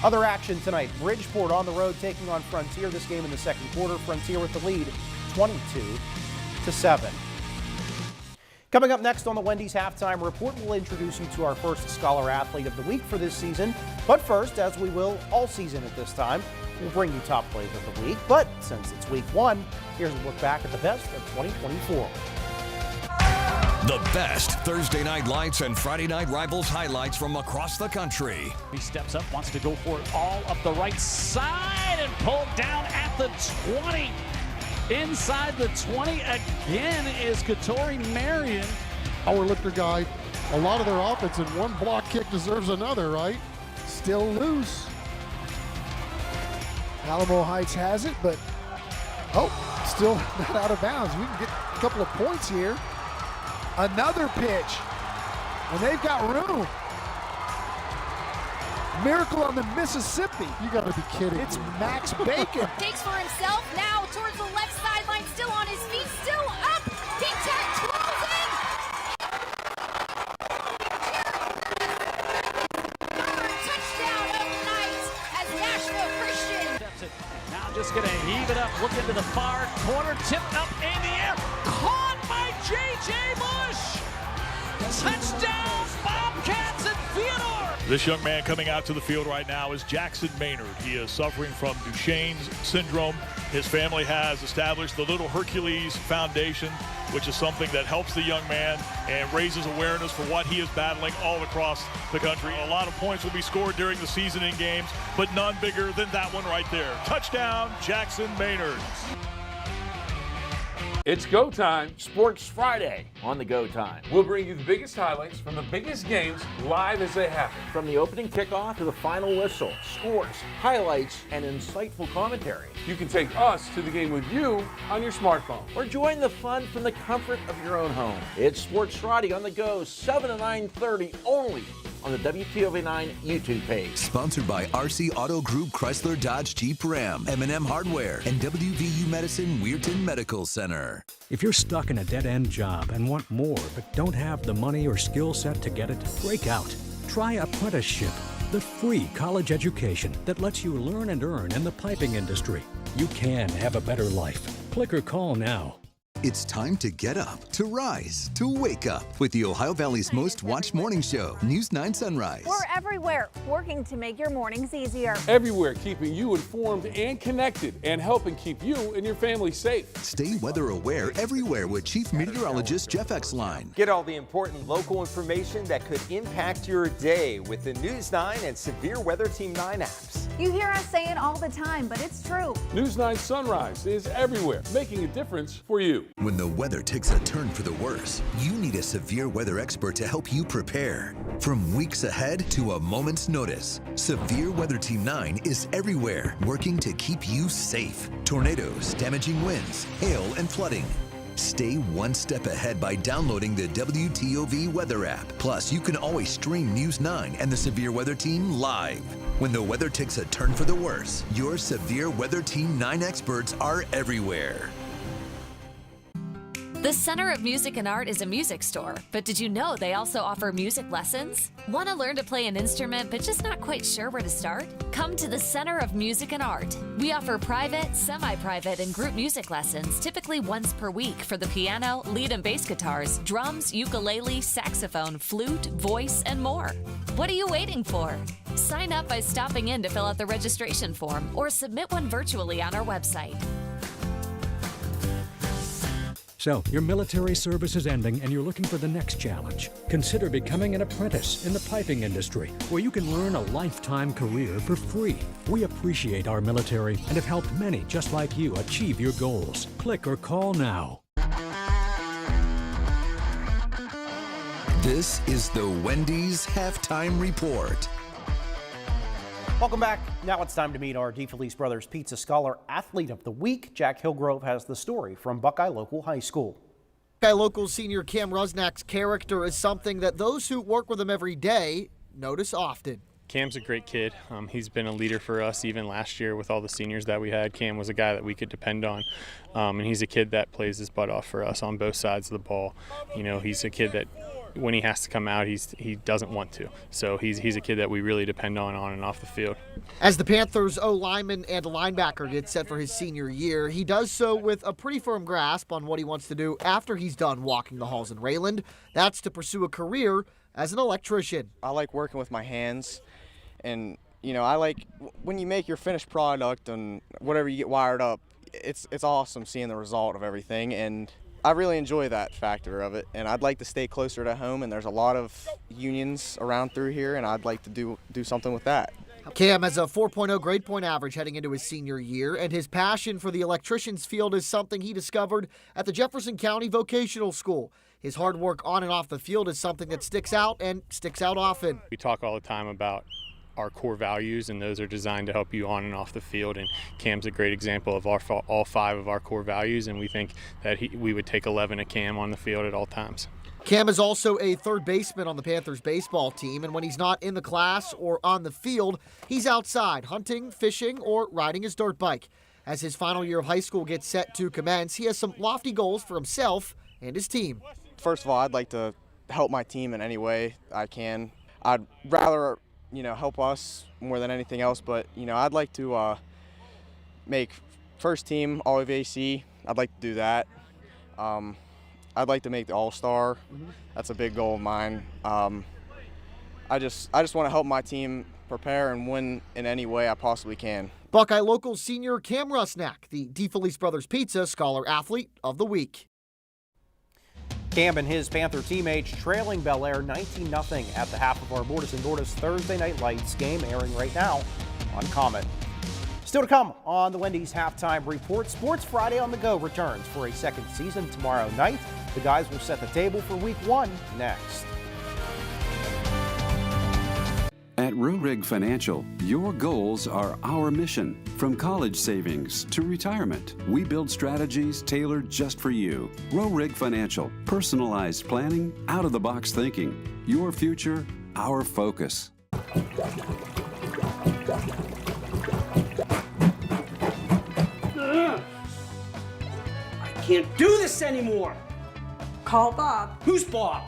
Other action tonight, Bridgeport on the road taking on Frontier. This game in the second quarter, Frontier with the lead, 22-7. Coming up next on the Wendy's Halftime Report, we'll introduce you to our first Scholar Athlete of the Week for this season. But first, as we will all season at this time, we'll bring you top plays of the week. But since it's week 1, here's a look back at the best of 2024. The best Thursday Night Lights and Friday Night Rivals highlights from across the country. He steps up, wants to go for it all up the right side and pulled down at the 20. Inside the 20 again is Katori Marion. Our lifter guy, a lot of their offense in one block kick deserves another, right? Still loose. Alamo Heights has it, but still not out of bounds. We can get a couple of points here. Another pitch, and they've got room. Miracle on the Mississippi. You gotta be kidding. It's Max Bacon. Takes for himself now towards the left sideline, still on his feet, still up. He twirls in. Touchdown of the night as Nashville Christian. Now just gonna heave it up, look into the far corner, tipped up in the air, caught by J.J. Bush. Touchdown, Bobcats and Theodore. This young man coming out to the field right now is Jackson Maynard. He is suffering from Duchenne's syndrome. His family has established the Little Hercules Foundation, which is something that helps the young man and raises awareness for what he is battling all across the country. A lot of points will be scored during the season in games, but none bigger than that one right there. Touchdown, Jackson Maynard. It's Go Time, Sports Friday on the Go Time. We'll bring you the biggest highlights from the biggest games live as they happen. From the opening kickoff to the final whistle, scores, highlights, and insightful commentary. You can take us to the game with you on your smartphone. Or join the fun from the comfort of your own home. It's Sports Friday on the Go, 7 to 9:30 only on the WTOV 9 YouTube page. Sponsored by RC Auto Group, Chrysler, Dodge, Jeep, Ram, M&M Hardware, and WVU Medicine Weirton Medical Center. If you're stuck in a dead-end job and want more but don't have the money or skill set to get it, break out. Try apprenticeship, the free college education that lets you learn and earn in the piping industry. You can have a better life. Click or call now. It's time to get up, to rise, to wake up with the Ohio Valley's most watched morning show, News 9 Sunrise. We're everywhere, working to make your mornings easier. Everywhere, keeping you informed and connected and helping keep you and your family safe. Stay weather aware everywhere with Chief Meteorologist Jeff Exline. Get all the important local information that could impact your day with the News 9 and Severe Weather Team 9 apps. You hear us say it all the time, but it's true. News 9 Sunrise is everywhere, making a difference for you. When the weather takes a turn for the worse, you need a severe weather expert to help you prepare. From weeks ahead to a moment's notice, Severe Weather Team 9 is everywhere, working to keep you safe. Tornadoes, damaging winds, hail, and flooding. Stay one step ahead by downloading the WTOV weather app. Plus, you can always stream News 9 and the Severe Weather Team live. When the weather takes a turn for the worse, your Severe Weather Team 9 experts are everywhere. The Center of Music and Art is a music store, but did you know they also offer music lessons? Want to learn to play an instrument but just not quite sure where to start? Come to the Center of Music and Art. We offer private, semi-private, and group music lessons, typically once per week for the piano, lead and bass guitars, drums, ukulele, saxophone, flute, voice, and more. What are you waiting for? Sign up by stopping in to fill out the registration form or submit one virtually on our website. So, your military service is ending and you're looking for the next challenge. Consider becoming an apprentice in the piping industry, where you can learn a lifetime career for free. We appreciate our military and have helped many just like you achieve your goals. Click or call now. This is the Wendy's Halftime Report. Welcome back. Now it's time to meet our DeFelice Brothers Pizza Scholar Athlete of the Week. Jack Hillgrove has the story from Buckeye Local High School. Buckeye Local senior Cam Rusnak's character is something that those who work with him every day notice often. Cam's a great kid. He's been a leader for us even last year with all the seniors that we had. Cam was a guy that we could depend on, and he's a kid that plays his butt off for us on both sides of the ball. You know, he's a kid that when he has to come out, he doesn't want to. So he's a kid that we really depend on and off the field. As the Panthers' O-lineman and linebacker gets set for his senior year, he does so with a pretty firm grasp on what he wants to do after he's done walking the halls in Rayland. That's to pursue a career as an electrician. I like working with my hands, and you know, I like when you make your finished product and whatever you get wired up, it's awesome seeing the result of everything, and I really enjoy that factor of it, and I'd like to stay closer to home, and there's a lot of unions around through here, and I'd like to do something with that. Cam has a 4.0 grade point average heading into his senior year, and his passion for the electrician's field is something he discovered at the Jefferson County Vocational School. His hard work on and off the field is something that sticks out, and sticks out often. We talk all the time about our core values, and those are designed to help you on and off the field, and Cam's a great example of all 5 of our core values, and we think that we would take 11 of Cam on the field at all times. Cam is also a third baseman on the Panthers baseball team, and when he's not in the class or on the field, he's outside hunting, fishing, or riding his dirt bike. As his final year of high school gets set to commence, he has some lofty goals for himself and his team. First of all, I'd like to help my team in any way I can. I'd rather help us more than anything else, but I'd like to make first team All-AVAC. I'd like to do that. I'd like to make the All-Star. That's a big goal of mine. I just want to help my team prepare and win in any way I possibly can. Buckeye Local senior Cam Rusnak, the DeFelice Brothers Pizza Scholar Athlete of the Week. Cam and his Panther teammates trailing Bellaire 19-0 at the half of our Bordas Bordas Thursday Night Lights game, airing right now on Comet. Still to come on the Wendy's Halftime Report, Sports Friday on the Go returns for a second season tomorrow night. The guys will set the table for Week 1 next. At Rurig Financial, your goals are our mission. From college savings to retirement, we build strategies tailored just for you. Rurig Financial, personalized planning, out-of-the-box thinking. Your future, our focus. I can't do this anymore. Call Bob. Who's Bob?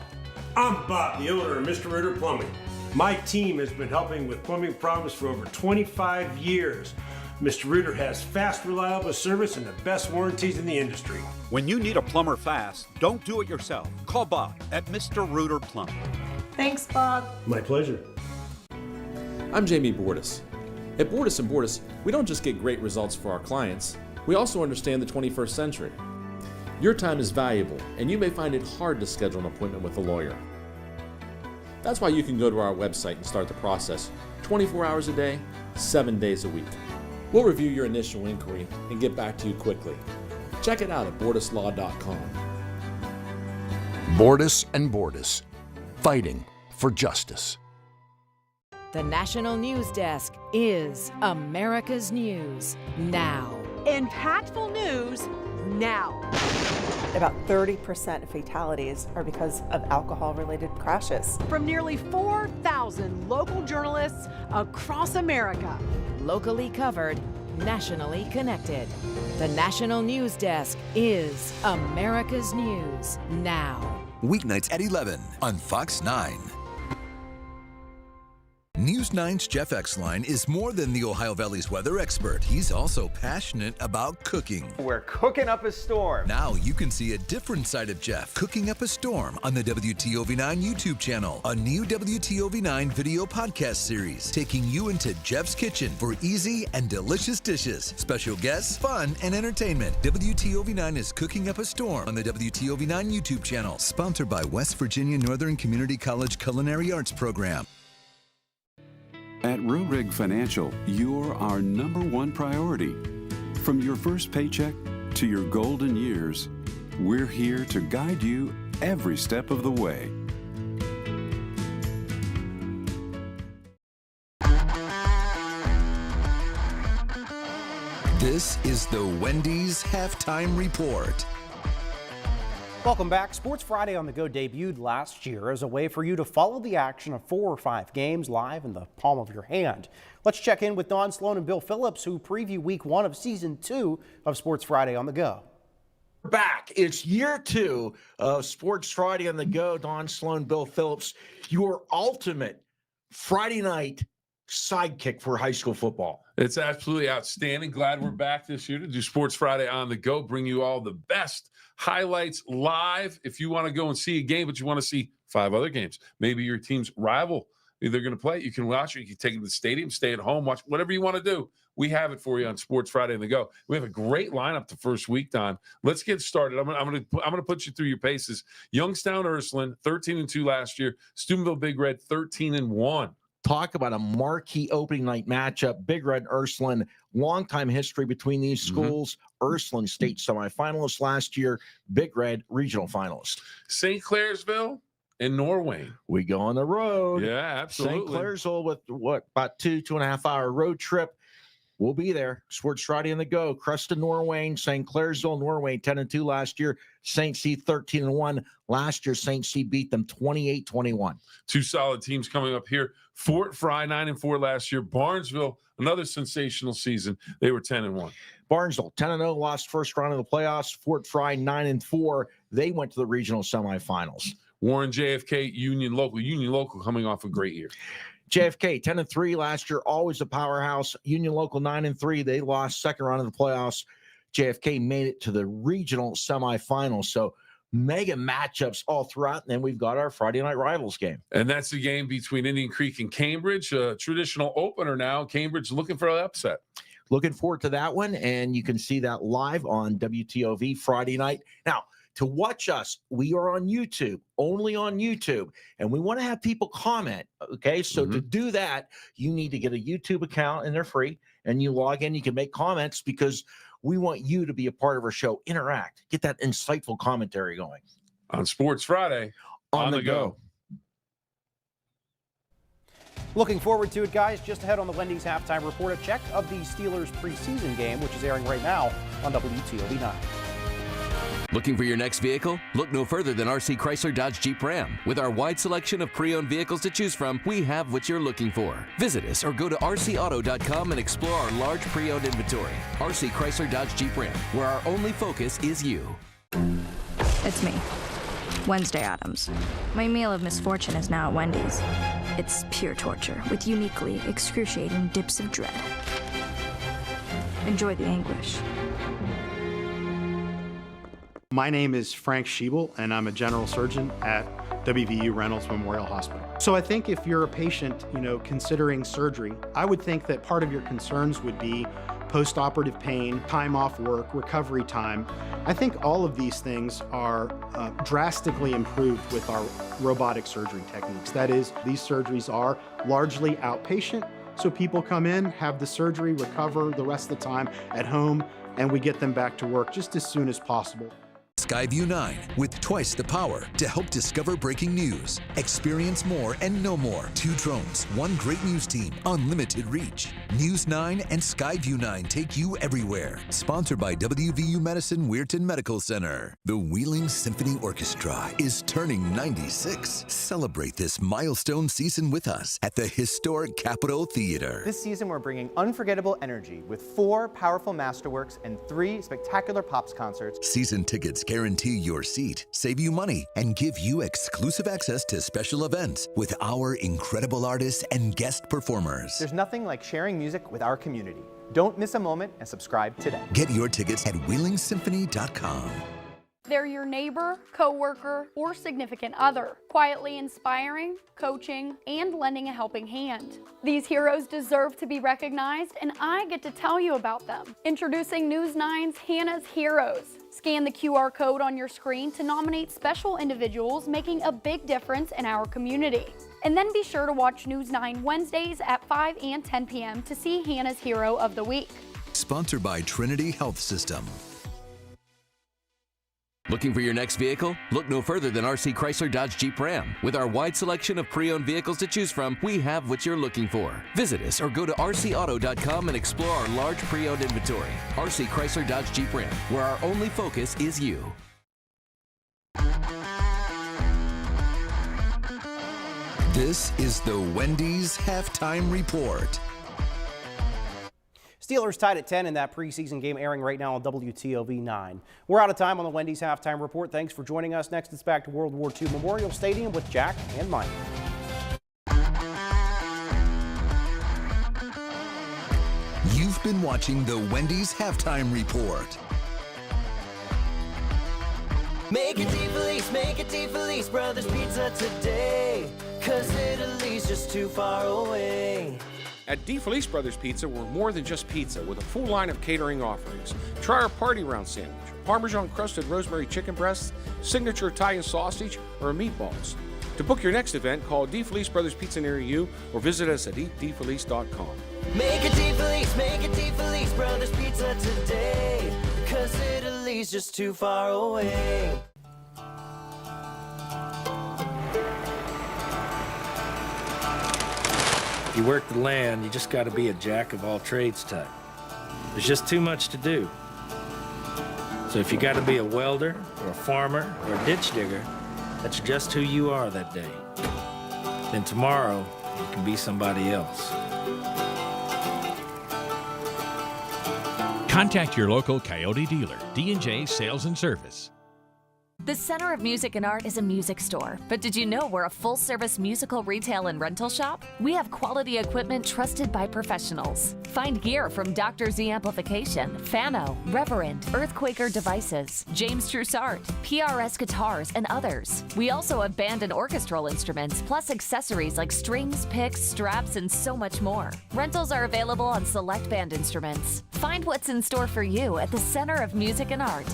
I'm Bob, the owner of Mr. Ritter Plumbing. My team has been helping with plumbing problems for over 25 years. Mr. Ritter has fast, reliable service and the best warranties in the industry. When you need a plumber fast, don't do it yourself. Call Bob at Mr. Ritter Plumbing. Thanks, Bob. My pleasure. I'm Jamie Bordas. At Bordas Bordas, we don't just get great results for our clients, we also understand the 21st century. Your time is valuable, and you may find it hard to schedule an appointment with a lawyer. That's why you can go to our website and start the process 24 hours a day, 7 days a week. We'll review your initial inquiry and get back to you quickly. Check it out at bordaslaw.com. Bordas and Bordas, fighting for justice. The National News Desk is America's News Now. Impactful news now. About 30% of fatalities are because of alcohol-related crashes. From nearly 4,000 local journalists across America. Locally covered, nationally connected. The National News Desk is America's News Now. Weeknights at 11 on Fox 9. News 9's Jeff Exline is more than the Ohio Valley's weather expert. He's also passionate about cooking. We're cooking up a storm. Now you can see a different side of Jeff cooking up a storm on the WTOV9 YouTube channel. A new WTOV9 video podcast series taking you into Jeff's kitchen for easy and delicious dishes, special guests, fun, and entertainment. WTOV9 is cooking up a storm on the WTOV9 YouTube channel. Sponsored by West Virginia Northern Community College Culinary Arts Program. At Rurig Financial, you're our #1 priority. From your first paycheck to your golden years, we're here to guide you every step of the way. This is the Wendy's Halftime Report. Welcome back. Sports Friday on the Go debuted last year as a way for you to follow the action of 4 or 5 games live in the palm of your hand. Let's check in with Don Sloan and Bill Phillips, who preview week 1 of season 2 of Sports Friday on the Go. Back. It's year 2 of Sports Friday on the Go. Don Sloan, Bill Phillips, your ultimate Friday night sidekick for high school football. It's absolutely outstanding. Glad we're back this year to do Sports Friday on the Go, bring you all the best highlights live. If you want to go and see a game, but you want to see 5 other games, maybe your team's rival, they're going to play, you can watch it. You can take it to the stadium, stay at home, watch whatever you want to do. We have it for you on Sports Friday on the Go. We have a great lineup the first week, Don. Let's get started. I'm going to put you through your paces. Youngstown Ursuline, 13-2 last year. Steubenville Big Red, 13-1. Talk about a marquee opening night matchup. Big Red, Ursuline, long-time history between these schools. Ursuline state semifinalists last year. Big Red, regional finalist. St. Clairsville and Norway. We go on the road. Yeah, absolutely. St. Clairsville with about 2.5 hour road trip. We'll be there. Sports Friday on the Go. Creston, Norway, St. Clairsville, Norway, 10-2 last year. St. C, 13-1. Last year, St. C beat them 28-21. 2 solid teams coming up here. Fort Fry, 9-4 last year. Barnesville, another sensational season. They were 10-1. Barnesville, 10-0, lost first round of the playoffs. Fort Fry, 9-4. They went to the regional semifinals. Warren, JFK, Union Local coming off a great year. JFK 10-3 last year, always a powerhouse. Union Local 9-3. They lost second round of the playoffs. JFK made it to the regional semifinals. So mega matchups all throughout. And then we've got our Friday night rivals game. And that's the game between Indian Creek and Cambridge. A traditional opener now. Cambridge looking for an upset. Looking forward to that one. And you can see that live on WTOV Friday night. Now, to watch us, we are on YouTube, only on YouTube, and we want to have people comment, okay? So to do that, you need to get a YouTube account, and they're free, and you log in, you can make comments because we want you to be a part of our show, interact, get that insightful commentary going. On Sports Friday, on the Go. Looking forward to it, guys. Just ahead on the Wendy's Halftime Report, a check of the Steelers preseason game, which is airing right now on WTOV 9. Looking for your next vehicle? Look no further than RC Chrysler Dodge Jeep Ram. With our wide selection of pre-owned vehicles to choose from, we have what you're looking for. Visit us or go to rcauto.com and explore our large pre-owned inventory. RC Chrysler Dodge Jeep Ram, where our only focus is you. It's me, Wednesday Addams. My meal of misfortune is now at Wendy's. It's pure torture with uniquely excruciating dips of dread. Enjoy the anguish. My name is Frank Schiebel, and I'm a general surgeon at WVU Reynolds Memorial Hospital. So I think if you're a patient, considering surgery, I would think that part of your concerns would be post-operative pain, time off work, recovery time. I think all of these things are drastically improved with our robotic surgery techniques. That is, these surgeries are largely outpatient, so people come in, have the surgery, recover the rest of the time at home, and we get them back to work just as soon as possible. Skyview 9 with twice the power to help discover breaking news. Experience more and know more. 2 drones, 1 great news team, unlimited reach. News 9 and Skyview 9 take you everywhere. Sponsored by WVU Medicine Weirton Medical Center. The Wheeling Symphony Orchestra is turning 96. Celebrate this milestone season with us at the historic Capitol Theater. This season we're bringing unforgettable energy with 4 powerful masterworks and 3 spectacular Pops concerts. Season tickets guarantee your seat, save you money, and give you exclusive access to special events with our incredible artists and guest performers. There's nothing like sharing music with our community. Don't miss a moment and subscribe today. Get your tickets at WheelingSymphony.com. They're your neighbor, coworker, or significant other, quietly inspiring, coaching, and lending a helping hand. These heroes deserve to be recognized, and I get to tell you about them. Introducing News 9's Hannah's Heroes. Scan the QR code on your screen to nominate special individuals making a big difference in our community. And then be sure to watch News 9 Wednesdays at 5 and 10 p.m. to see Hannah's Hero of the Week. Sponsored by Trinity Health System. Looking for your next vehicle? Look no further than RC Chrysler Dodge Jeep Ram. With our wide selection of pre-owned vehicles to choose from, we have what you're looking for. Visit us or go to rcauto.com and explore our large pre-owned inventory. RC Chrysler Dodge Jeep Ram, where our only focus is you. This is the Wendy's Halftime Report. Steelers tied at 10 in that preseason game, airing right now on WTOV 9. We're out of time on the Wendy's Halftime Report. Thanks for joining us. Next, it's back to World War II Memorial Stadium with Jack and Mike. You've been watching the Wendy's Halftime Report. Make it DeFelice Brothers Pizza today, 'cause Italy's just too far away. At DeFelice Brothers Pizza, we're more than just pizza with a full line of catering offerings. Try our Party Round sandwich, Parmesan-crusted rosemary chicken breasts, signature Italian sausage, or meatballs. To book your next event, call DeFelice Brothers Pizza near you or visit us at eatdefelice.com. Make it DeFelice Brothers Pizza today, 'cause Italy's just too far away. If you work the land, you just got to be a jack of all trades type. There's just too much to do. So if you got to be a welder or a farmer or a ditch digger, that's just who you are that day. Then tomorrow, you can be somebody else. Contact your local Coyote dealer, D&J Sales and Service. The Center of Music and Art is a music store, but did you know we're a full-service musical retail and rental shop? We have quality equipment trusted by professionals. Find gear from Dr. Z Amplification, Fano, Reverend, Earthquaker Devices, James Trussart, PRS Guitars, and others. We also have band and orchestral instruments, plus accessories like strings, picks, straps, and so much more. Rentals are available on select band instruments. Find what's in store for you at the Center of Music and Art.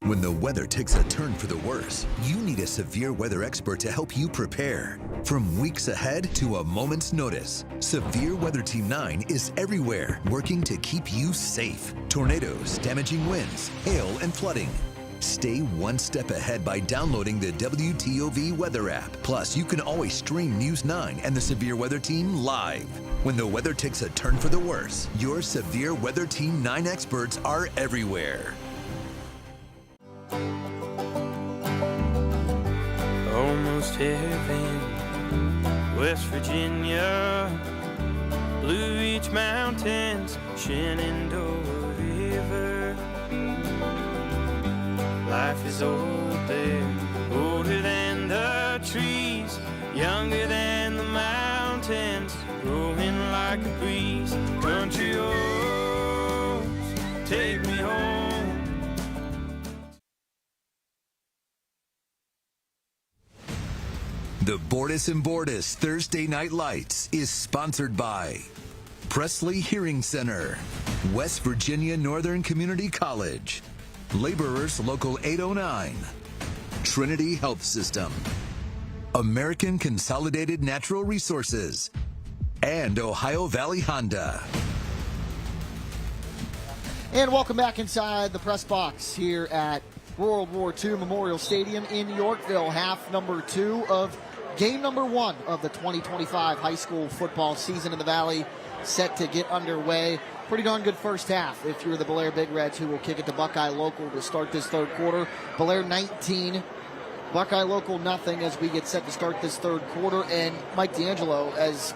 When the weather takes a turn for the worse, you need a severe weather expert to help you prepare. From weeks ahead to a moment's notice, Severe Weather Team 9 is everywhere, working to keep you safe. Tornadoes, damaging winds, hail, and flooding. Stay one step ahead by downloading the WTOV weather app. Plus, you can always stream News 9 and the Severe Weather Team live. When the weather takes a turn for the worse, your Severe Weather Team 9 experts are everywhere. Almost heaven, West Virginia, Blue Ridge Mountains, Shenandoah River. Life is old there, older than the trees, younger than the mountains, growing like a breeze. Country roads, take me home. The Bordas and Bordas Thursday Night Lights is sponsored by Presley Hearing Center, West Virginia Northern Community College, Laborers Local 809, Trinity Health System, American Consolidated Natural Resources, and Ohio Valley Honda. And welcome back inside the press box here at World War II Memorial Stadium in Yorkville. Half number 2 of game number 1 of the 2025 high school football season in the Valley set to get underway. Pretty darn good first half if you're the Bellaire Big Reds, who will kick it to Buckeye Local to start this third quarter. Bellaire 19, Buckeye Local nothing as we get set to start this third quarter. And Mike D'Angelo, as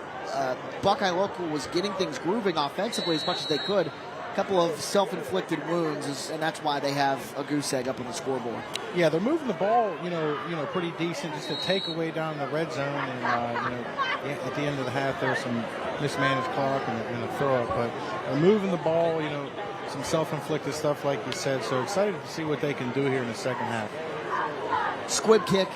Buckeye Local was getting things grooving offensively as much as they could, a couple of self-inflicted wounds, and that's why they have a goose egg up on the scoreboard. Yeah, they're moving the ball, pretty decent. Just a takeaway down the red zone, and at the end of the half, there's some mismanaged clock and a throw up. But they're moving the ball, some self-inflicted stuff, like you said. So excited to see what they can do here in the second half. Squib kick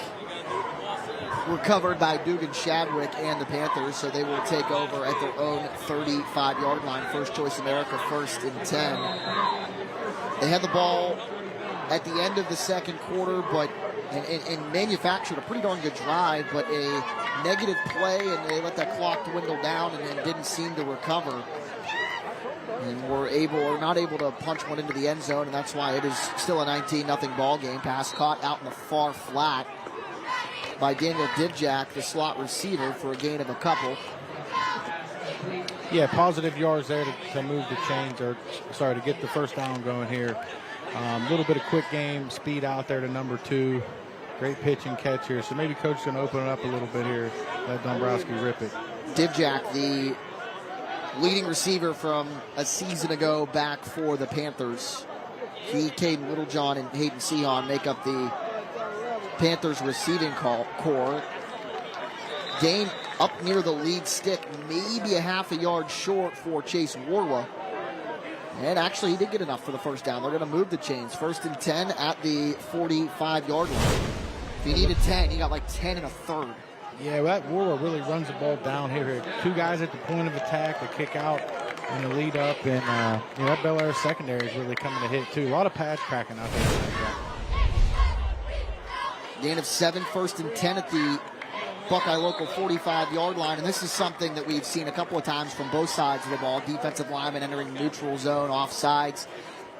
recovered by Dugan Shadwick and the Panthers, so they will take over at their own 35-yard line. First Choice America, 1st and 10. They had the ball at the end of the second quarter, but and manufactured a pretty darn good drive, but a negative play, and they let that clock dwindle down and didn't seem to recover. and were not able to punch one into the end zone, and that's why it is still a 19-0 ball game. Pass caught out in the far flat by Daniel Divjak, the slot receiver, for a gain of a couple. Yeah, positive yards there to move the chains, to get the first down going here. A little bit of quick game speed out there to number 2. Great pitch and catch here. So maybe coach is going to open it up a little bit here. Let Dombrowski rip it. Divjak, the leading receiver from a season ago back for the Panthers. He, Caden Littlejohn, and Hayden Sehon make up the Panthers receiving core. Gain up near the lead stick, maybe a half a yard short for Chase Warwa. And actually, he did get enough for the first down. They're going to move the chains. 1st and 10 at the 45-yard line. If he needed 10, he got like 10 and a third. Yeah, well, that Warwa really runs the ball down here. 2 guys at the point of attack, the kick out, and the lead up. And that Bellaire secondary is really coming to hit, too. A lot of pads cracking out there. Gain of 7, 1st and 10 at the Buckeye local 45-yard line, and this is something that we've seen a couple of times from both sides of the ball. Defensive linemen entering neutral zone, offsides.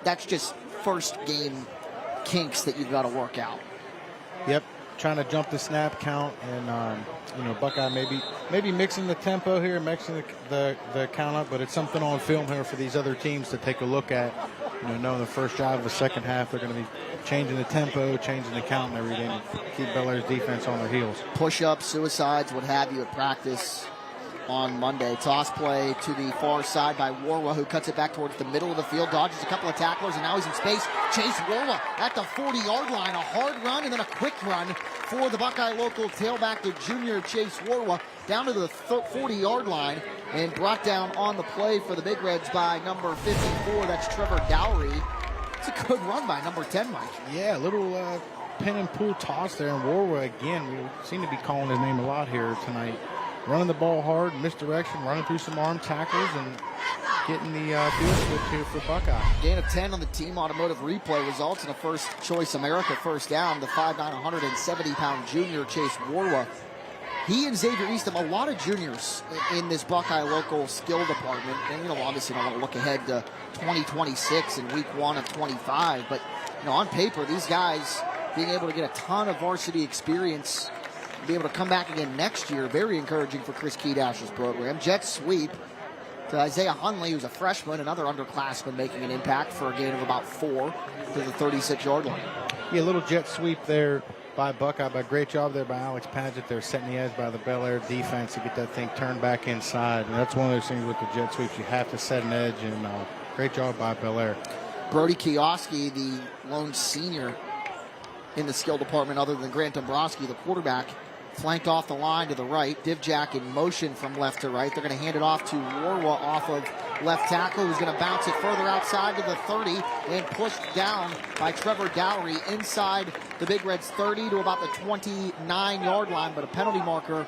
That's just first game kinks that you've got to work out. Yep, trying to jump the snap count, and Buckeye maybe mixing the tempo here, mixing the count up, but it's something on film here for these other teams to take a look at. Knowing the first drive of the second half, they're going to be changing the tempo, changing the count and everything to keep Bellaire's defense on their heels. Push-ups, suicides, what have you at practice on Monday. Toss play to the far side by Warwa, who cuts it back towards the middle of the field, dodges a couple of tacklers, and now he's in space. Chase Warwa at the 40-yard line. A hard run and then a quick run for the Buckeye local tailback, the junior Chase Warwa, down to the 40-yard line and brought down on the play for the Big Reds by number 54. That's Trevor Dowry. It's a good run by number 10, Mike. Yeah, a little pin and pull toss there, and Warwa again, we seem to be calling his name a lot here tonight. Running the ball hard, misdirection, running through some arm tackles, and getting the field switch here for Buckeye. Gain of 10 on the team automotive replay results in a first choice America first down. The 5'9", 170-pound junior Chase Warwa. He and Xavier Eastham, a lot of juniors in this Buckeye local skill department. And, obviously don't want to look ahead to 2026 and week 1 of 25. But, on paper, these guys being able to get a ton of varsity experience, be able to come back again next year, very encouraging for Chris Kedash's program. Jet sweep to Isaiah Hunley, who's a freshman, another underclassman making an impact for a gain of about 4 to the 36-yard line. Yeah, a little jet sweep there by Buckeye, but great job there by Alex Padgett. They're setting the edge by the Bellaire defense to get that thing turned back inside. And that's one of those things with the jet sweeps. You have to set an edge, and great job by Bellaire. Brody Kioski, the lone senior in the skill department other than Grant Dombrowski, the quarterback, flanked off the line to the right. Divjak in motion from left to right. They're going to hand it off to Warwa off of left tackle, who's going to bounce it further outside to the 30 and pushed down by Trevor Dowry inside the Big Reds 30 to about the 29-yard line, but a penalty marker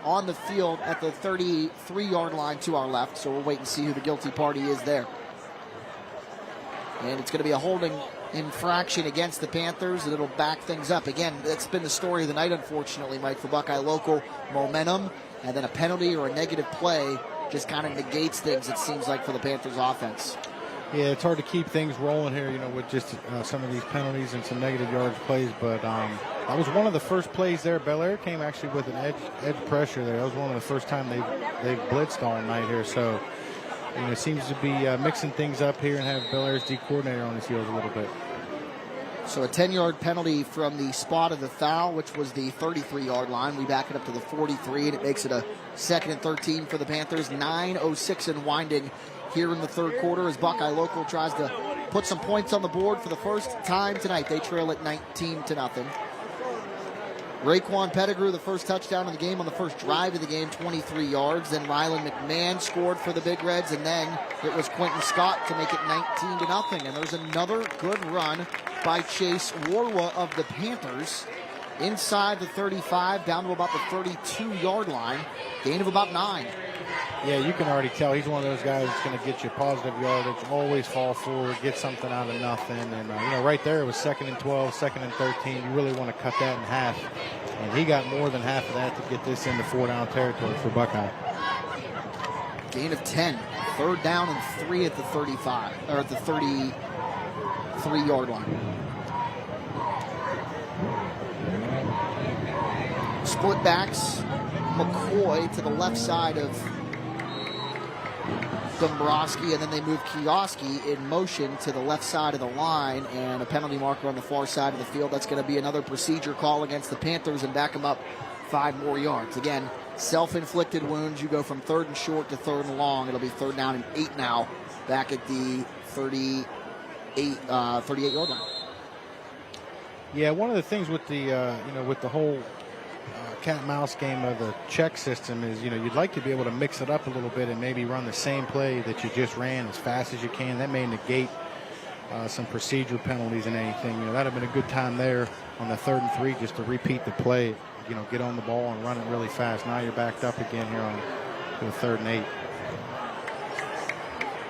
on the field at the 33-yard line to our left, so we'll wait and see who the guilty party is there. And it's going to be a holding infraction against the Panthers, and it'll back things up. Again, that's been the story of the night, unfortunately, Mike, for Buckeye local. Momentum, and then a penalty or a negative play just kind of negates things, it seems like, for the Panthers offense. Yeah, it's hard to keep things rolling here, with just some of these penalties and some negative yards plays, but that was one of the first plays there. Bellaire came actually with an edge pressure there. That was one of the first time they've blitzed all night here, so it seems to be mixing things up here and have Bellaire's D coordinator on his heels a little bit. So a 10-yard penalty from the spot of the foul, which was the 33-yard line. We back it up to the 43, and it makes it a 2nd and 13 for the Panthers. 9:06 and winding here in the third quarter as Buckeye local tries to put some points on the board for the first time tonight. They trail at 19-0. Raekwon Pettigrew, the first touchdown of the game on the first drive of the game, 23 yards. Then Rylan McMahon scored for the Big Reds, and then it was Quentin Scott to make it 19-0. And there's another good run by Chase Warwa of the Panthers inside the 35, down to about the 32-yard line. Gain of about 9. Yeah, you can already tell he's one of those guys that's going to get you positive yardage, always fall forward, get something out of nothing. And, right there it was 2nd and 12, 2nd and 13. You really want to cut that in half. And he got more than half of that to get this into 4-down territory for Buckeye. Gain of 10. 3rd down and 3 at the 35, or at the 33-yard line. Split backs, McCoy to the left side of Dombrowski, and then they move Kioski in motion to the left side of the line, and a penalty marker on the far side of the field. That's going to be another procedure call against the Panthers and back them up 5 more yards. Again, self-inflicted wounds. You go from 3rd and short to 3rd and long. It'll be 3rd down and 8 now, back at the 38-yard line. Yeah, one of the things with the with the whole cat and mouse game of the check system is, you'd like to be able to mix it up a little bit and maybe run the same play that you just ran as fast as you can. That may negate some procedure penalties and anything. That'd have been a good time there on the 3rd and 3 just to repeat the play, get on the ball and run it really fast. Now you're backed up again here on the 3rd and 8.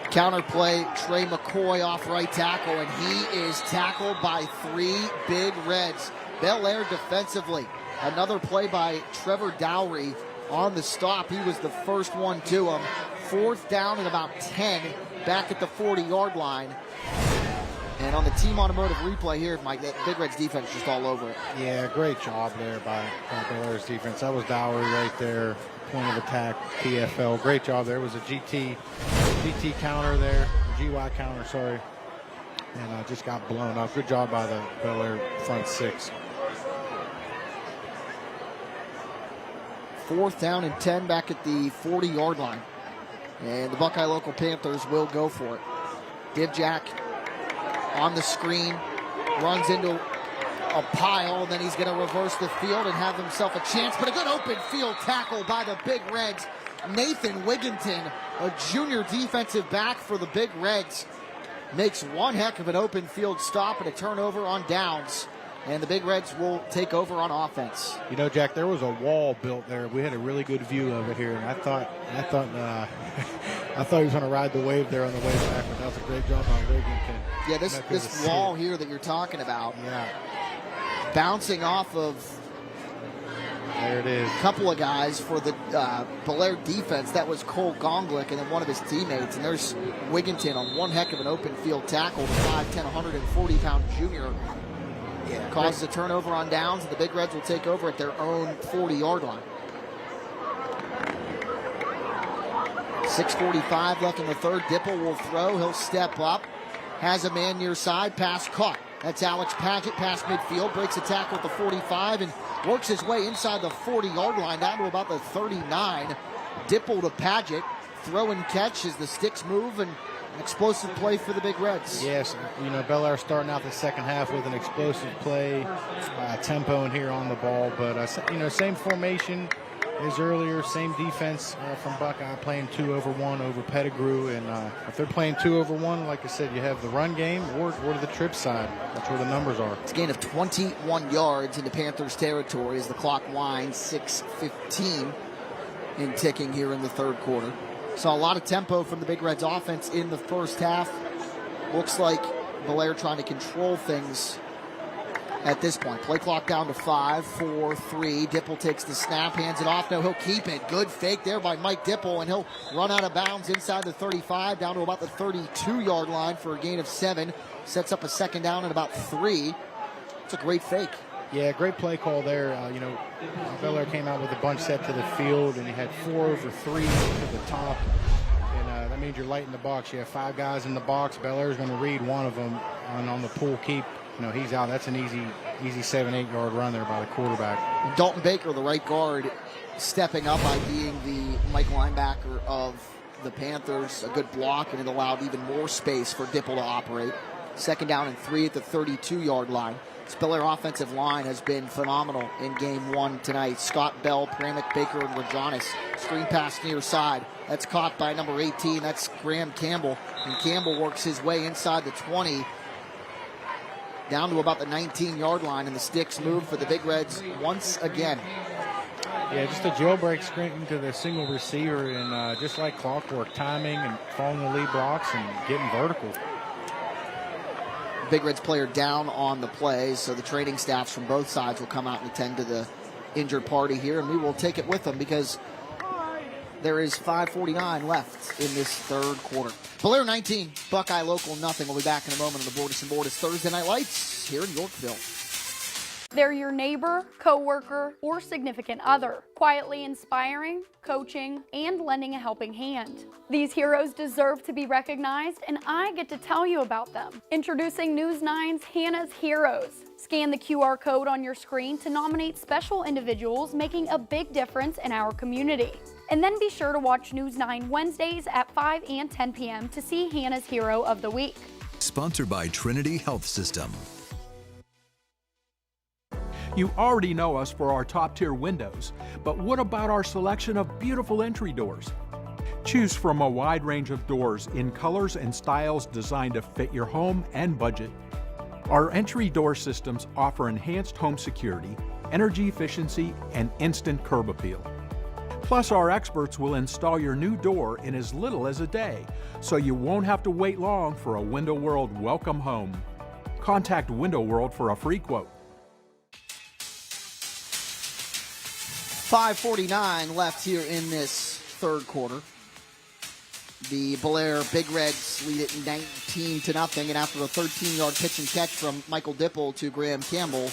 Counter play, Trey McCoy off right tackle, and he is tackled by 3 Big Reds. Bellaire defensively. Another play by Trevor Dowry on the stop. He was the first one to him. 4th down and about 10, back at the 40-yard line. And on the team automotive replay here, Mike, that Big Red's defense just all over it. Yeah, great job there by Bellaire's defense. That was Dowry right there, point of attack, PFL. Great job there. It was a GT counter there, a GY counter, sorry. And just got blown up. Good job by the Bellaire front 6. 4th down and 10, back at the 40-yard line. And the Buckeye local Panthers will go for it. Divjak on the screen, runs into a pile, and then he's going to reverse the field and have himself a chance. But a good open field tackle by the Big Reds. Nathan Wigginton, a junior defensive back for the Big Reds, makes one heck of an open field stop and a turnover on downs. And the Big Reds will take over on offense. Jack, there was a wall built there. We had a really good view of it here, and I thought he was going to ride the wave there on the way back, but that was a great job on Wigginton. Yeah, this wall here that you're talking about, bouncing off of there it is. A couple of guys for the Bellaire defense. That was Cole Gonglick and then one of his teammates. And there's Wigginton on one heck of an open field tackle. The 5'10", 140-pound junior. Causes a turnover on downs, and the Big Reds will take over at their own 40-yard line. 6:45 left in the 3rd. Dipple will throw. He'll step up. Has a man near side. Pass caught. That's Alex Paget past midfield. Breaks a tackle at the 45 and works his way inside the 40-yard line down to about the 39. Dipple to Paget. Throw and catch as the sticks move, and explosive play for the Big Reds. Yes, Bellaire starting out the second half with an explosive play, tempo in here on the ball, but same formation as earlier, same defense from Buckeye, playing 2 over 1 over Pettigrew, and if they're playing 2 over 1, like I said, you have the run game or to the trip side. That's where the numbers are. It's a gain of 21 yards into Panthers territory as the clock winds. 6:15 in ticking here in the 3rd quarter. Saw a lot of tempo from the Big Reds offense in the first half. Looks like Bellaire trying to control things at this point. Play clock down to 5, 4, 3. Dipple takes the snap, hands it off. No, he'll keep it. Good fake there by Mike Dipple, and he'll run out of bounds inside the 35, down to about the 32-yard line for a gain of 7. Sets up a 2nd down at about 3. It's a great fake. Yeah, great play call there. Bellaire came out with a bunch set to the field, and he had 4 over 3 to the top. And that means you're light in the box. You have 5 guys in the box. Bellaire's going to read one of them on the pull keep. He's out. That's an easy 7-8 yard run there by the quarterback. Dalton Baker, the right guard, stepping up by being the Mike linebacker of the Panthers. A good block, and it allowed even more space for Dipple to operate. 2nd down and 3 at the 32-yard line. This Bellaire offensive line has been phenomenal in game 1 tonight. Scott Bell, Pramick, Baker, and Rajonis. Screen pass near side. That's caught by number 18. That's Graham Campbell. And Campbell works his way inside the 20. Down to about the 19-yard line, and the sticks move for the Big Reds once again. Yeah, just a jailbreak screen to the single receiver, and just like clockwork, timing and following the lead blocks and getting vertical. Big Reds player down on the play, so the training staffs from both sides will come out and attend to the injured party here, and we will take it with them because There is 5:49 left in this third quarter. Bellaire 19, Buckeye local nothing. We'll be back in a moment on the Bordas and Bordas Thursday Night Lights here in Yorkville. They're your neighbor, coworker, or significant other, quietly inspiring, coaching, and lending a helping hand. These heroes deserve to be recognized, and I get to tell you about them. Introducing News 9's Hannah's Heroes. Scan the QR code on your screen to nominate special individuals making a big difference in our community. And then be sure to watch News 9 Wednesdays at 5 and 10 p.m. to see Hannah's Hero of the Week. Sponsored by Trinity Health System. You already know us for our top-tier windows, but what about our selection of beautiful entry doors? Choose from a wide range of doors in colors and styles designed to fit your home and budget. Our entry door systems offer enhanced home security, energy efficiency, and instant curb appeal. Plus, our experts will install your new door in as little as a day, so you won't have to wait long for a Window World welcome home. Contact Window World for a free quote. 5:49 left here in this third quarter. The Bellaire Big Reds lead it 19-0, and after a 13-yard pitch and catch from Michael Dipple to Graham Campbell,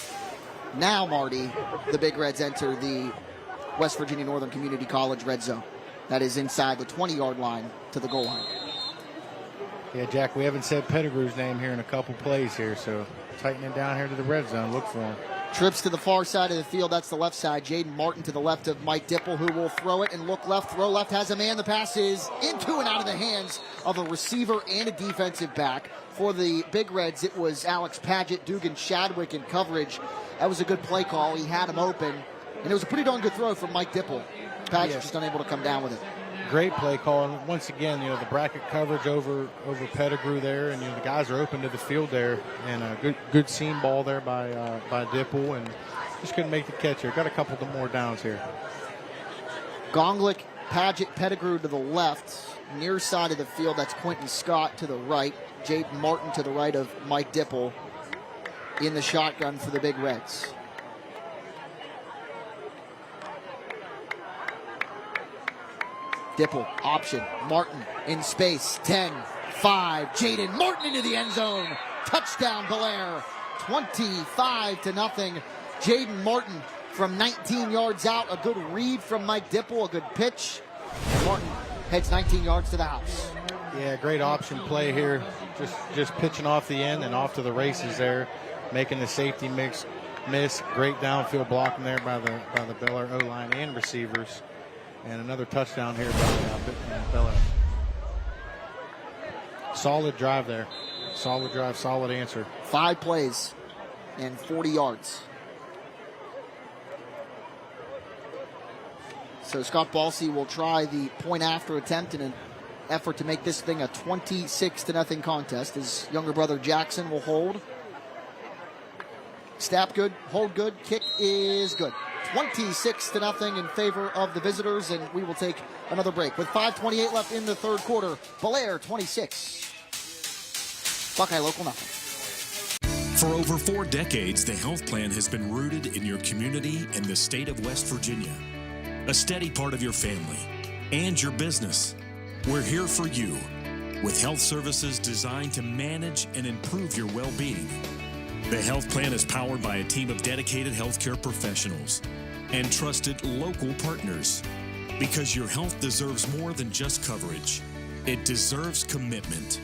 now, Marty, the Big Reds enter the West Virginia Northern Community College red zone. That is inside the 20-yard line to the goal line. Yeah, Jack, we haven't said Pettigrew's name here in a couple plays here, so tightening down here to the red zone. Look for him. Trips to the far side of the field. That's the left side. Jaden Martin to the left of Mike Dipple, who will throw it and look left. Throw left, has a man. The pass is into and out of the hands of a receiver and a defensive back. For the Big Reds, it was Alex Paget, Dugan Shadwick in coverage. That was a good play call. He had him open, and it was a pretty darn good throw from Mike Dipple. Paget just unable to come down with it. Great play call, and once again, the bracket coverage over Pettigrew there, and the guys are open to the field there, and a good seam ball there by Dipple, and just couldn't make the catch here. Got a couple more downs here. Gonglick, Paget, Pettigrew to the left, near side of the field. That's Quentin Scott to the right, Jaden Martin to the right of Mike Dipple in the shotgun for the Big Reds. Dipple, option, Martin in space, 10, 5, Jaden Martin into the end zone. Touchdown, Bellaire, 25-0. Jaden Martin from 19 yards out. A good read from Mike Dipple, a good pitch. Martin heads 19 yards to the house. Yeah, great option play here. Just pitching off the end and off to the races there, making the safety miss. Great downfield blocking there by the Bellaire O-line and receivers. And another touchdown here by Bellaire. Solid drive there. Solid drive, solid answer. 5 plays and 40 yards. So Scott Balsey will try the point after attempt in an effort to make this thing a 26-0 contest. His younger brother Jackson will hold. Snap good, hold good, kick is good. 26-0 in favor of the visitors, and we will take another break. With 5:28 left in the third quarter, Bellaire 26, Buckeye local nothing. For over 4 decades, the health plan has been rooted in your community and the state of West Virginia. A steady part of your family and your business. We're here for you with health services designed to manage and improve your well-being. The health plan is powered by a team of dedicated healthcare professionals and trusted local partners. Because your health deserves more than just coverage. It deserves commitment.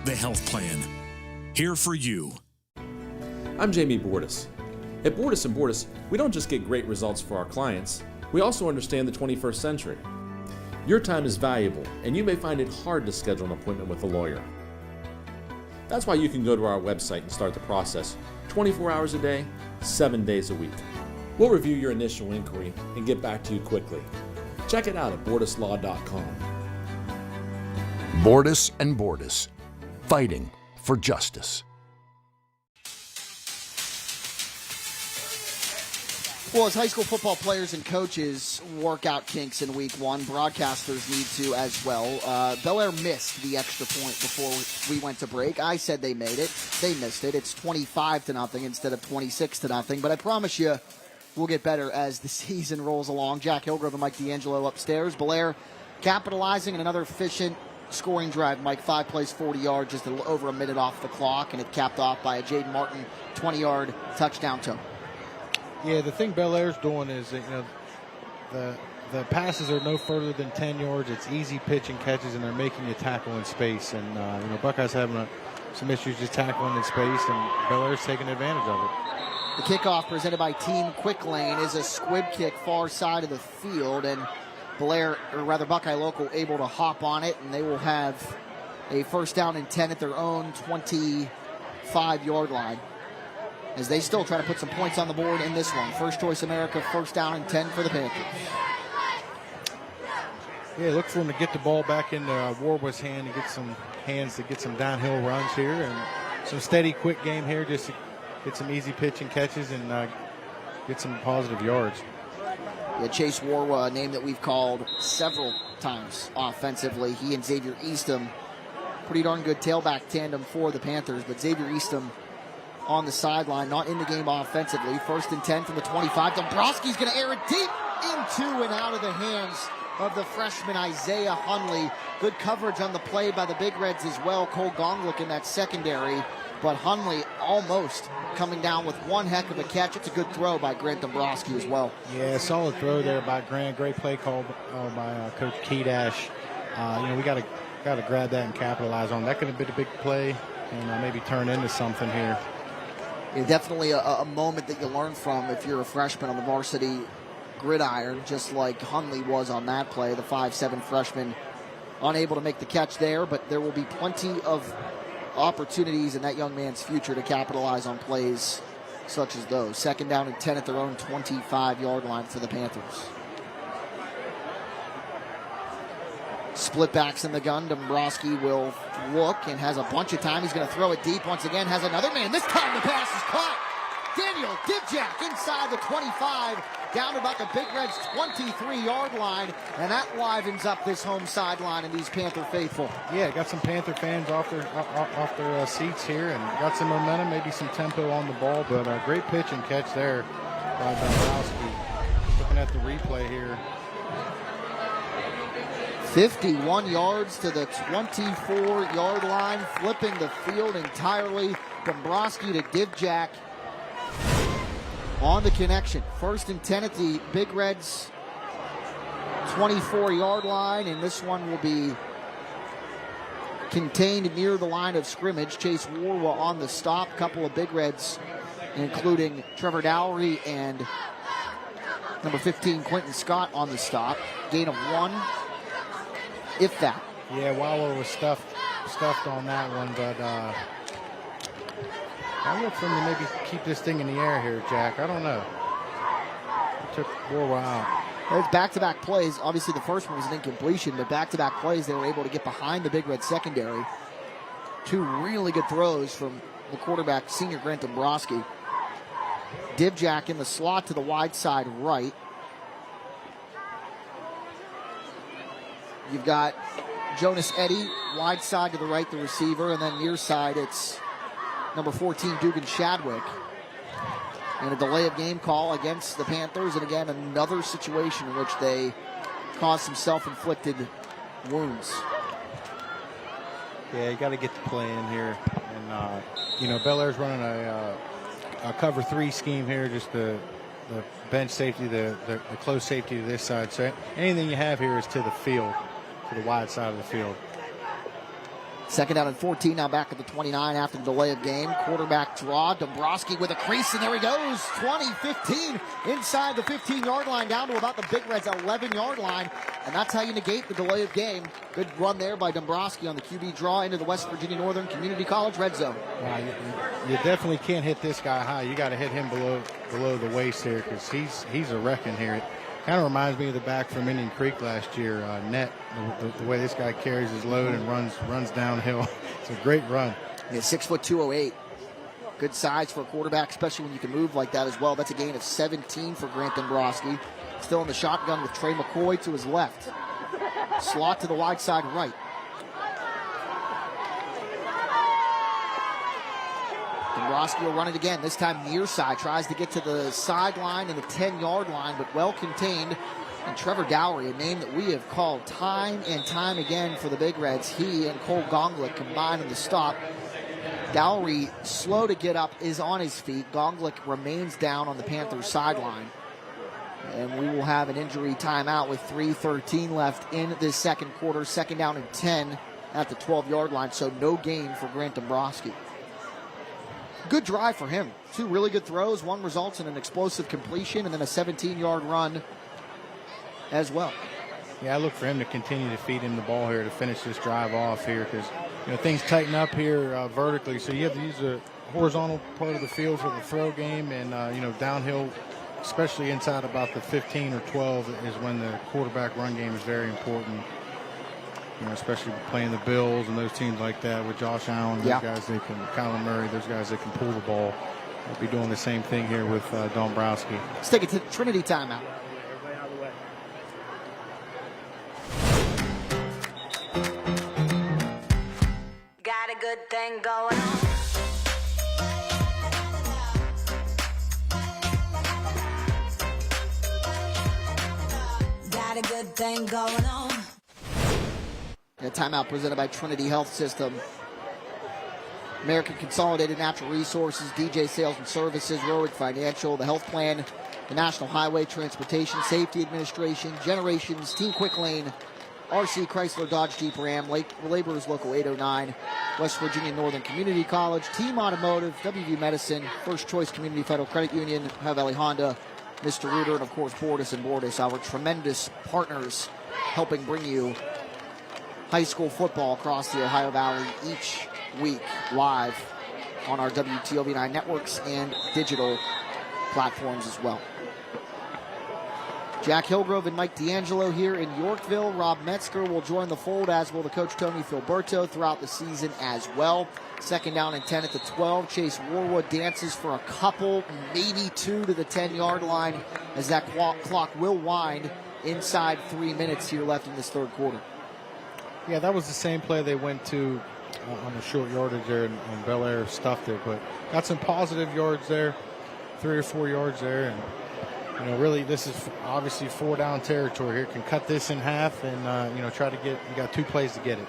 The health plan. Here for you. I'm Jamie Bordas. At Bordas Bordas, we don't just get great results for our clients, we also understand the 21st century. Your time is valuable, and you may find it hard to schedule an appointment with a lawyer. That's why you can go to our website and start the process 24 hours a day, 7 days a week. We'll review your initial inquiry and get back to you quickly. Check it out at bordaslaw.com. Bordas and Bordas, fighting for justice. Well, as high school football players and coaches work out kinks in week one, broadcasters need to as well. Bellaire missed the extra point before we went to break. I said they made it. They missed it. It's 25-0 instead of 26-0. But I promise you, we'll get better as the season rolls along. Jack Hillgrove and Mike D'Angelo upstairs. Bellaire capitalizing on another efficient scoring drive. Mike, 5 plays, 40 yards, just a little over a minute off the clock, and it capped off by a Jaden Martin 20-yard touchdown toe. Yeah, the thing Bellaire's doing is that, the passes are no further than 10 yards. It's easy pitch and catches, and they're making you tackle in space. And Buckeyes having some issues just tackling in space, and Bellaire's taking advantage of it. The kickoff presented by Team Quick Lane is a squib kick far side of the field, and Buckeye Local able to hop on it, and they will have a first down and 10 at their own 25-yard line, as they still try to put some points on the board in this one. First Choice America, first down and 10 for the Panthers. Yeah, look for him to get the ball back into Warwood's hand and get some hands to get some downhill runs here, and some steady, quick game here just to get some easy pitch and catches and get some positive yards. Yeah, Chase Warwa, a name that we've called several times offensively. He and Xavier Eastham, pretty darn good tailback tandem for the Panthers, but Xavier Eastham on the sideline, not in the game offensively. First and 10 from the 25. Dombrowski's going to air it deep into and out of the hands of the freshman Isaiah Hunley. Good coverage on the play by the Big Reds as well. Cole Gonglick in that secondary, but Hunley almost coming down with one heck of a catch. It's a good throw by Grant Dombrowski as well. Yeah, solid throw there by Grant. Great play call by Coach Kedash. We got to grab that and capitalize on that. Could have been a big play and maybe turn into something here. Yeah, definitely a moment that you learn from if you're a freshman on the varsity gridiron, just like Hunley was on that play. The 5'7" freshman unable to make the catch there, but there will be plenty of opportunities in that young man's future to capitalize on plays such as those. Second down and 10 at their own 25-yard line for the Panthers. Split backs in the gun. Dombrowski will look and has a bunch of time. He's going to throw it deep once again. Has another man. This time the pass is caught. Daniel Dibjack inside the 25, down to about the Big Reds' 23-yard line, and that livens up this home sideline and these Panther faithful. Yeah, got some Panther fans off their seats here and got some momentum, maybe some tempo on the ball, but a great pitch and catch there by Dombrowski. Looking at the replay here. 51 yards to the 24-yard line, flipping the field entirely. Dombrowski to Dibjack on the connection. First and 10 at the Big Reds' 24-yard line, and this one will be contained near the line of scrimmage. Chase Warwa on the stop. Couple of Big Reds, including Trevor Dowry and number 15 Quentin Scott on the stop. Gain of 1, if that. Yeah, Wawa was stuffed on that one, but I look for him to maybe keep this thing in the air here, Jack. I don't know. He took Warwa out. There's back-to-back plays. Obviously, the first one was an incompletion, but back-to-back plays, they were able to get behind the Big Red secondary. 2 really good throws from the quarterback, senior Grant Dombrowski. Dibjack in the slot to the wide side right. You've got Jonas Eddy, wide side to the right, the receiver, and then near side, it's number 14, Dugan Shadwick. And a delay of game call against the Panthers. And again, another situation in which they caused some self-inflicted wounds. Yeah, you got to get the play in here. And, Bellaire's running a cover 3 scheme here, just the bench safety, the close safety to this side. So anything you have here is to the field, to the wide side of the field. Second down and 14, now back at the 29 after the delay of game. Quarterback draw, Dombrowski with a crease, and there he goes. 20, 15, inside the 15-yard line, down to about the Big Reds' 11-yard line. And that's how you negate the delay of game. Good run there by Dombrowski on the QB draw into the West Virginia Northern Community College red zone. You definitely can't hit this guy high. You got to hit him below the waist here, because he's a wrecking here. Kind of reminds me of the back from Indian Creek last year, Net, the way this guy carries his load and runs downhill. It's a great run. Yeah, 6'2", 208. Good size for a quarterback, especially when you can move like that as well. That's a gain of 17 for Grant Dombrowski. Still in the shotgun with Trey McCoy to his left. Slot to the wide side right. Dombrowski will run it again, this time near side. Tries to get to the sideline and the 10-yard line, but well contained And Trevor Dowry, a name that we have called time and time again for the Big Reds. He and Cole Gonglik combined in the stop. Dowry, slow to get up, is on his feet. Gonglik remains down on the Panthers sideline. And we will have an injury timeout with 3:13 left in this second quarter. Second down and 10 at the 12-yard line, so no gain for Grant Dombrowski. Good drive for him. 2 really good throws. One results in an explosive completion and then a 17-yard run as well. Yeah, I look for him to continue to feed him the ball here to finish this drive off here, because things tighten up here vertically, so you have to use the horizontal part of the field for the throw game, and downhill, especially inside about the 15 or 12, is when the quarterback run game is very important. Especially playing the Bills and those teams like that with Josh Allen, those guys they can, Kyler Murray, those guys that can pull the ball. We'll be doing the same thing here with Dombrowski. Let's take it to Trinity timeout. Got a good thing going on. Got a good thing going on. A timeout presented by Trinity Health System. American Consolidated Natural Resources, DJ Sales and Services, Rorick Financial, the Health Plan, the National Highway Transportation Safety Administration, Generations, Team Quick Lane, RC Chrysler Dodge Jeep Ram, Laborers Local 809, West Virginia Northern Community College, Team Automotive, WV Medicine, First Choice Community Federal Credit Union, Ohio Valley Honda, Mr. Reuter, and of course Bordas and Bordas, our tremendous partners helping bring you high school football across the Ohio Valley each week live on our WTOV 9 networks and digital platforms as well. Jack Hillgrove and Mike D'Angelo here in Yorkville. Rob Metzger will join the fold, as will the coach Tony Filberto throughout the season as well. Second down and 10 at the 12. Chase Warwood dances for a couple, maybe 2 to the 10-yard line as that clock will wind inside 3 minutes here left in this third quarter. Yeah, that was the same play they went to on the short yardage there, and Bellaire stuffed it, but got some positive yards there, 3 or 4 yards there, and really this is obviously 4-down territory here. Can cut this in half and try to get, you got 2 plays to get it.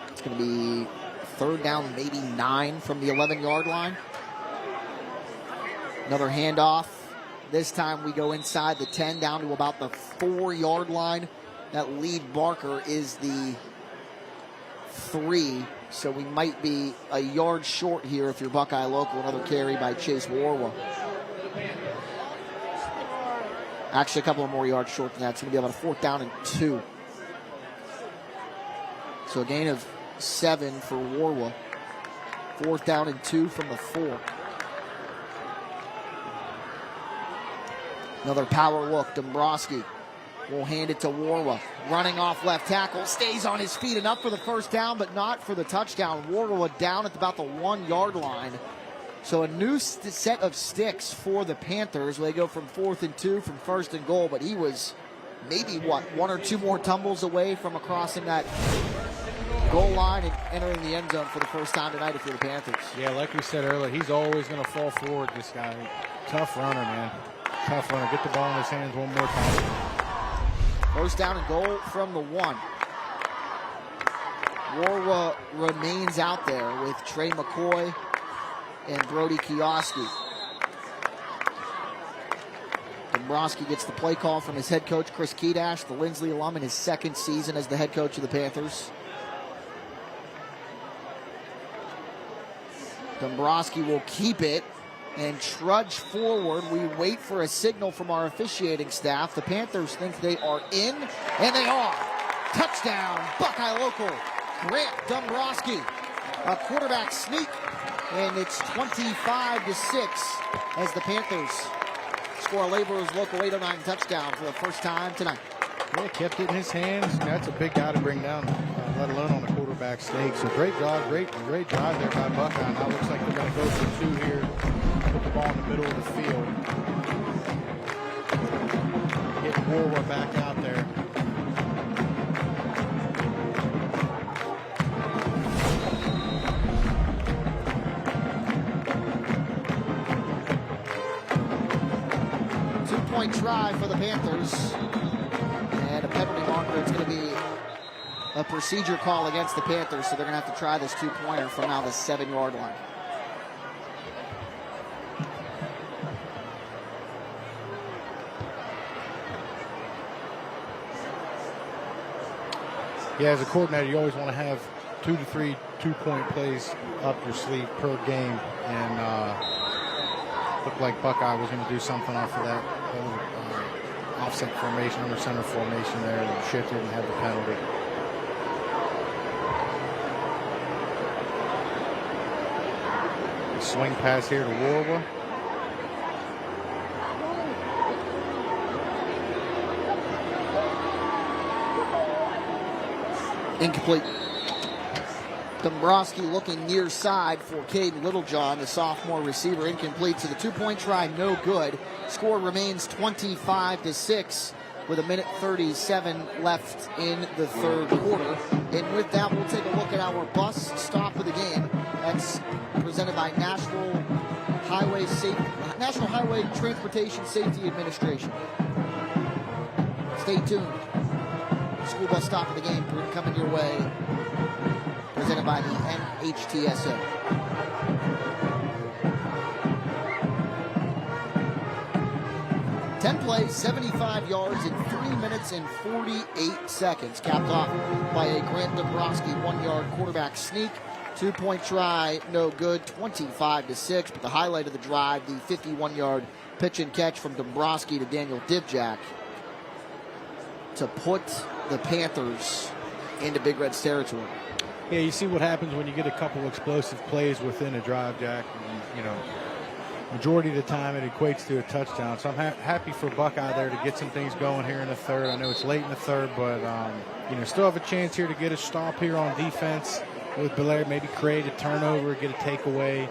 It's going to be third down, maybe 9 from the 11-yard line. Another handoff. This time we go inside the 10 down to about the 4-yard line. That lead Barker is the 3, so we might be a yard short here if you're Buckeye local. Another carry by Chase Warwa. Actually, a couple of more yards short than that. It's going to be about a 4th down and 2. So a gain of 7 for Warwa. 4th down and 2 from the 4. Another power look. Dombrowski will hand it to Warwa. Running off left tackle. Stays on his feet. Enough for the first down, but not for the touchdown. Warwa down at about the 1-yard line. So a new set of sticks for the Panthers. They go from 4th and 2 from 1st and goal, but he was maybe, 1 or 2 more tumbles away from crossing that goal line and entering the end zone for the first time tonight for the Panthers. Yeah, like we said earlier, he's always going to fall forward, this guy. Tough runner, man. Tough runner. Get the ball in his hands one more time. First down and goal from the 1. Warwa remains out there with Trey McCoy and Brody Kioski. Dombrowski gets the play call from his head coach, Chris Kedash, the Lindsley alum in his 2nd season as the head coach of the Panthers. Dombrowski will keep it and trudge forward. We wait for a signal from our officiating staff. The Panthers think they are in, and they are. Touchdown, Buckeye local, Grant Dombrowski. A quarterback sneak, and it's 25-6 as the Panthers score a Laborers Local 809 touchdown for the first time tonight. Yeah, kept it in his hands. That's a big guy to bring down, let alone on a quarterback sneak. So great job, great drive there by Buckeye. Now looks like they're going to go for 2 here. Put the ball in the middle of the field. Get Warwa back out there. try for the Panthers. And a penalty marker. It's going to be a procedure call against the Panthers, so they're going to have to try this two-pointer from now the 7-yard line. Yeah, as a coordinator, you always want to have 2 to 3 two-point plays up your sleeve per game, and looked like Buckeye was going to do something off of that offset formation, under center formation there, and shifted and had the penalty. Swing pass here to Warwa. Incomplete. Dombrowski looking near side for Caden Littlejohn, the sophomore receiver. Incomplete. So the two-point try, no good. Score remains 25-6 with 1:37 left in the third quarter. And with that, we'll take a look at our bus stop of the game. That's presented by National Highway Transportation Safety Administration. Stay tuned. School bus stop of the game coming your way, presented by the NHTSA. Ten plays, 75 yards in 3 minutes and 48 seconds. Capped off by a Grant Dombrowski 1-yard quarterback sneak. Two-point try, no good, 25-6. But the highlight of the drive, the 51-yard pitch and catch from Dombrowski to Daniel Divjak to put the Panthers into Big Red's territory. Yeah, you see what happens when you get a couple explosive plays within a drive, Jack. And, majority of the time it equates to a touchdown. So I'm happy for Buckeye there to get some things going here in the third. I know it's late in the third, but still have a chance here to get a stop here on defense with Bellaire. Maybe create a turnover, get a takeaway,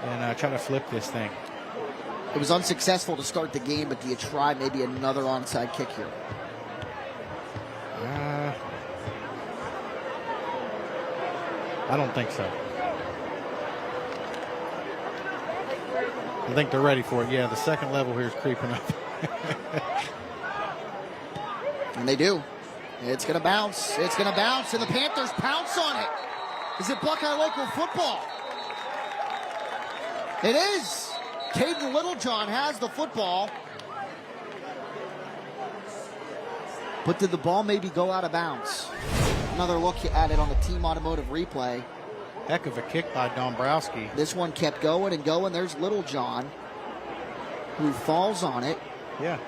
and try to flip this thing. It was unsuccessful to start the game, but do you try maybe another onside kick here? I don't think so. I think they're ready for it. Yeah, the second level here is creeping up. And they do. It's going to bounce. It's going to bounce, and the Panthers pounce on it. Is it Buckeye local football? It is. Caden Littlejohn has the football. But did the ball maybe go out of bounds? Another look at it on the Team Automotive replay. Heck of a kick by Dombrowski. This one kept going and going. There's Littlejohn, who falls on it. Yeah.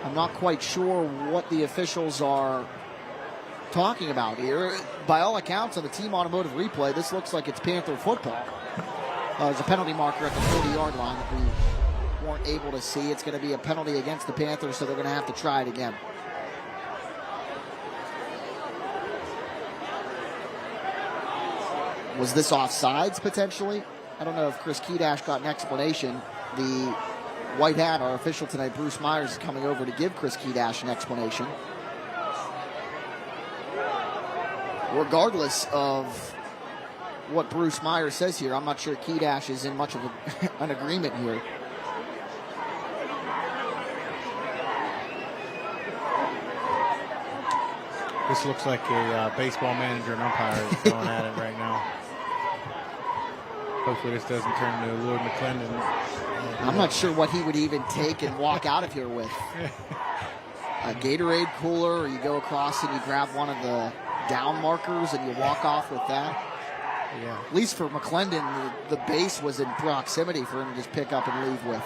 I'm not quite sure what the officials are talking about here. By all accounts on the Team Automotive replay, this looks like it's Panther football. There's a penalty marker at the 40-yard line that we weren't able to see. It's going to be a penalty against the Panthers, so they're going to have to try it again. Was this offsides potentially? I don't know if Chris Kedash got an explanation. The white hat, our official tonight, Bruce Myers, is coming over to give Chris Kedash an explanation. Regardless of what Bruce Myers says here, I'm not sure Kedash is in much of an agreement here. This looks like a baseball manager and umpire is going at it right now. Hopefully this doesn't turn into Lord McClendon. I'm not sure what he would even take and walk out of here with. A Gatorade cooler, or you go across and you grab one of the down markers and you walk off with that. Yeah. At least for McClendon, the base was in proximity for him to just pick up and leave with.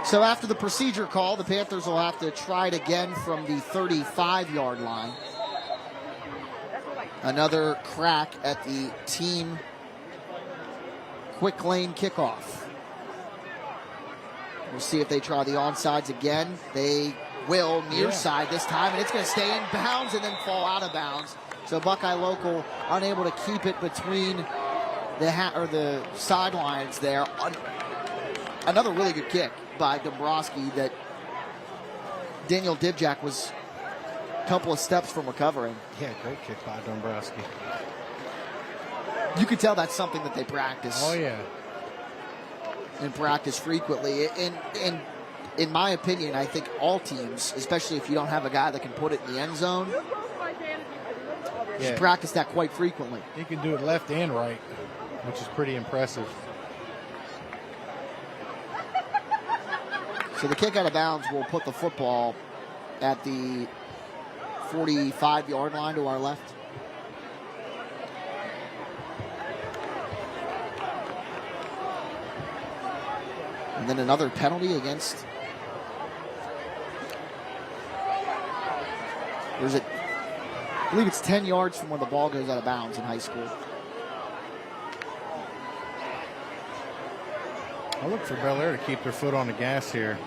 So after the procedure call, the Panthers will have to try it again from the 35-yard line. Another crack at the team quick lane kickoff. We'll see if they try the onsides again. They will, near side this time, and it's going to stay in bounds and then fall out of bounds. So Buckeye local unable to keep it between the sidelines there. Another really good kick by Dombrowski that Daniel Divjak was a couple of steps from recovering. Yeah, great kick by Dombrowski. You could tell that's something that they practice. Oh, yeah. in practice frequently. And in my opinion, I think all teams, especially if you don't have a guy that can put it in the end zone, should practice that quite frequently. He can do it left and right, which is pretty impressive. So the kick out of bounds will put the football at the 45-yard line to our left. And then another penalty against, or is it, I believe it's 10 yards from when the ball goes out of bounds in high school. I look for Bellaire to keep their foot on the gas here.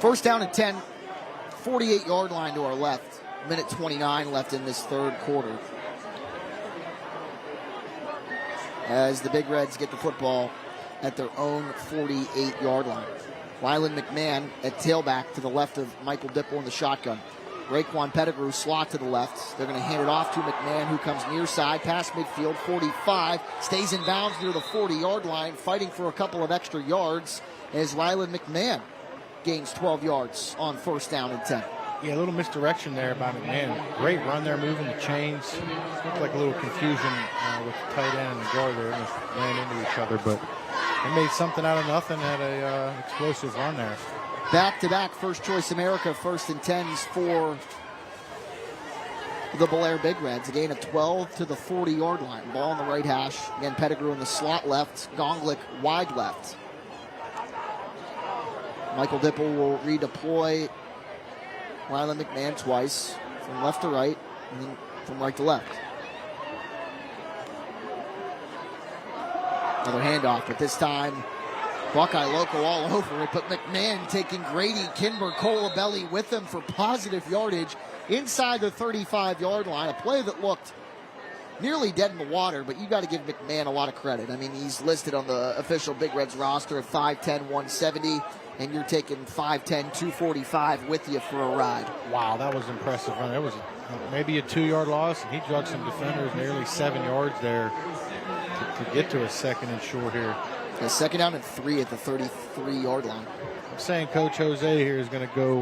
First down and 10, 48-yard line to our left. Minute 29 left in this third quarter. As the Big Reds get the football at their own 48-yard line. Rylan McMahon at tailback to the left of Michael Dipple in the shotgun. Raekwon Pettigrew slot to the left. They're going to hand it off to McMahon, who comes near side, past midfield, 45, stays in bounds near the 40-yard line, fighting for a couple of extra yards as Rylan McMahon gains 12 yards on first down and 10. Yeah, a little misdirection there by McMahon. Great run there, moving the chains. Looked like a little confusion with the tight end and the guard there. Almost ran into each other, but they made something out of nothing. Had a explosive run there. Back-to-back First Choice America first and 10s for the Bellaire Big Reds. A gain of 12 to the 40-yard line. Ball on the right hash. Again, Pettigrew in the slot left. Gonglick wide left. Michael Dipple will redeploy Rylan McMahon twice, from left to right, and then from right to left. Another handoff, but this time Buckeye local all over it, but McMahon taking Grady Kinber Colabelli with him for positive yardage inside the 35-yard line. A play that looked nearly dead in the water, but you got to give McMahon a lot of credit. I mean, he's listed on the official Big Reds roster at 5'10", 170, and you're taking 5'10", 245 with you for a ride. Wow, that was impressive. That was maybe a 2-yard loss, and he drugged some defenders nearly 7 yards there to get to a second and short here. A second down and 3 at the 33-yard line. I'm saying Coach Jose here is going to go,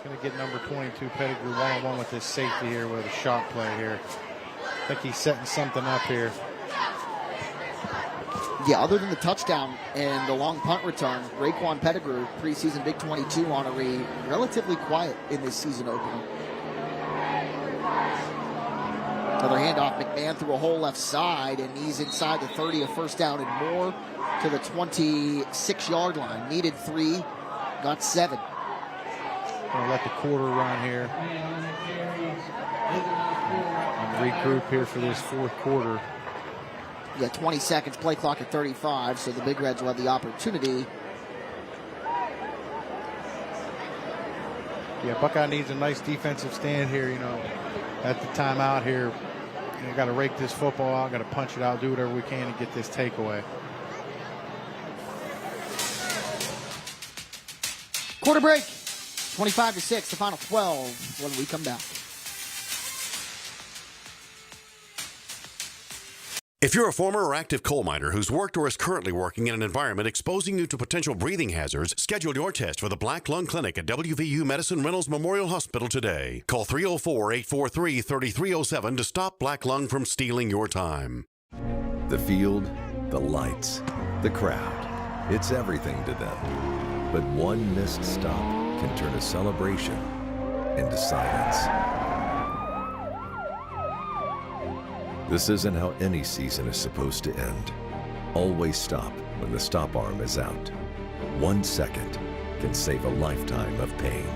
going to get number 22 Pettigrew one-on-one with this safety here with a shot play here. I think he's setting something up here. Yeah, other than the touchdown and the long punt return, Raekwon Pettigrew, preseason Big 22 honoree, relatively quiet in this season opener. Another handoff, McMahon through a hole left side, and he's inside the 30, a first down and more to the 26-yard line. Needed 3, got 7. Gonna let the quarter run here. And regroup here for this fourth quarter. Yeah, 20 seconds, play clock at 35, so the Big Reds will have the opportunity. Yeah, Buckeye needs a nice defensive stand here, you know, at the timeout here. You know, got to rake this football out, got to punch it out, do whatever we can to get this takeaway. Quarter break, 25-6, the final 12 when we come back. If you're a former or active coal miner who's worked or is currently working in an environment exposing you to potential breathing hazards, schedule your test for the Black Lung Clinic at WVU Medicine Reynolds Memorial Hospital today. Call 304-843-3307 to stop black lung from stealing your time. The field, the lights, the crowd. It's everything to them. But one missed stop can turn a celebration into silence. This isn't how any season is supposed to end. Always stop when the stop arm is out. 1 second can save a lifetime of pain.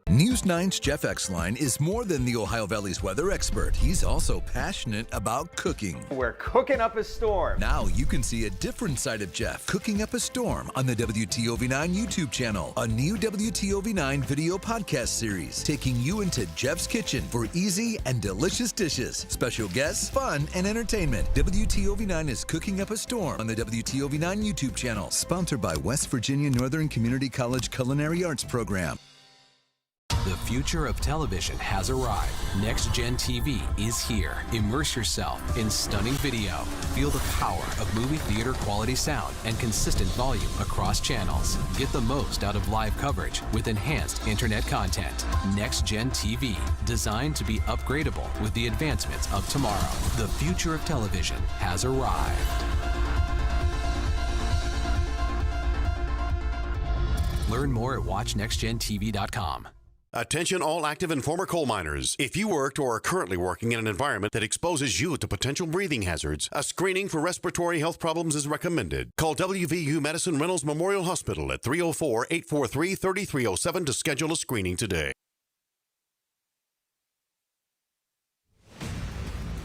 News 9's Jeff Exline is more than the Ohio Valley's weather expert. He's also passionate about cooking. We're cooking up a storm. Now you can see a different side of Jeff cooking up a storm on the WTOV9 YouTube channel. A new WTOV9 video podcast series taking you into Jeff's kitchen for easy and delicious dishes, special guests, fun, and entertainment. WTOV9 is cooking up a storm on the WTOV9 YouTube channel. Sponsored by West Virginia Northern Community College Culinary Arts Program. The future of television has arrived. Next Gen TV is here. Immerse yourself in stunning video. Feel the power of movie theater quality sound and consistent volume across channels. Get the most out of live coverage with enhanced internet content. Next Gen TV, designed to be upgradable with the advancements of tomorrow. The future of television has arrived. Learn more at watchnextgentv.com. Attention all active and former coal miners. If you worked or are currently working in an environment that exposes you to potential breathing hazards, a screening for respiratory health problems is recommended. Call WVU Madison Reynolds Memorial Hospital at 304-843-3307 to schedule a screening today.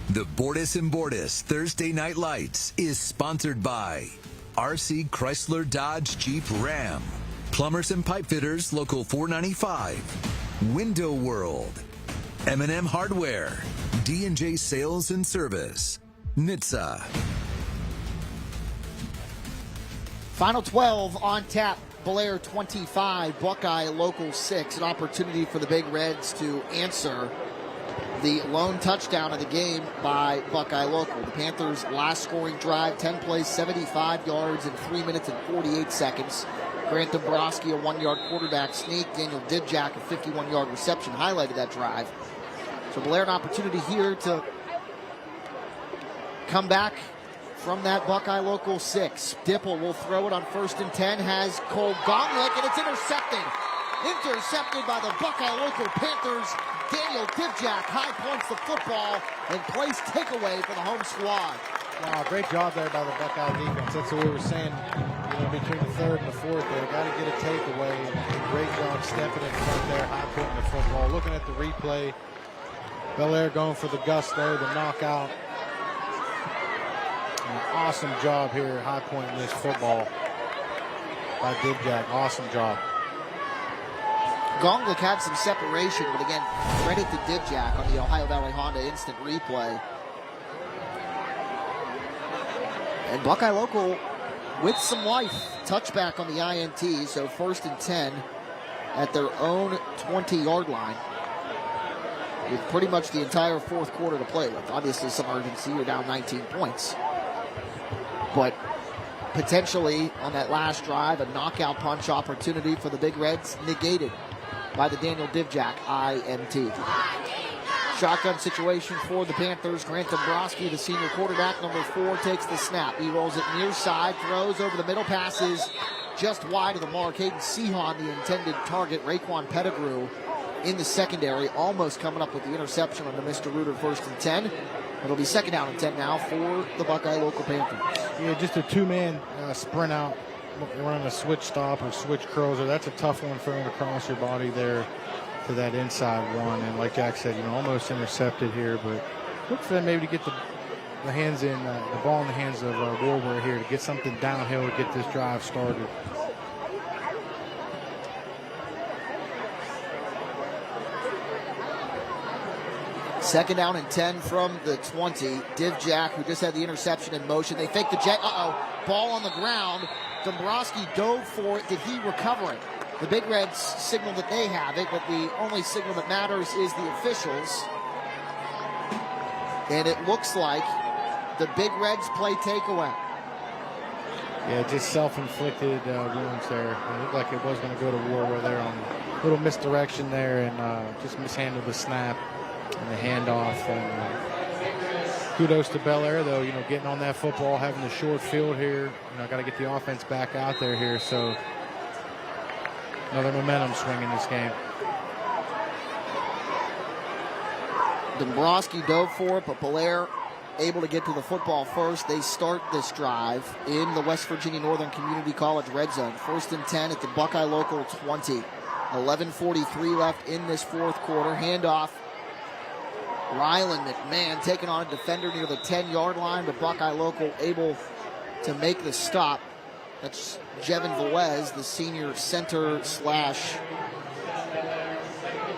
The Bordas and Bordas Thursday Night Lights is sponsored by RC Chrysler Dodge Jeep Ram, Plumbers and Pipe Fitters Local 495, Window World, M&M Hardware, D&J Sales and Service, NHTSA. Final 12 on tap. Bellaire 25, Buckeye Local 6. An opportunity for the Big Reds to answer the lone touchdown of the game by Buckeye Local. The Panthers' last scoring drive, 10 plays, 75 yards in 3 minutes and 48 seconds. Grant Dombrowski, a 1-yard quarterback sneak. Daniel Dibjack, a 51-yard reception, highlighted that drive. So Bellaire, an opportunity here to come back from that Buckeye Local 6. Dipple will throw it on 1st and 10, has Cole Gonglik, and it's intercepted. Intercepted by the Buckeye Local Panthers. Daniel Dibjack high points the football and plays takeaway for the home squad. Wow, great job there by the Buckeye defense. That's what we were saying, between the 3rd and the 4th there. Got to get a takeaway. Great job stepping in front there, high pointing the football. Looking at the replay, Bellaire going for the gusto, the knockout. An awesome job here, high pointing this football by Dibjack. Awesome job. Gonglik had some separation, but again, credit to Dibjack on the Ohio Valley Honda instant replay. And Buckeye Local with some life. Touchback on the INT, so 1st and 10 at their own 20-yard line with pretty much the entire 4th quarter to play with. Obviously some urgency, you're down 19 points. But potentially on that last drive, a knockout punch opportunity for the Big Reds negated by the Daniel Dibjack INT. Shotgun situation for the Panthers. Grant Dombrowski, the senior quarterback, number 4, takes the snap. He rolls it near side, throws over the middle, passes just wide of the mark. Hayden Sehon, the intended target. Raekwon Pettigrew in the secondary, almost coming up with the interception on the Mr. Reuter 1st and 10. It'll be 2nd down and 10 now for the Buckeye Local Panthers. Yeah, just a 2-man sprint out, running a switch stop or switch curls. That's a tough one throwing across your body there to that inside one. And like Jack said, almost intercepted here, but look for them maybe to get the hands in, the ball in the hands of Warburg here to get something downhill to get this drive started. Second down and 10 from the 20. Dibjack, who just had the interception in motion. They fake the jet. Ball on the ground. Dombrowski dove for it. Did he recover it? The Big Reds signal that they have it, but the only signal that matters is the officials. And it looks like the Big Reds play takeaway. Yeah, just self-inflicted wounds there. It looked like it was going to go to Warburg there on a little misdirection there and just mishandled the snap and the handoff. And kudos to Bellaire, though, getting on that football, having the short field here. Got to get the offense back out there here. So another momentum swing in this game. Dombrowski dove for it, but Bellaire able to get to the football first. They start this drive in the West Virginia Northern Community College red zone. 1st and 10 at the Buckeye Local 20. 11:43 left in this 4th quarter. Handoff. Rylan McMahon taking on a defender near the 10-yard line, but Buckeye Local able to make the stop. That's Jevin Velez, the senior center /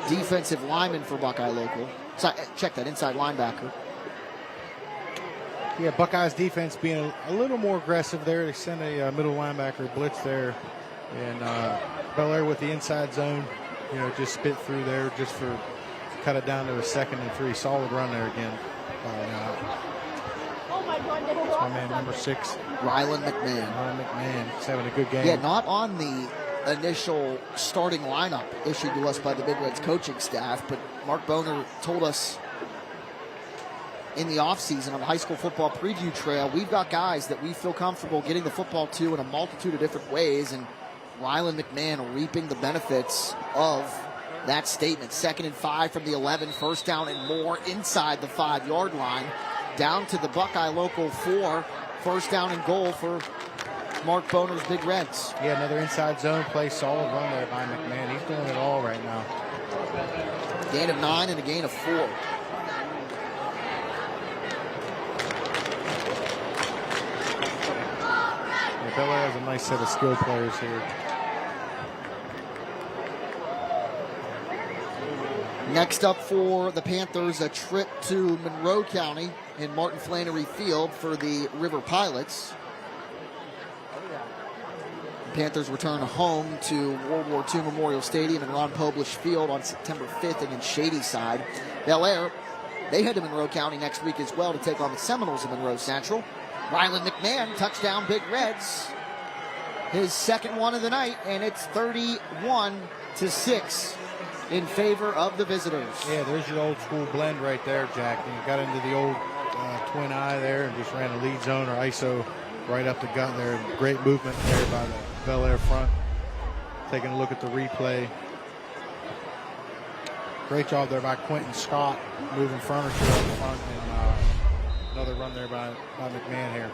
defensive lineman for Buckeye Local. Check that, inside linebacker. Yeah, Buckeyes defense being a little more aggressive there. They send a middle linebacker blitz there. And Bellaire with the inside zone just spit through there just for cut it down to a 2nd and 3. Solid run there again. That's my man, number 6. Rylan McMahon. Rylan McMahon. He's having a good game. Yeah, not on the initial starting lineup issued to us by the Big Reds coaching staff, but Mark Boner told us in the offseason on the high school football preview trail, we've got guys that we feel comfortable getting the football to in a multitude of different ways, and Rylan McMahon reaping the benefits of that statement. 2nd and 5 from the 11, 1st down and more inside the 5-yard line, down to the Buckeye local 4, 1st down and goal for Mark Boner's Big Reds. Yeah, another inside zone play, solid run there by McMahon. He's doing it all right now. Gain of 9 and a gain of 4. Bellaire has a nice set of skill players here. Next up for the Panthers, a trip to Monroe County in Martin Flannery Field for the River Pilots. The Panthers return home to World War II Memorial Stadium and Ron Publish Field on September 5th against Shadyside. Bellaire, they head to Monroe County next week as well to take on the Seminoles of Monroe Central. Rylan McMahon, touchdown Big Reds. His 2nd one of the night, and it's 31-6 in favor of the visitors. Yeah, there's your old school blend right there, Jack. And you got into the old twin eye there and just ran a lead zone or ISO right up the gut there. Great movement there by the Bellaire front. Taking a look at the replay. Great job there by Quentin Scott, moving furniture up front, and another run there by McMahon here.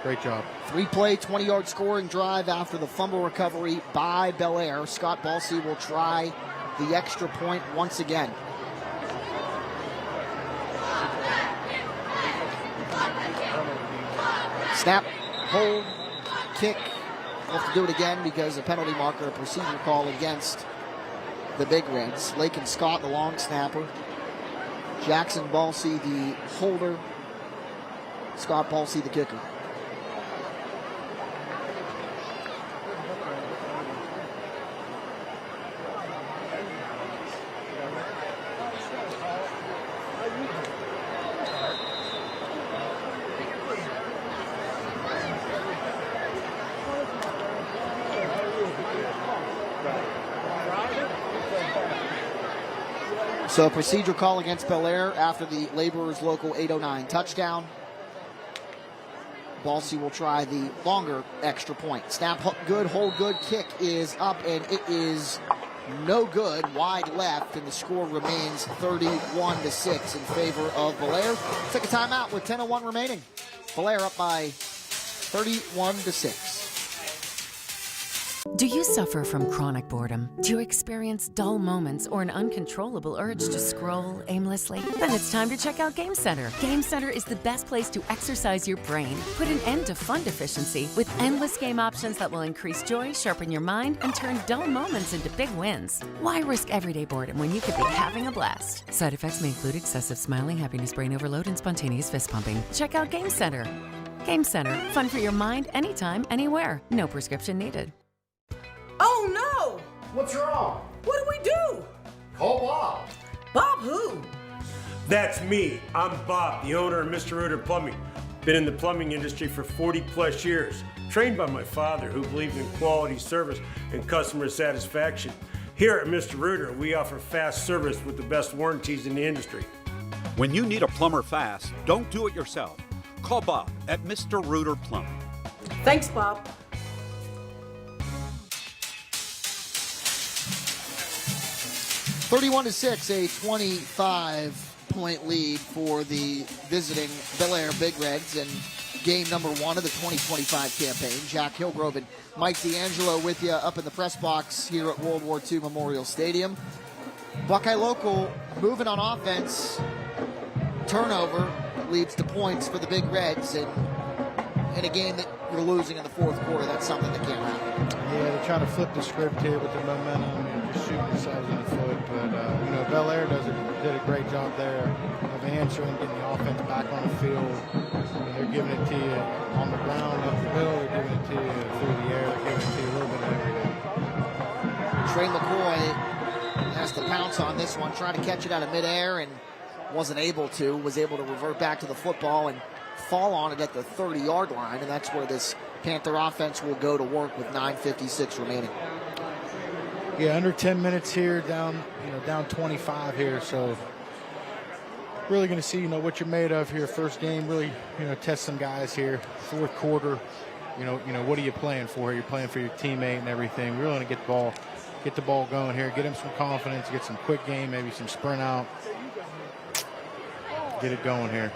Great job. 3-play, 20-yard scoring drive after the fumble recovery by Bellaire. Scott Balsey will try the extra point once again. Snap, hold, kick. We'll have to do it again because a penalty marker, a procedure call against the Big Reds. Lakin Scott, the long snapper. Jackson Balsey, the holder. Scott Balsey, the kicker. So a procedure call against Bellaire after the Laborers Local 809 touchdown. Balsey will try the longer extra point. Snap good, hold good, kick is up, and it is no good, wide left, and the score remains 31-6 in favor of Bellaire. Take a timeout with 10:01 remaining. Bellaire up by 31-6. Do you suffer from chronic boredom? Do you experience dull moments or an uncontrollable urge to scroll aimlessly? Then it's time to check out Game Center. Game Center is the best place to exercise your brain, put an end to fun deficiency with endless game options that will increase joy, sharpen your mind, and turn dull moments into big wins. Why risk everyday boredom when you could be having a blast? Side effects may include excessive smiling, happiness, brain overload, and spontaneous fist pumping. Check out Game Center. Game Center, fun for your mind anytime, anywhere. No prescription needed. Oh no! What's wrong? What do we do? Call Bob. Bob who? That's me. I'm Bob, the owner of Mr. Reuter Plumbing. Been in the plumbing industry for 40 plus years. Trained by my father, who believed in quality service and customer satisfaction. Here at Mr. Reuter, we offer fast service with the best warranties in the industry. When you need a plumber fast, don't do it yourself. Call Bob at Mr. Reuter Plumbing. Thanks, Bob. 31-6, a 25-point lead for the visiting Bellaire Big Reds in game number 1 of the 2025 campaign. Jack Hillgrove and Mike D'Angelo with you up in the press box here at World War II Memorial Stadium. Buckeye Local moving on offense. Turnover leads to points for the Big Reds, and in a game that you're losing in the fourth quarter, that's something that can't happen. Yeah, they're trying to flip the script here with the momentum and just shooting themselves in the foot. But, Bellaire did a great job there of answering, getting the offense back on the field. They're giving it to you on the ground, up the middle. They're giving it to you through the air. They're giving it to you a little bit of everything. Trey McCoy Dominance on this one, trying to catch it out of midair and wasn't able to. Was able to revert back to the football and fall on it at the 30-yard line, and that's where this Panther offense will go to work with 9:56 remaining. Yeah, under 10 minutes here, down 25 here, so really going to see, what you're made of here. First game, really, test some guys here. Fourth quarter, what are you playing for? You're playing for your teammate and everything. We really want to get the ball going here, get him some confidence, get some quick game, maybe some sprint out. Get it going here.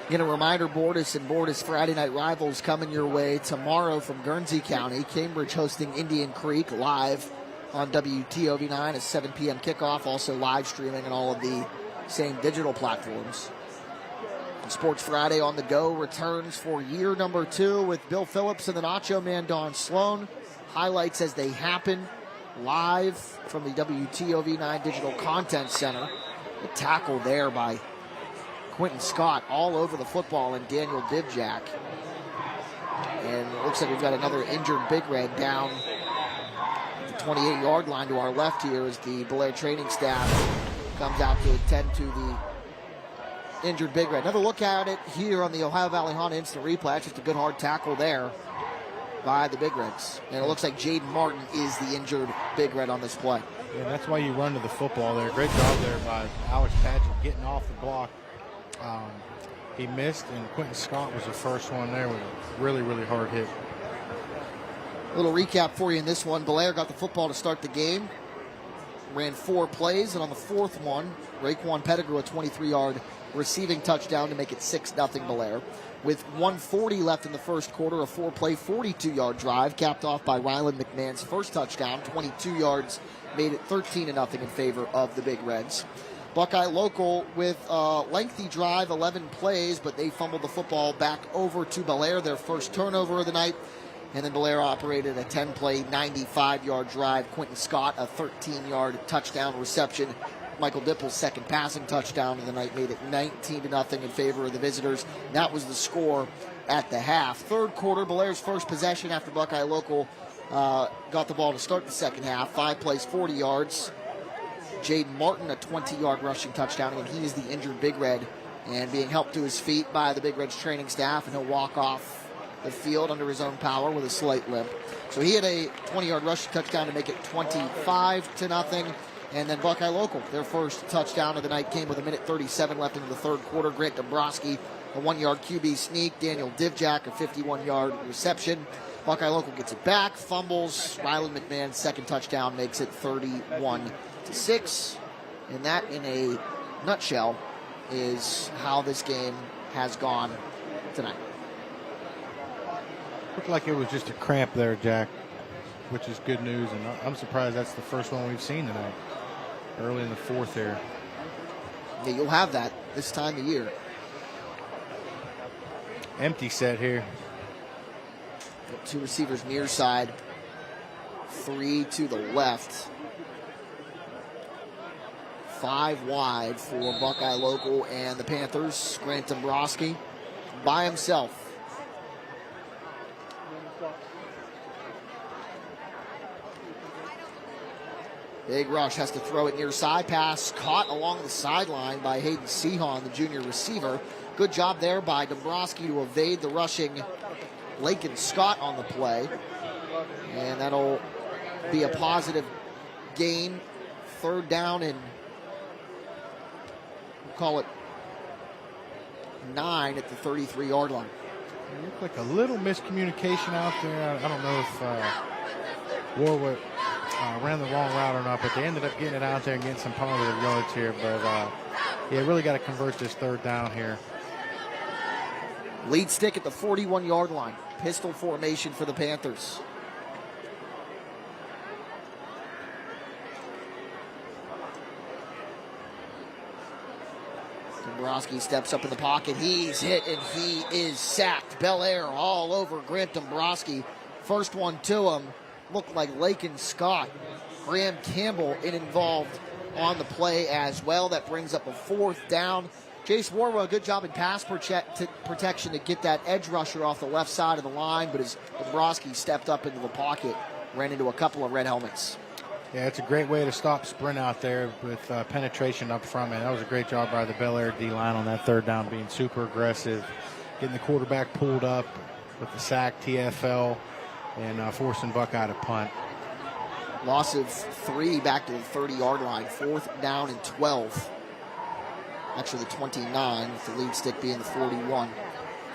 Again, a reminder, Bordas and Bordas Friday Night Rivals coming your way tomorrow from Guernsey County. Cambridge hosting Indian Creek live on WTOV 9 at 7 p.m. kickoff. Also live streaming on all of the same digital platforms. And Sports Friday on the go returns for year number 2 with Bill Phillips and the Nacho Man Don Sloan. Highlights as they happen live from the WTOV 9 Digital Content Center. A tackle there by Quentin Scott all over the football and Daniel Divjak. And it looks like we've got another injured Big Red down at the 28-yard line to our left here as the Bellaire training staff comes out to attend to the injured Big Red. Another look at it here on the Ohio Valley Honda Instant Replay. Just a good hard tackle there by the Big Reds. And it looks like Jaden Martin is the injured Big Red on this play. Yeah, that's why you run to the football there. Great job there by Alex Paget getting off the block. He missed, and Quentin Scott was the first one there with a really, really hard hit. A little recap for you in this one. Bellaire got the football to start the game. Ran 4 plays, and on the 4th one, Raekwon Pettigrew a 23-yard receiving touchdown to make it 6-0 Bellaire. With 1:40 left in the first quarter, a 4-play, 42-yard drive capped off by Ryland McMahon's first touchdown. 22 yards made it 13-0 in favor of the Big Reds. Buckeye local with a lengthy drive, 11 plays, but they fumbled the football back over to Bellaire, their first turnover of the night. And then Bellaire operated a 10-play, 95-yard drive. Quentin Scott, a 13-yard touchdown reception. Michael Dipple's second passing touchdown of the night made it 19-0 in favor of the visitors. That was the score at the half. Third quarter, Bellaire's first possession after Buckeye local got the ball to start the second half. 5 plays, 40 yards. Jaden Martin, a 20-yard rushing touchdown, and he is the injured Big Red and being helped to his feet by the Big Red's training staff, and he'll walk off the field under his own power with a slight limp. So he had a 20-yard rushing touchdown to make it 25-0. And then Buckeye local, their first touchdown of the night came with 1:37 left into the third quarter. Grant Dombrowski, a 1-yard QB sneak. Daniel Divjak, a 51-yard reception. Buckeye local gets it back, fumbles. Ryland McMahon's second touchdown makes it 31-6. And that, in a nutshell, is how this game has gone tonight. Looked like it was just a cramp there, Jack, which is good news. And I'm surprised that's the first one we've seen tonight. Early in the fourth there. Yeah, you'll have that this time of year. Empty set here. 2 receivers near side. 3 to the left. 5 wide for Buckeye local and the Panthers. Grant Dombrowski by himself. Big rush, has to throw it near side. Pass caught along the sideline by Hayden Sehon, the junior receiver. Good job there by Dombrowski to evade the rushing Lakin Scott on the play. And that'll be a positive gain. Third down and we'll call it 9 at the 33-yard line. It looked like a little miscommunication out there. I don't know if Warwick ran the wrong route or not, but they ended up getting it out there and getting some positive yards here. But yeah, really got to convert this third down here. Lead stick at the 41-yard line. Pistol formation for the Panthers. Dombrowski steps up in the pocket. He's hit and he is sacked. Bellaire all over Grant Dombrowski. First one to him looked like Lakin Scott. Graham Campbell involved on the play as well. That brings up a 4th down. Jace Warwell, good job in pass protection to get that edge rusher off the left side of the line, but as Dombrowski stepped up into the pocket, ran into a couple of red helmets. Yeah, it's a great way to stop sprint out there with penetration up front, man. That was a great job by the Bellaire D-line on that third down, being super aggressive, getting the quarterback pulled up with the sack, TFL, and forcing Buckeye to punt. Loss of 3 back to the 30-yard line, 4th down and 12. Actually the 29, with the lead stick being the 41.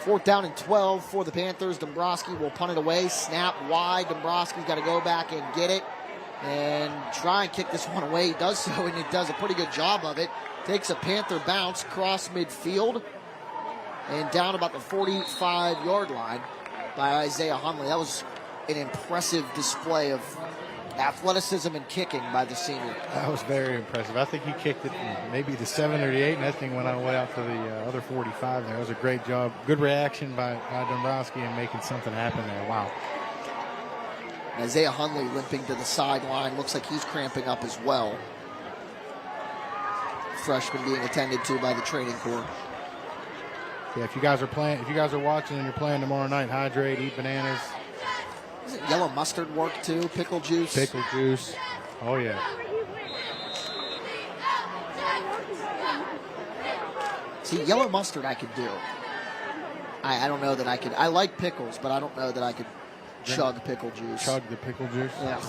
4th down and 12 for the Panthers. Dombrowski will punt it away. Snap wide. Dombrowski's got to go back and get it and try and kick this one away. He does so, and it does a pretty good job of it. Takes a Panther bounce across midfield and down about the 45-yard line by Isaiah Hunley. That was an impressive display of athleticism and kicking by the senior. That was very impressive. I think he kicked it maybe the 7 or the 8, and that thing went all the way out to the other 45 there. It was a great job. Good reaction by Dombrowski and making something happen there. Wow. Isaiah Hunley limping to the sideline. Looks like he's cramping up as well. Freshman being attended to by the training corps. Yeah, if you guys are watching and you're playing tomorrow night, hydrate, eat bananas. Is it yellow mustard work too? Pickle juice? Pickle juice. Oh, yeah. See, yellow mustard I could do. I don't know that I could. I like pickles, but I don't know that I could chug pickle juice. Chug the pickle juice? Yeah.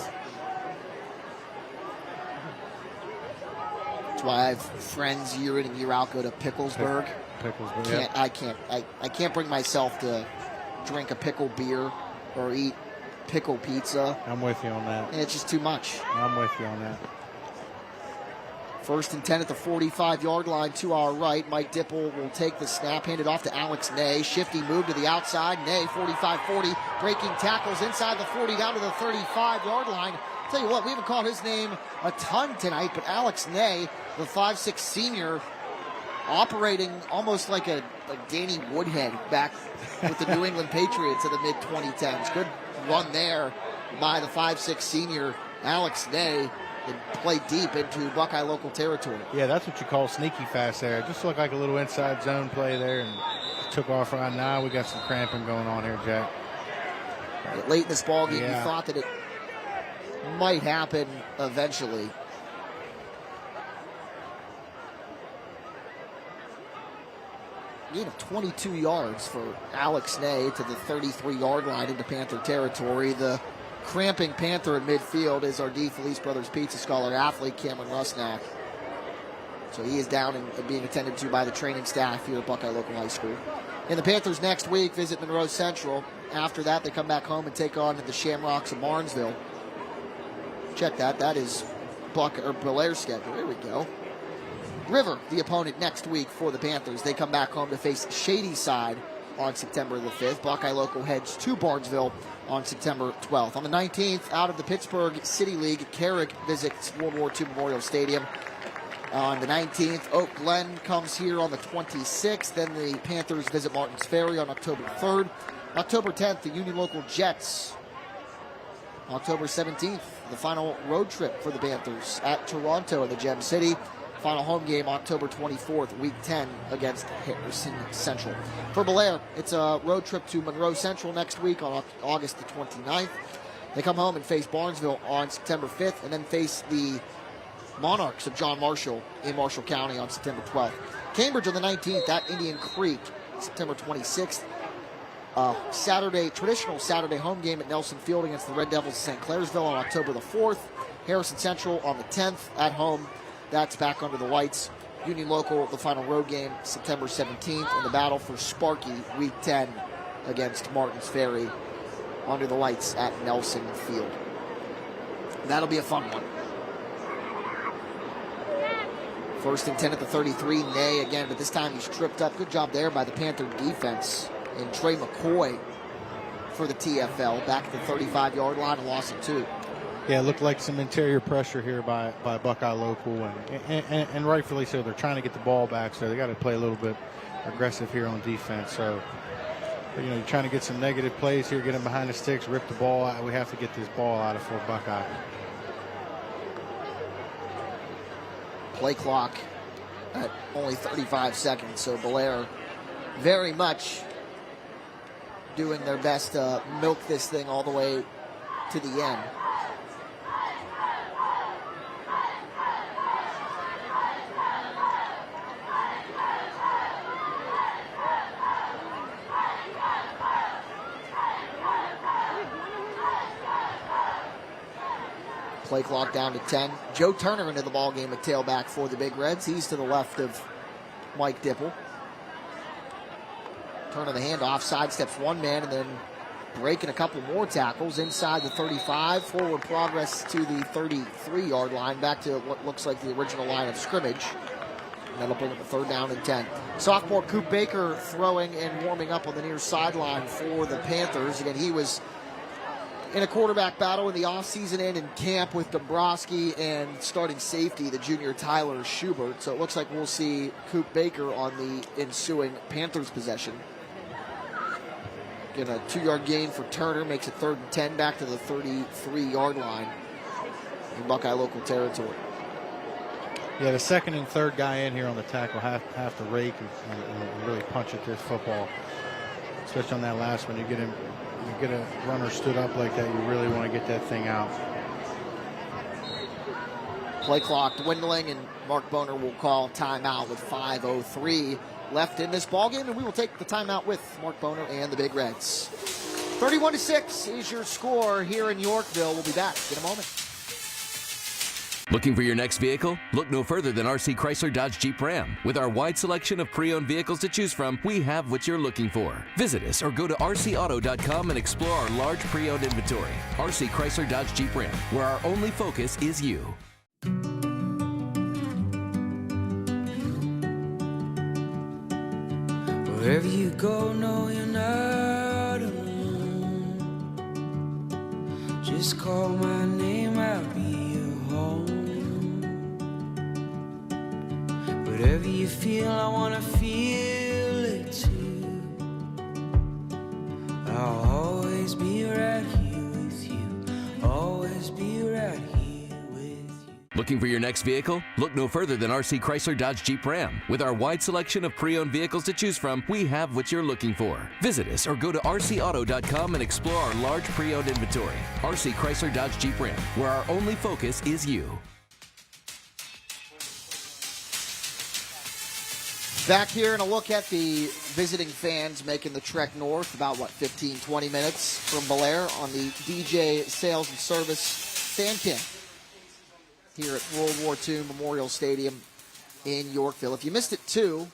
That's why I have friends year in and year out go to Picklesburg. Picklesburg, I can't bring myself to drink a pickle beer or eat pickle pizza. I'm with you on that. And it's just too much. I'm with you on that. 1st and 10 at the 45-yard line to our right. Mike Dipple will take the snap, hand it off to Alex Ney. Shifty move to the outside. Ney, 45-40, breaking tackles inside the 40 down to the 35-yard line. Tell you what, we haven't called his name a ton tonight, but Alex Ney, the 5'6 senior, operating almost like a Danny Woodhead back with the New England Patriots in the mid-2010s. Good run there by the 5'6 senior Alex Ney and play deep into Buckeye local territory. Yeah, that's what you call sneaky fast there. It just looked like a little inside zone play there and took off right now. We got some cramping going on here, Jack. Late in this ballgame, you thought that it might happen eventually. Gain of 22 yards for Alex Ney to the 33-yard line into Panther territory. The cramping Panther in midfield is our D. Felice Brothers Pizza Scholar athlete, Cameron Rusnak. So he is down and being attended to by the training staff here at Buckeye Local High School. And the Panthers next week visit Monroe Central. After that, they come back home and take on the Shamrocks of Barnesville. Check that. That is Belaire's schedule. There we go. River, the opponent next week for the Panthers. They come back home to face Shadyside on September the 5th. Buckeye Local heads to Barnesville on September 12th. On the 19th, out of the Pittsburgh City League, Carrick visits World War II Memorial Stadium. On the 19th, Oak Glen comes here on the 26th. Then the Panthers visit Martins Ferry on October 3rd. October 10th, the Union Local Jets. October 17th, the final road trip for the Panthers at Toronto in the Gem City. Final home game October 24th, Week 10 against Harrison Central. For Bellaire, it's a road trip to Monroe Central next week on August the 29th. They come home and face Barnesville on September 5th and then face the Monarchs of John Marshall in Marshall County on September 12th. Cambridge on the 19th at Indian Creek, September 26th. Traditional Saturday home game at Nelson Field against the Red Devils of St. Clairsville on October the 4th. Harrison Central on the 10th at home. That's back under the lights. Union Local, the final road game, September 17th, in the battle for Sparky, Week 10 against Martins Ferry, under the lights at Nelson Field. That'll be a fun one. 1st and 10 at the 33, Ney again, but this time he's tripped up. Good job there by the Panther defense. And Trey McCoy for the TFL, back at the 35-yard line, a loss of 2. Yeah, it looked like some interior pressure here by Buckeye Local, and rightfully so. They're trying to get the ball back, so they got to play a little bit aggressive here on defense. So, you're trying to get some negative plays here, get them behind the sticks, rip the ball out. We have to get this ball out of for Buckeye. Play clock at only 35 seconds. So Bellaire very much doing their best to milk this thing all the way to the end. Play clock down to 10. Joe Turner into the ballgame at tailback for the Big Reds. He's to the left of Mike Dipple. Turner the handoff, sidesteps one man, and then breaking a couple more tackles inside the 35. Forward progress to the 33-yard line, back to what looks like the original line of scrimmage. And that'll bring up the 3rd down and 10. Sophomore Coop Baker throwing and warming up on the near sideline for the Panthers. Again, he was in a quarterback battle in the offseason and in camp with Dombrowski and starting safety, the junior Tyler Schubert. So it looks like we'll see Coop Baker on the ensuing Panthers possession. Get a 2-yard gain for Turner, makes it 3rd and 10, back to the 33-yard line in Buckeye local territory. Yeah, the 2nd and 3rd guy in here on the tackle have to rake and really punch at this football, especially on that last one. You get a runner stood up like that, you really want to get that thing out. Play clock dwindling, and Mark Boner will call timeout with 5:03 left in this ballgame, and we will take the timeout with Mark Boner and the Big Reds. 31-6 is your score here in Yorkville. We'll be back in a moment. Looking for your next vehicle? Look no further than RC Chrysler Dodge Jeep Ram. With our wide selection of pre-owned vehicles to choose from, we have what you're looking for. Visit us or go to rcauto.com and explore our large pre-owned inventory. RC Chrysler Dodge Jeep Ram, where our only focus is you. Wherever you go, no, you're not alone. Just call my name, I'll be your home. Whatever you feel, I wanna feel it too. I'll always be right here with you. Always be right here with you. Looking for your next vehicle? Look no further than RC Chrysler Dodge Jeep Ram. With our wide selection of pre-owned vehicles to choose from, we have what you're looking for. Visit us or go to rcauto.com and explore our large pre-owned inventory. RC Chrysler Dodge Jeep Ram, where our only focus is you. Back here and a look at the visiting fans making the trek north, about, 15-20 minutes from Bellaire on the DJ Sales and Service Fan Cam here at World War II Memorial Stadium in Yorkville. If you missed it too,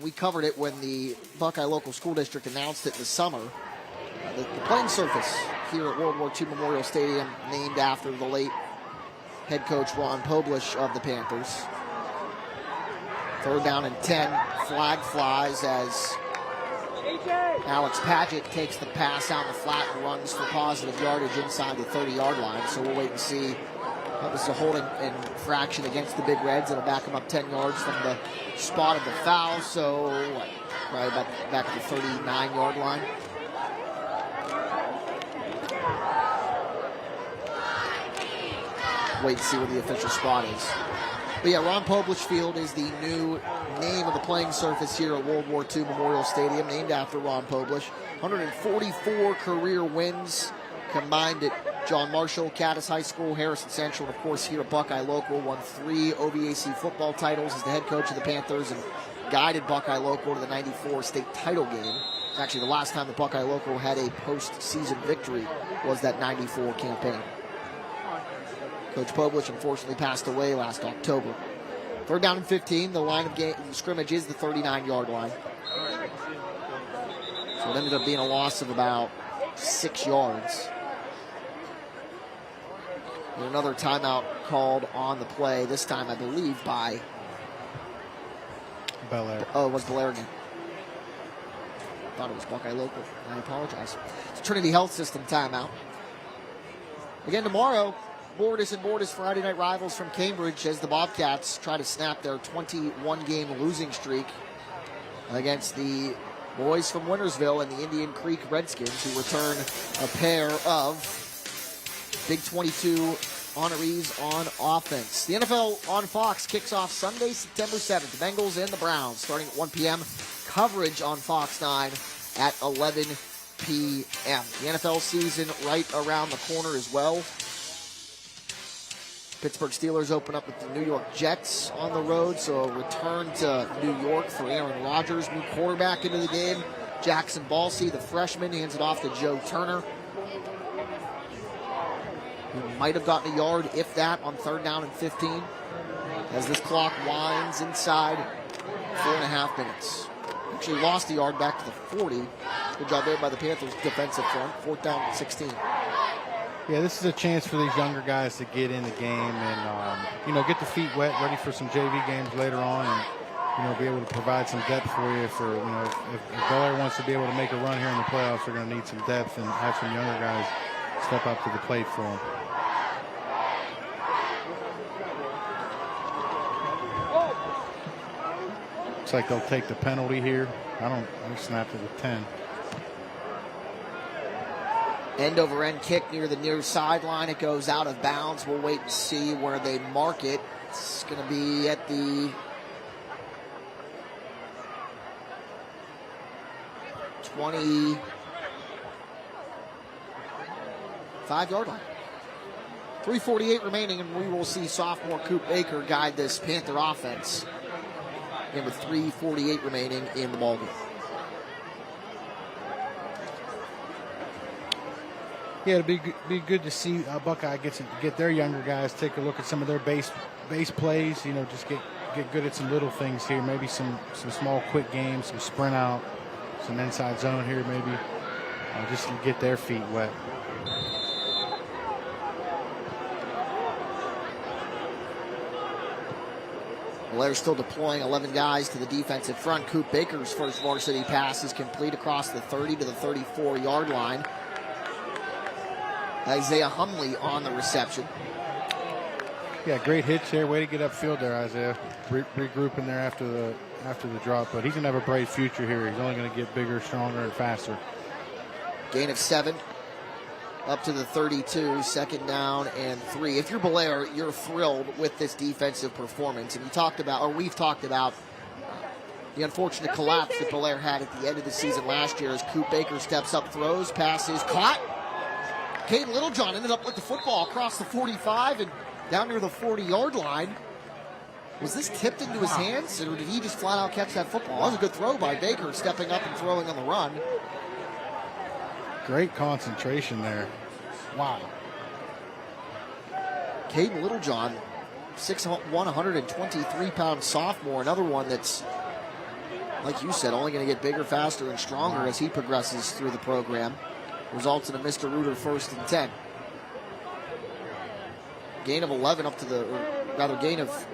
we covered it when the Buckeye Local School District announced it this summer. The playing surface here at World War II Memorial Stadium, named after the late head coach Ron Poblish of the Panthers. 3rd down and 10, flag flies as Alex Padgett takes the pass out in the flat and runs for positive yardage inside the 30-yard line. So we'll wait and see. That was a holding infraction against the Big Reds. It'll back them up 10 yards from the spot of the foul. So, probably about back at the 39-yard line. Wait and see where the official spot is. But yeah, Ron Poblish Field is the new name of the playing surface here at World War II Memorial Stadium, named after Ron Poblish. 144 career wins combined at John Marshall, Caddis High School, Harrison Central, and of course here at Buckeye Local. Won 3 OVAC football titles as the head coach of the Panthers and guided Buckeye Local to the 94 state title game. Actually, the last time the Buckeye Local had a postseason victory was that 94 campaign. Coach Poblish unfortunately passed away last October. 3rd down and 15. The line of scrimmage is the 39-yard line. So it ended up being a loss of about 6 yards. And another timeout called on the play, this time I believe by Bellaire. Oh, it was Bellaire again. Thought it was Buckeye Local. I apologize. It's Trinity Health System timeout. Again tomorrow, Bordas and Bordas Friday night rivals from Cambridge as the Bobcats try to snap their 21-game losing streak against the boys from Wintersville and the Indian Creek Redskins, who return a pair of Big 22 honorees on offense. The NFL on Fox kicks off Sunday, September 7th. The Bengals and the Browns starting at 1 p.m. Coverage on Fox 9 at 11 p.m. The NFL season right around the corner as well. Pittsburgh Steelers open up with the New York Jets on the road, so a return to New York for Aaron Rodgers, new quarterback into the game. Jackson Balsey, the freshman, hands it off to Joe Turner, who might have gotten a yard, if that, on 3rd down and 15. As this clock winds inside 4.5 minutes. Actually lost a yard back to the 40. Good job there by the Panthers defensive front. 4th down and 16. Yeah, this is a chance for these younger guys to get in the game and, get the feet wet, ready for some JV games later on, and, be able to provide some depth for you. For if Bellaire wants to be able to make a run here in the playoffs, they're going to need some depth and have some younger guys step up to the plate for them. Looks like they'll take the penalty here. I snapped it at 10. End over end kick near the near sideline. It goes out of bounds. We'll wait and see where they mark it. It's going to be at the 25-yard line. 3:48 remaining, and we will see sophomore Coop Baker guide this Panther offense. Again, with 3:48 remaining in the ballgame. Yeah, it'll be good to see Buckeye get their younger guys take a look at some of their base plays. Just get good at some little things here. Maybe some small quick games, some sprint out, some inside zone here. Maybe just to get their feet wet. Bellaire still deploying 11 guys to the defensive front. Coop Baker's first varsity pass is complete across the 30 to the 34-yard line. Isaiah Humley on the reception. Yeah, great hitch there. Way to get upfield there, Isaiah. Regrouping there after the drop, but he's going to have a bright future here. He's only going to get bigger, stronger, and faster. Gain of 7 up to the 32, 2nd down and 3. If you're Bellaire, you're thrilled with this defensive performance. And we've talked about the unfortunate collapse that Bellaire had at the end of the season last year as Coop Baker steps up, throws, passes, caught. Caden Littlejohn ended up with the football across the 45 and down near the 40-yard line. Was this tipped into his hands, or did he just flat out catch that football? That was a good throw by Baker, stepping up and throwing on the run. Great concentration there. Wow. Caden Littlejohn, 6'1", 123-pound sophomore. Another one that's, like you said, only going to get bigger, faster, and stronger as he progresses through the program. Results in a Mr. Reuter 1st and 10. Gain of 11 up to gain of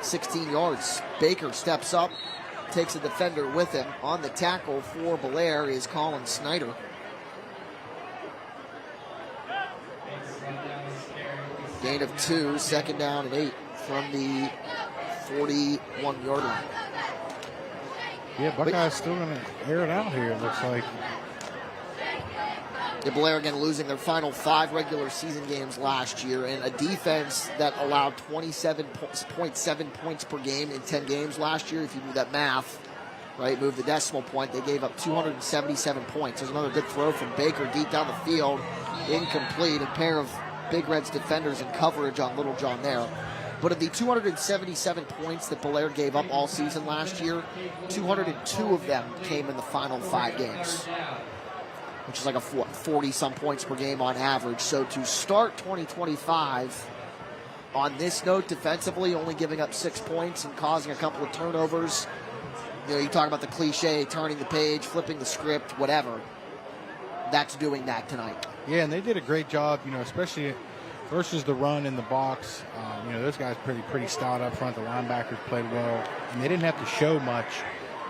16 yards. Baker steps up, takes a defender with him. On the tackle for Bellaire is Colin Snyder. Gain of 2, 2nd down and 8 from the 41-yard line. Yeah, Buckeye's still going to air it out here, it looks like. Bellaire again losing their final 5 regular season games last year, and a defense that allowed 27.7 points per game in 10 games last year. If you do that math, right, move the decimal point, they gave up 277 points. There's another good throw from Baker deep down the field, incomplete. A pair of Big Red's defenders in coverage on Littlejohn there. But of the 277 points that Bellaire gave up all season last year, 202 of them came in the final 5 games, which is like a 40-some points per game on average. So to start 2025 on this note defensively, only giving up 6 points and causing a couple of turnovers. You talk about the cliche, turning the page, flipping the script, whatever. That's doing that tonight. Yeah, and they did a great job, especially versus the run in the box. Those guys pretty stout up front. The linebackers played well, and they didn't have to show much.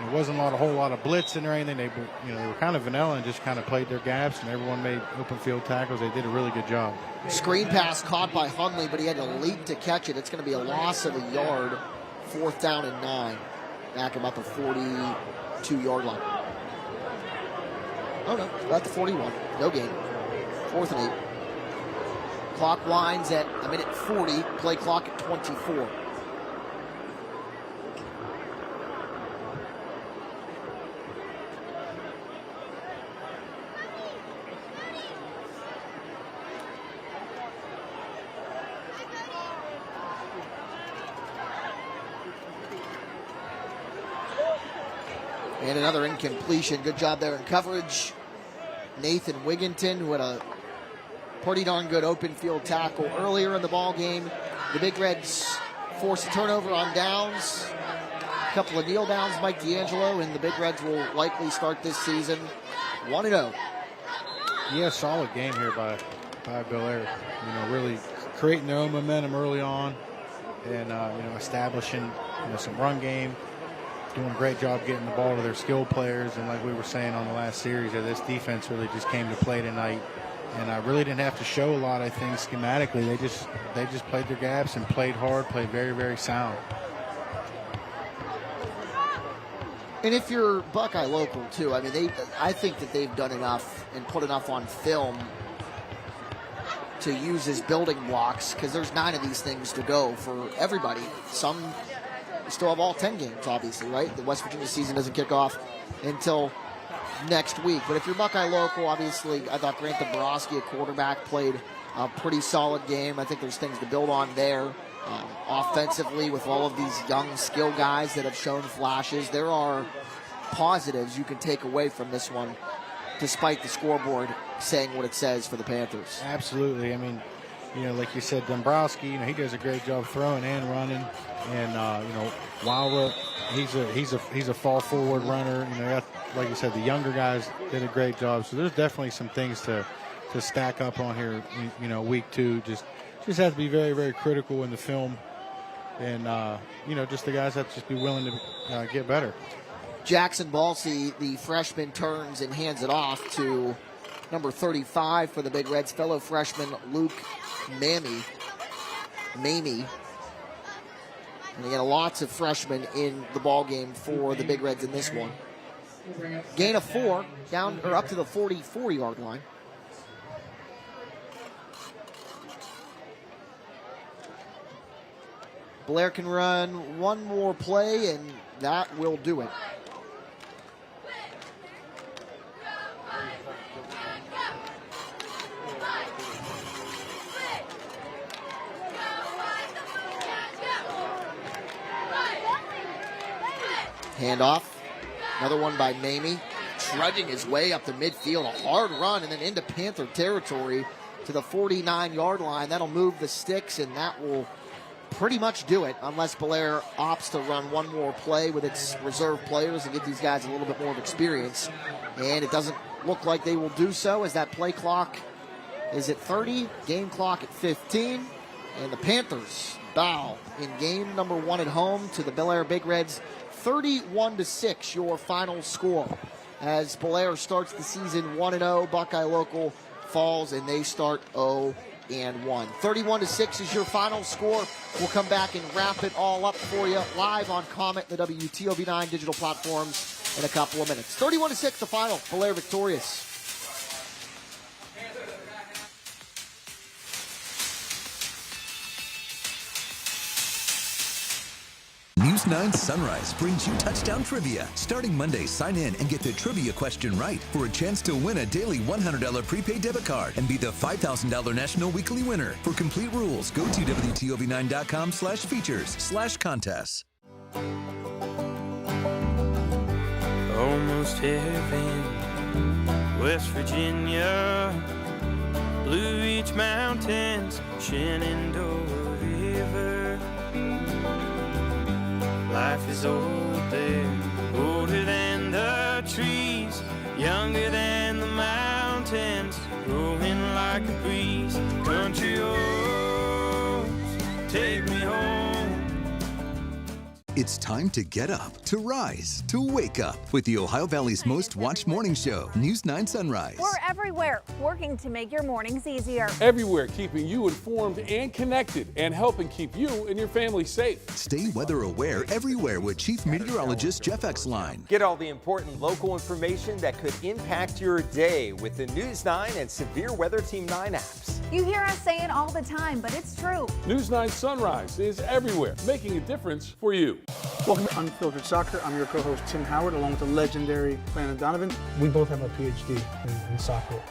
It wasn't a whole lot of blitzing or anything. They were kind of vanilla and just kind of played their gaps, and everyone made open field tackles. They did a really good job. Screen pass caught by Hundley, but he had to leap to catch it. It's going to be a loss of a yard. 4th down and 9. Back about the 42-yard line. Oh, no, about the 41. No gain. 4th and 8. Clock winds at a minute 40, play clock at 24. And another incompletion. Good job there in coverage. Nathan Wigginton, who had a pretty darn good open field tackle earlier in the ball game. The Big Reds forced a turnover on downs. A couple of kneel downs, Mike D'Angelo, and the Big Reds will likely start this season 1-0. Yeah, solid game here by Bellaire. Really creating their own momentum early on, and establishing some run game. Doing a great job getting the ball to their skilled players, and like we were saying on the last series, this defense really just came to play tonight, and I really didn't have to show a lot. I think schematically, they just played their gaps and played hard, played very, very sound. And if you're Buckeye local too, I think that they've done enough and put enough on film to use as building blocks, because there's 9 of these things to go for everybody. Some still have all 10 games, obviously, right? The West Virginia season doesn't kick off until next week. But if you're Buckeye local, obviously, I thought Grant Dombrowski, a quarterback, played a pretty solid game. I think there's things to build on there. Offensively, with all of these young skill guys that have shown flashes, there are positives you can take away from this one, despite the scoreboard saying what it says for the Panthers. Absolutely. Like you said, Dombrowski, he does a great job throwing and running. And Wilder, he's a fall forward runner. Like you said, the younger guys did a great job. So there's definitely some things to stack up on here. Week 2, just have to be very, very critical in the film, and just the guys have to just be willing to get better. Jackson Balsey, the freshman, turns and hands it off to number 35 for the Big Reds, fellow freshman Luke Mamie. And again, lots of freshmen in the ball game for the Big Reds in this one. Gain of 4, up to the 44-yard line. Bellaire can run one more play, and that will do it. Handoff. Another one by Mamie. Trudging his way up the midfield. A hard run and then into Panther territory to the 49-yard line. That'll move the sticks, and that will pretty much do it, unless Bellaire opts to run one more play with its reserve players and give these guys a little bit more of experience. And it doesn't look like they will do so, as that play clock is at 30, game clock at 15. And the Panthers bow in game number 1 at home to the Bellaire Big Reds. 31-6, your final score. As Bellaire starts the season 1-0, Buckeye local falls and they start 0-1. 31-6 is your final score. We'll come back and wrap it all up for you live on Comet, the WTOV 9 digital platforms, in a couple of minutes. 31-6, the final. Bellaire victorious. News 9 Sunrise brings you touchdown trivia. Starting Monday, sign in and get the trivia question right for a chance to win a daily $100 prepaid debit card and be the $5,000 national weekly winner. For complete rules, go to WTOV9.com/features/contests. Almost heaven, West Virginia, Blue Ridge Mountains, Shenandoah River. Life is old there, older than the trees, younger than the mountains, growing like a breeze. Country roads, take me home. It's time to get up, to rise, to wake up with the Ohio Valley's most watched morning show, News 9 Sunrise. We're everywhere, working to make your mornings easier. Everywhere, keeping you informed and connected and helping keep you and your family safe. Stay weather aware everywhere with Chief Meteorologist Jeff Exline. Get all the important local information that could impact your day with the News 9 and Severe Weather Team 9 apps. You hear us say it all the time, but it's true. News 9 Sunrise is everywhere, making a difference for you. Welcome to Unfiltered Soccer. I'm your co-host Tim Howard, along with the legendary Bellaire Dominance. We both have a PhD in soccer.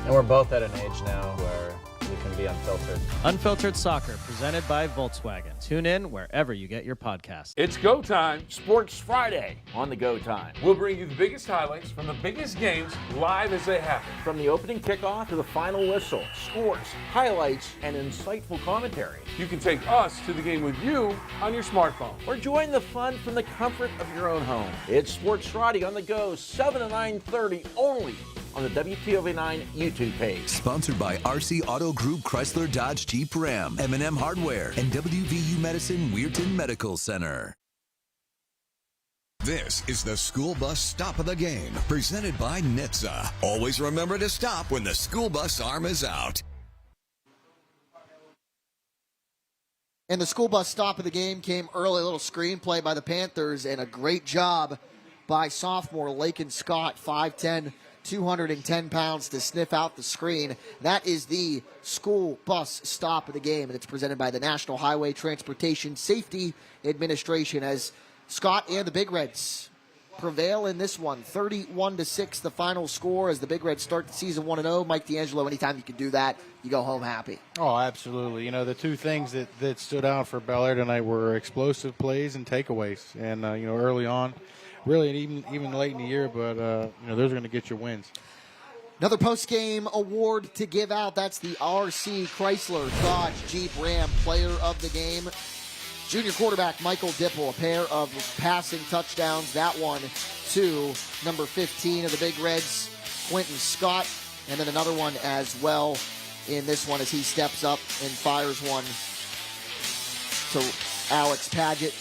And we're both at an age now where we can be unfiltered. Unfiltered Soccer, presented by Volkswagen. Tune in wherever you get your podcasts. It's Go Time. Sports Friday on the Go Time. We'll bring you the biggest highlights from the biggest games live as they happen. From the opening kickoff to the final whistle, scores, highlights, and insightful commentary. You can take us to the game with you on your smartphone. Or join the fun from the comfort of your own home. It's Sports Friday on the Go, 7 to 9:30 only on the WTOV 9 YouTube page. Sponsored by RC Auto Group, Chrysler, Dodge, Jeep, Ram, M&M Hardware, and WVU Medicine Weirton Medical Center. This is the School Bus Stop of the Game, presented by NHTSA. Always remember to stop when the school bus arm is out. And the school bus stop of the game came early. A little screenplay by the Panthers and a great job by sophomore Lakin Scott, 5'10", 210 pounds, to sniff out the screen. That is the school bus stop of the game, and it's presented by the National Highway Transportation Safety Administration as Scott and the Big Reds prevail in this one. 31-6 the final score as the Big Reds start the season 1-0. Mike D'Angelo, anytime you can do that, you go home happy. Oh, absolutely. You know, the two things that stood out for Bellaire tonight were explosive plays and takeaways. And, early on, really, and even late in the year, but, those are going to get your wins. Another post-game award to give out. That's the RC Chrysler Dodge Jeep Ram Player of the Game. Junior quarterback Michael Dipple, a pair of passing touchdowns. That one to number 15 of the Big Reds, Quentin Scott. And then another one as well in this one as he steps up and fires one to Alex Padgett.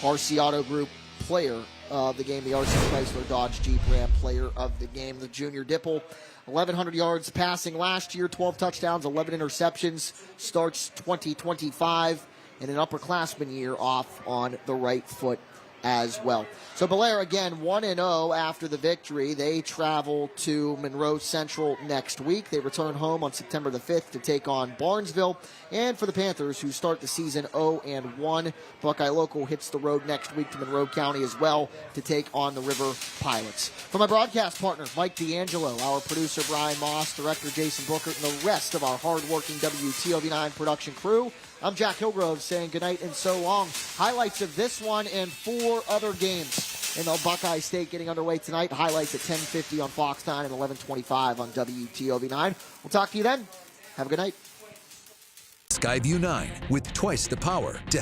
RC Auto Group Player of the Game, the RC Chrysler Dodge Jeep Ram Player of the Game. The junior Dipple, 1,100 yards passing last year, 12 touchdowns, 11 interceptions, starts 2025 in an upperclassman year off on the right foot as well. So Bellaire, again, 1-0 after the victory. They travel to Monroe Central next week. They return home on September the 5th to take on Barnesville. And for the Panthers, who start the season 0-1, Buckeye Local hits the road next week to Monroe County as well to take on the River Pilots. For my broadcast partner, Mike D'Angelo, our producer, Brian Moss, director, Jason Booker, and the rest of our hardworking WTOV9 production crew, I'm Jack Hillgrove saying goodnight and so long. Highlights of this one and 4 other games in the Buckeye State getting underway tonight. Highlights at 10:50 on Fox 9 and 11:25 on WTOV9. We'll talk to you then. Have a good night. Skyview 9 with twice the power to